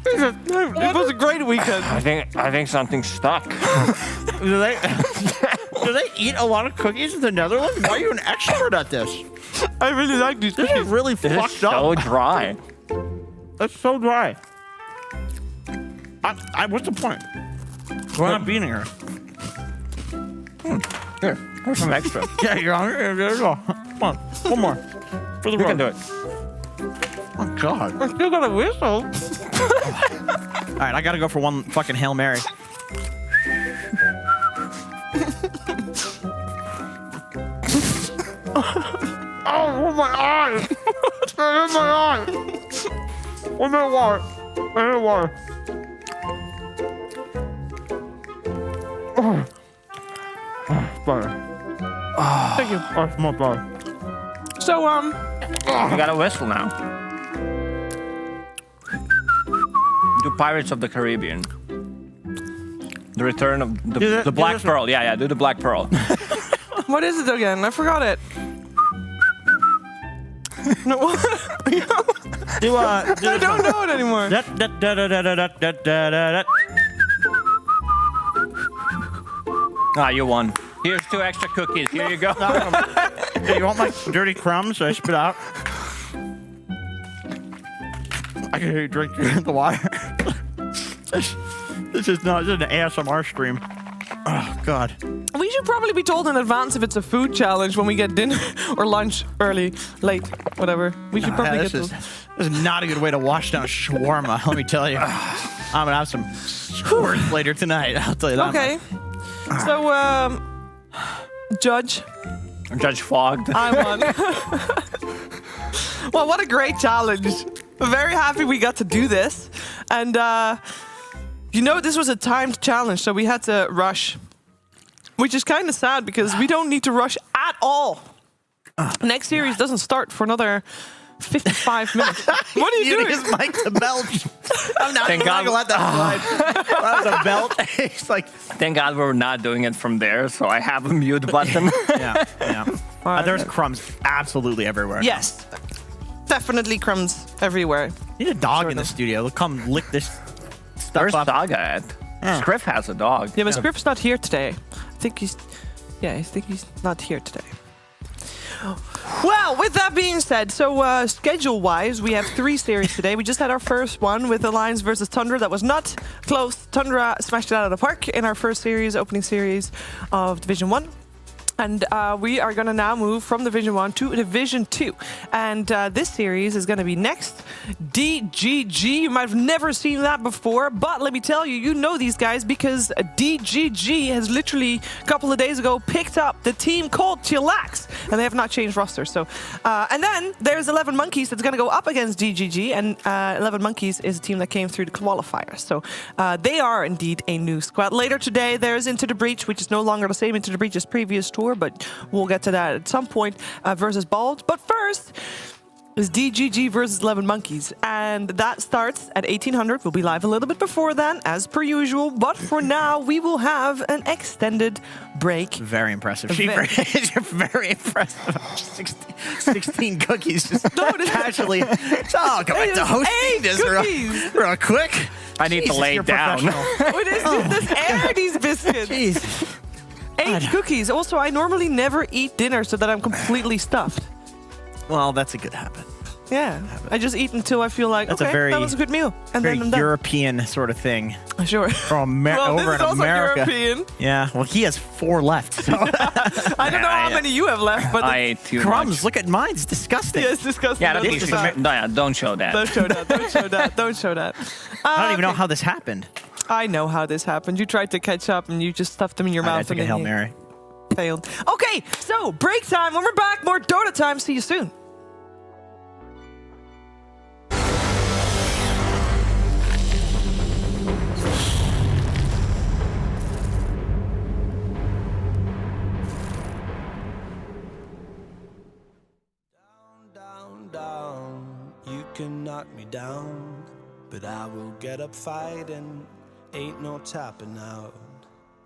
It was a great weekend. I think something's stuck. Do they eat a lot of cookies in the Netherlands? Why are you an expert at this? I really like these This cookies. is really This fucked is so up. dry. That's so dry. What's the point? We're not beating her. Here, here's some extra. Yeah, you're hungry? There you go. Come on, one more. For the You road. can do it. Oh, God. I still got a whistle. All right, I gotta go for one fucking Hail Mary. Oh, my eye! It's in my eye! 1 minute water. 1 minute water. Butter. Thank you. Oh, more butter. So, You got a whistle now. Do Pirates of the Caribbean. The Return of the Black Pearl. Yeah, do the Black Pearl. what is it again? I forgot it. No, what? I don't know it anymore. Ah, you won. Here's 2 extra cookies. Here you go. Hey, you want my dirty crumbs I spit out? I can hear you drink the water. This is not just an ASMR stream. Oh, God. We should probably be told in advance if it's a food challenge when we get dinner or lunch early, late, whatever. We should probably get told. This is not a good way to wash down shawarma, let me tell you. I'm going to have some squirt later tonight, I'll tell you that. Okay. So, Judge. Judge Fogged. I won. Well, what a great challenge. I'm very happy we got to do this. And, you know, this was a timed challenge, so we had to rush. Which is kind of sad because we don't need to rush at all. Next series doesn't start for another 55 minutes. What are you doing? His mic to belch. I'm not going to let that slide. That was a belt. It's like, thank God we're not doing it from there, so I have a mute button. yeah. There's crumbs absolutely everywhere. Yes. Definitely crumbs everywhere. You need a dog in the studio. Come lick this stuff Where's up. Dog at? Scriff has a dog. Yeah, but Scriff's not here today. I think he's not here today. Well, with that being said, so schedule-wise, we have 3 series today. We just had our first one with Alliance versus Tundra. That was not close. Tundra smashed it out of the park in our first series, opening series of Division 1. And we are going to now move from Division 1 to Division 2. And this series is going to be next. DGG. You might have never seen that before, but let me tell you, you know these guys because DGG has literally a couple of days ago picked up the team called Chillax, and they have not changed rosters. So, and then there's 11Monkeyz that's going to go up against DGG, and 11Monkeyz is a team that came through the qualifiers. So they are indeed a new squad. Later today, there's Into the Breach, which is no longer the same Into the Breach as previous tour, but we'll get to that at some point, versus Bald. But first is DGG versus 11Monkeyz, and that starts at 1800. We'll be live a little bit before then, as per usual, but for now, we will have an extended break. Very impressive. Very impressive. 16 cookies just casually. Oh, go back to hosting this real quick. I need to lay down. This air these biscuits. Jeez. 8 cookies. Also, I normally never eat dinner so that I'm completely stuffed. Well, that's a good habit. Yeah, I just eat until I feel like, okay, that was a good meal. And very then I'm done. European sort of thing. Sure. From well, over this is in also America. European. Yeah, well, he has 4 left. So. I don't know how many you have left, but I ate too crumbs. much. Look at mine. It's disgusting. Yeah, it's disgusting. Yeah, don't show that. Don't show that. Don't show that. Don't show that. I don't even know how this happened. I know how this happened. You tried to catch up and you just stuffed them in your mouth. I took a Hail Mary. Failed. Okay, so break time. When we're back, more Dota time. See you soon. Down, you can knock me down, but I will get up fighting, ain't no tapping out.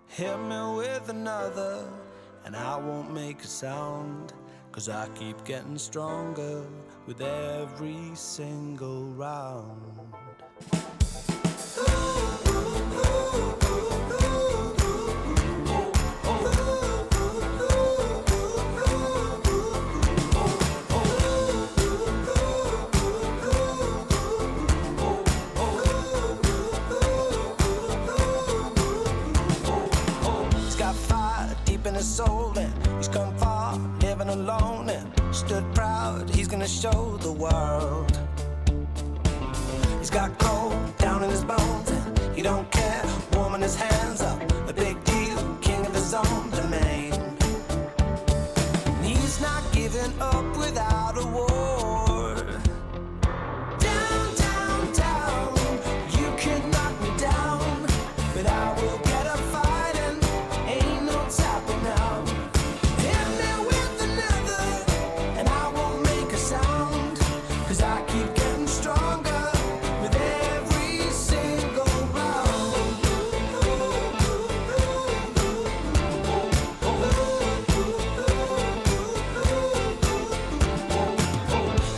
Hit me with another, and I won't make a sound, 'cause I keep getting stronger with every single round. Soul, and he's come far, living alone and stood proud. He's gonna show the world. He's got cold down in his bones, and he don't care, warming his hands up, a big deal, king of his own domain. And he's not giving up without a war. Down, down, down, you can knock me down, but I will get up fighting, ain't no tapping out. Hit me with another, and I won't make a sound, 'cause I keep getting stronger with every single round.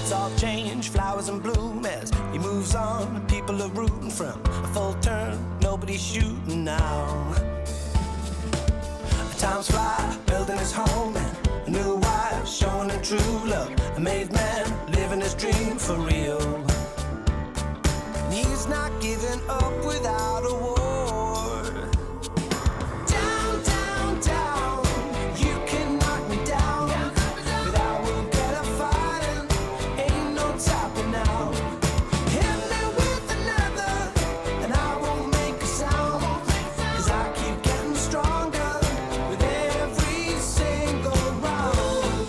It's all change, flowers and bloom as he moves on. People are rooting from a full turn, nobody's shooting now. Times fly, building his home and a new wife, showing him true love. A made man, living his dream for real. And he's not giving up without a war. Down, down, down, you can knock me down, but I will get up fighting, ain't no stopping now. Hit me with another, and I won't make a sound, 'cause I keep getting stronger with every single round.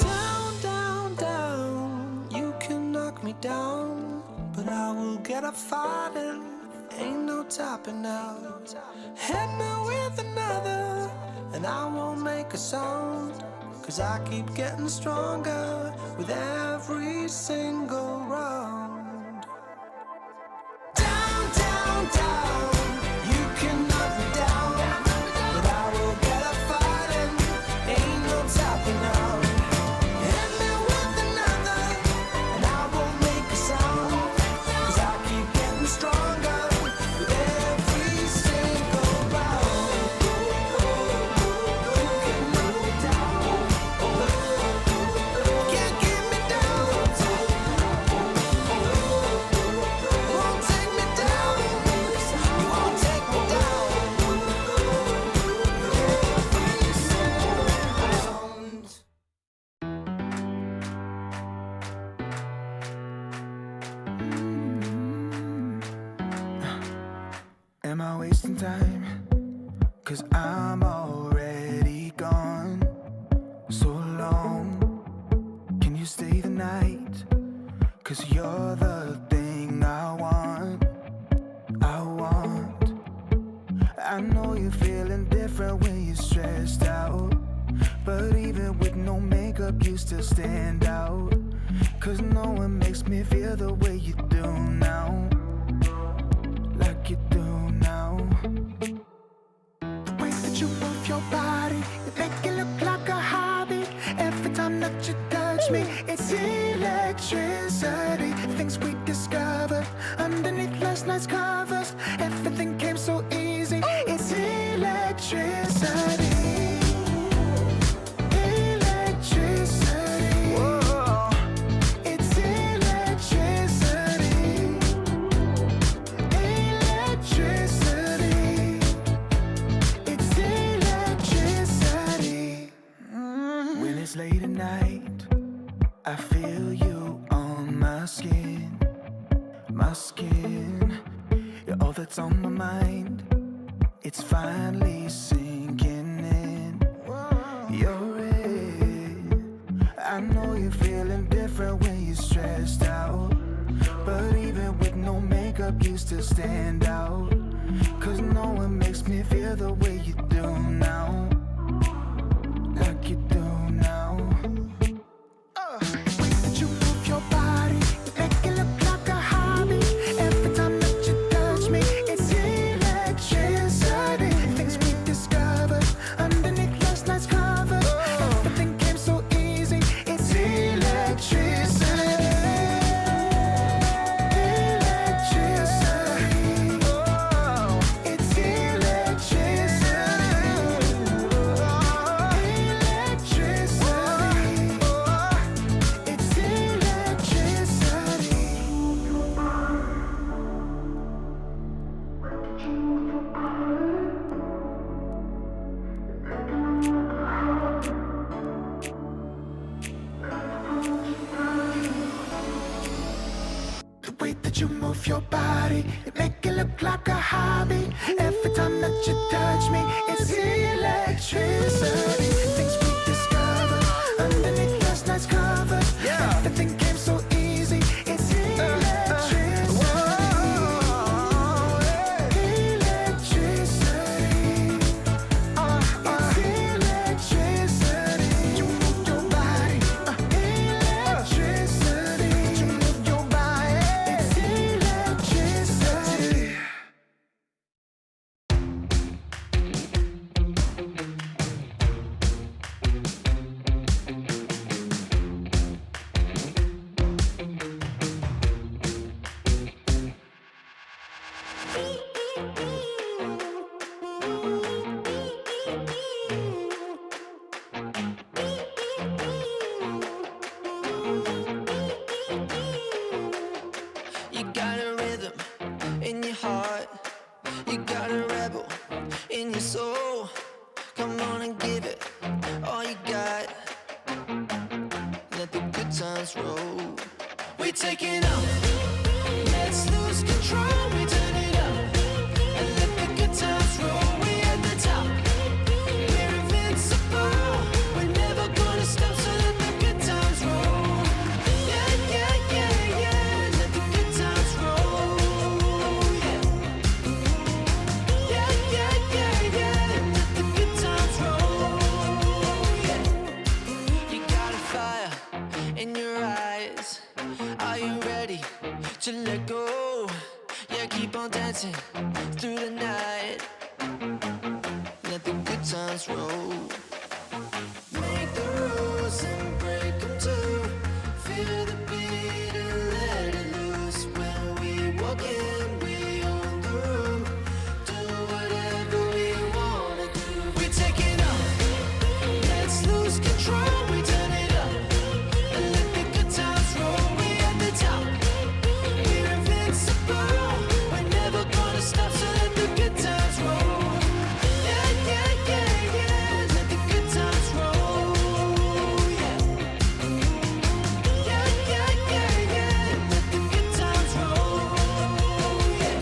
Down, down, down, you can knock me down, but I will get up fighting, ain't no topping now. Hit me with another, and I won't make a sound, 'cause I keep getting stronger with every single round. Down, down, down, you can knock me down, but I will get up fighting, ain't no topping now. Hit me with another, and I won't make a sound, 'cause I keep getting stronger with every single round. You can knock me down, can't keep me down. Won't take me down, you won't take me down. Every single round. Am I wasting time? 'Cause I'm already gone. So long, can you stay the night? 'Cause you're the thing I want. I know you're feeling different when you're stressed out, but even with no makeup you still stand out. 'Cause no one makes me feel the way you do now, like you do now. The way that you move your body, you make it look like a hobby. Every time that you touch me, it's electricity. Things we discovered underneath last night's covers. Everything came so easy. It's electricity. Electricity. Whoa. It's electricity. Electricity. It's electricity. When it's late at night, I feel you on my skin. My skin. You're all that's on my mind. It's finally sinking in. You're it. I know you're feeling different when you're stressed out, but even with no makeup you still stand out. 'Cause no one makes me feel the way you do now, like you do now. The way that you move your body, you make it look like a hobby. Every time that you touch me, it's electricity. Things we discovered underneath last night's covers. Everything came so easy. It's electricity. Electricity. It's electricity. that you move your body, you make it look like a hobby. Every time that you touch me, it's electricity. Things we discovered underneath last night's cover. Everything came so easy. It's electricity. taking off. Let's lose control. We turn it up and let the good times roll. We at the top. We're invincible. We're never gonna stop. So let the good times roll. Yeah, yeah, yeah, yeah. Let the good times roll. Yeah, yeah, yeah, yeah, yeah. Let the good times roll. Yeah. You got a fire in your eyes. Are you ready to let go? Yeah, keep on dancing through the night. Let the good times roll. Make the rules and break them too. Feel the beat and let it loose. When we walk in, we own the room. Do whatever we wanna do. We take it up. Let's lose control. We turn it up and let the good times roll. We at the top. We're invincible. We're never gonna stop. So let the good times roll. Yeah, yeah, yeah, yeah. Let the good times roll. Yeah, yeah, yeah, yeah, yeah. Let the good times roll. Yeah.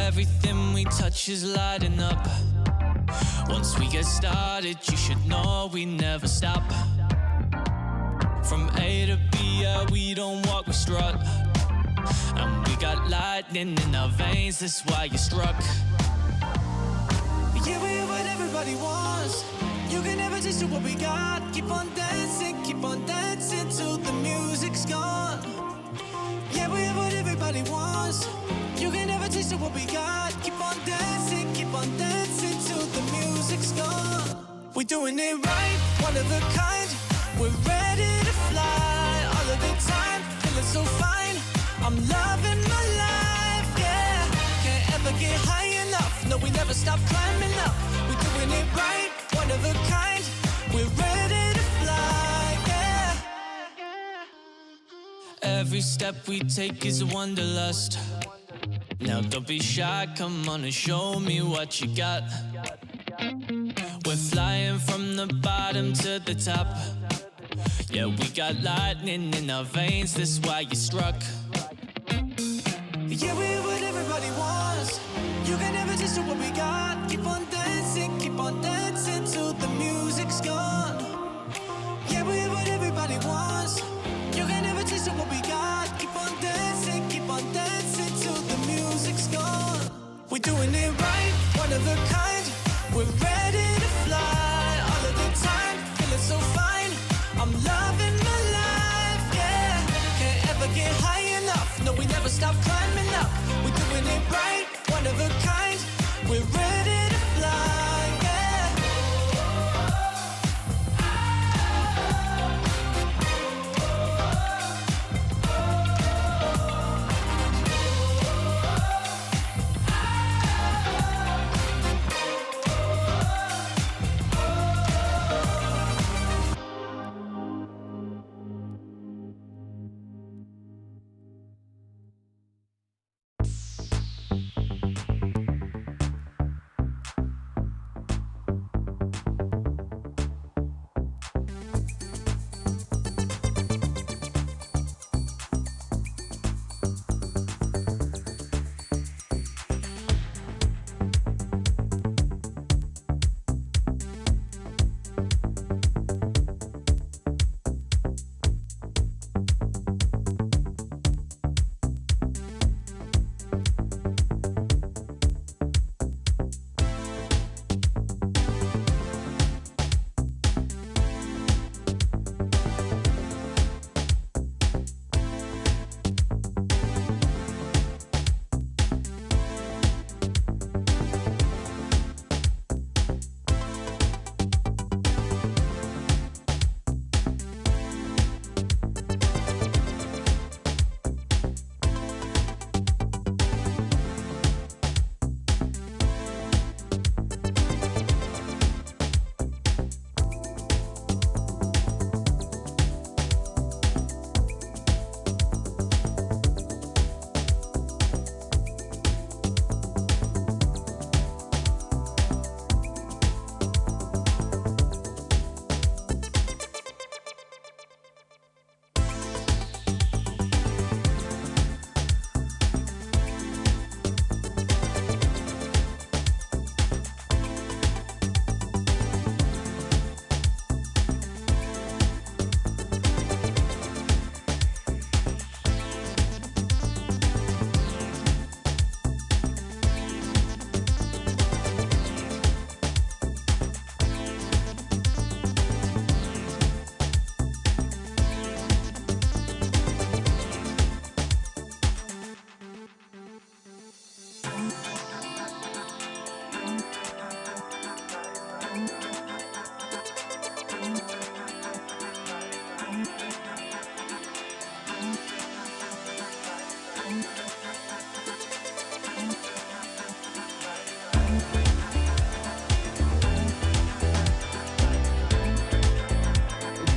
Everything we touch is lighting up. Once we get started, you should know we never stop. From A to B, yeah, we don't walk, we strut. And we got lightning in our veins, that's why you struck. Yeah, we are what everybody wants. You can never taste what we got. Keep on dancing till the music's gone. Yeah, we are what everybody wants. You can never taste what we got. Keep on dancing till the music's gone. We're doing it right, one of a kind. We're ready to fly all of the time, feeling so fine. I'm loving my life, yeah. Can't ever get high enough. No, we never stop climbing up. We're doing it right, one of a kind. We're ready to fly, yeah. Every step we take is a wanderlust. Now don't be shy, come on and show me what you got. We're flying from the bottom to the top. Yeah, we got lightning in our veins, that's why you struck. Yeah, we're what everybody wants. You can never just do what we got. Keep on dancing till the music's gone. Yeah, we're what everybody wants. You can never taste what we got. Keep on dancing till the music's gone. We're doing it right, one of a kind. We're ready to fly all of the time, feeling so fine. I'm loving my life, yeah. Can't ever get high enough. No, we never stop climbing up. We're doing it right, one of a kind. We're ready to fly, yeah.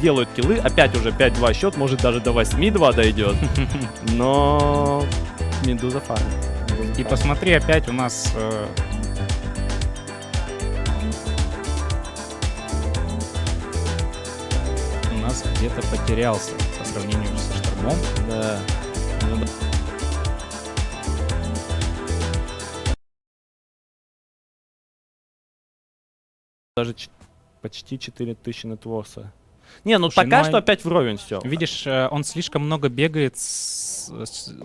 Делают киллы, опять уже 5-2 счет, может даже до 8-2 дойдет. Но Медуза фармит. И посмотри, опять у нас где-то потерялся по сравнению со Штормом. Да. Даже почти 4000 нетворса. Не, ну слушай, пока что опять вровень все. Видишь, он слишком много бегает с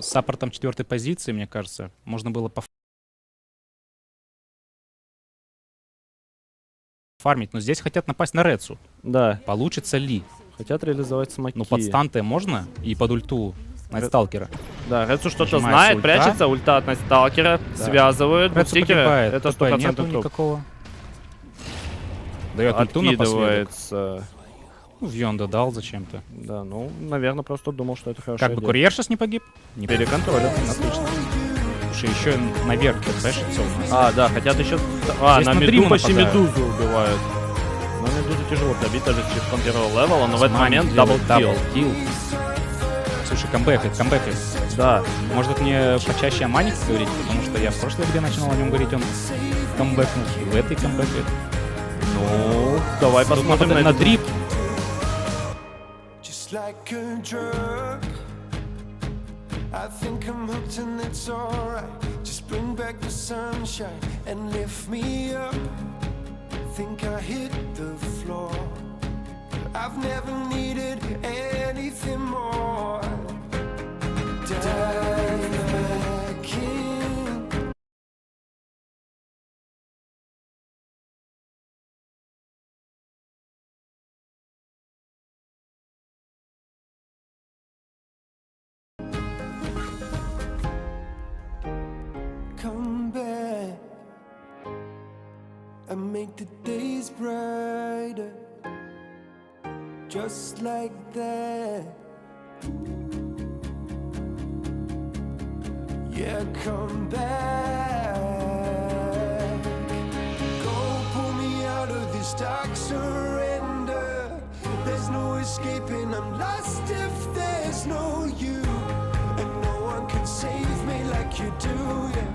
саппортом 4-й позиции, мне кажется. Можно было пофармить, но здесь хотят напасть на Рецу. Да. Получится ли? Хотят реализовать смоки. Ну под станты можно и под ульту Найтсталкера. Да, Рецу что-то знает, прячется, ульта от Найтсталкера, связывают. Рецу погибает, это 100% нету труп. никакого. Дает ульту напоследок. Ну, Вьонда дал зачем-то. Да, ну, наверное, просто думал, что это хорошо. Как бы курьер сейчас не погиб? Не переконтролил. Отлично. Слушай, еще наверх пэшится у нас. А, да, хотят еще... А, на Меду почти Медузу убивают. Но Медузу тяжело добить, даже через первого левела, но в этот момент даблкилл. Слушай, камбэкает. Да. Может мне почаще о Манике говорить, потому что я в прошлой игре начинал о нем говорить, он камбэкнул, и в этой камбэкает. Ну, давай посмотрим на дрип. Just like a drug, I think I'm hooked and it's alright. Just bring back the sunshine and lift me up. Think I hit the floor. I've never needed anything more. Dive back in. Come back and make the days brighter, just like that. Yeah, come back. Go pull me out of this dark surrender. There's no escaping, I'm lost if there's no you. And no one can save me like you do, yeah.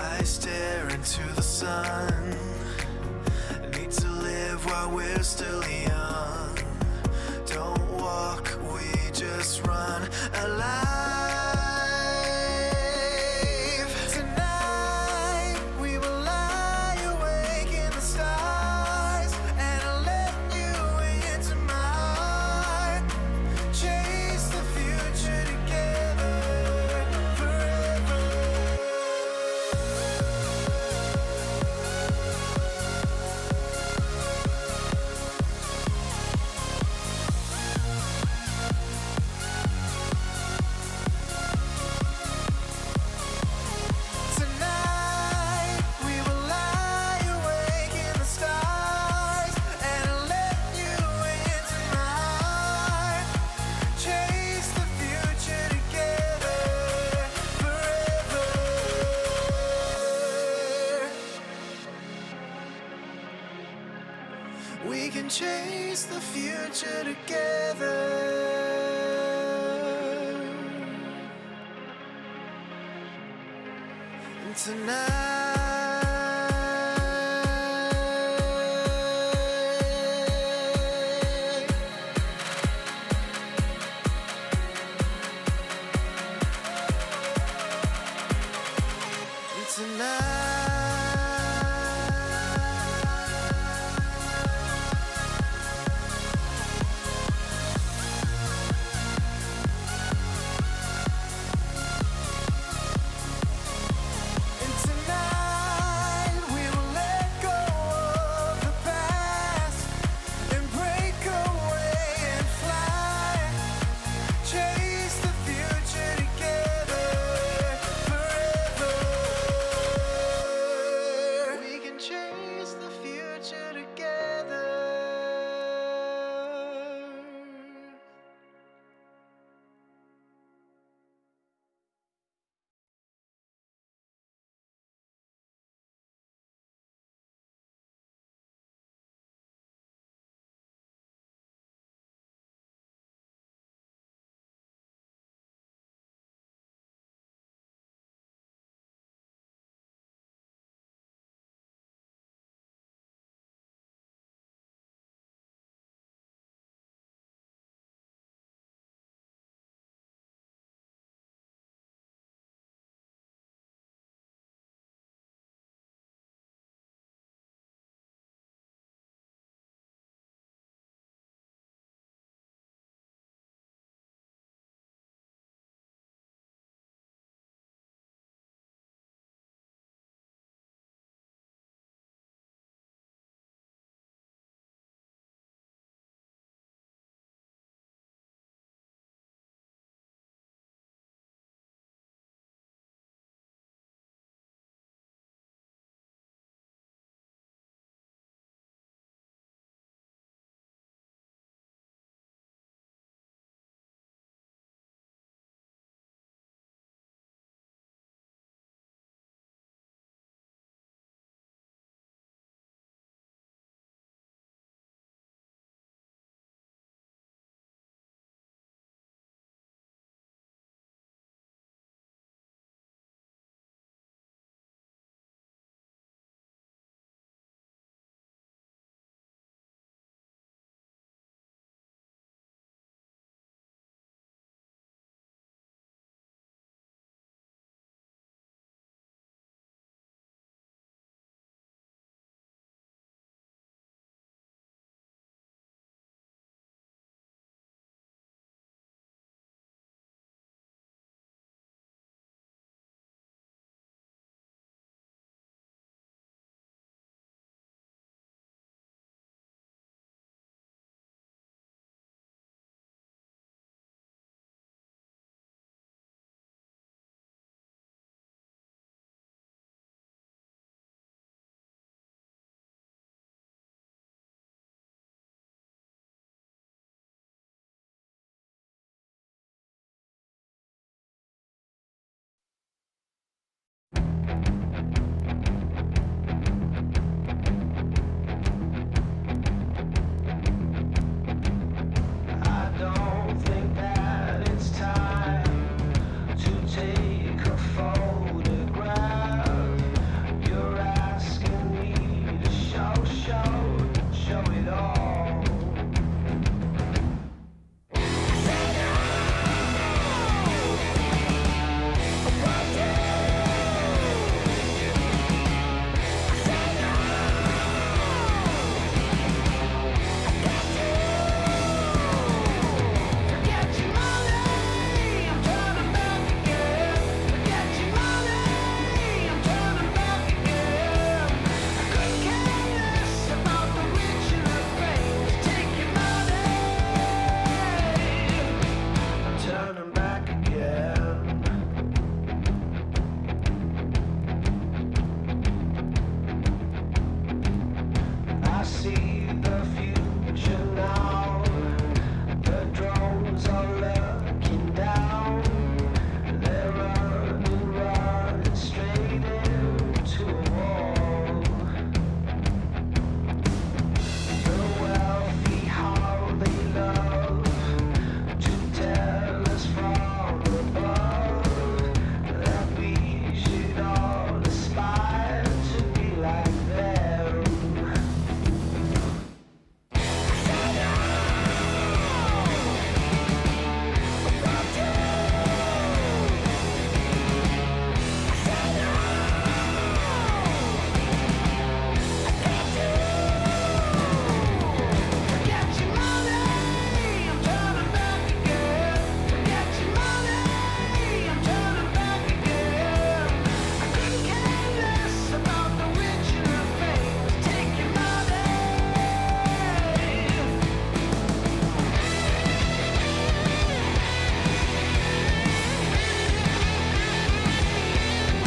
I stare into the sun. Need to live while we're still young. Don't walk, we just run alive. Tonight we will lie awake in the stars, and I'll let you into my heart. Chase the future together forever. Tonight we will lie awake in the stars, and I'll let you into my heart. Chase the future together forever. We can chase the future together. Tonight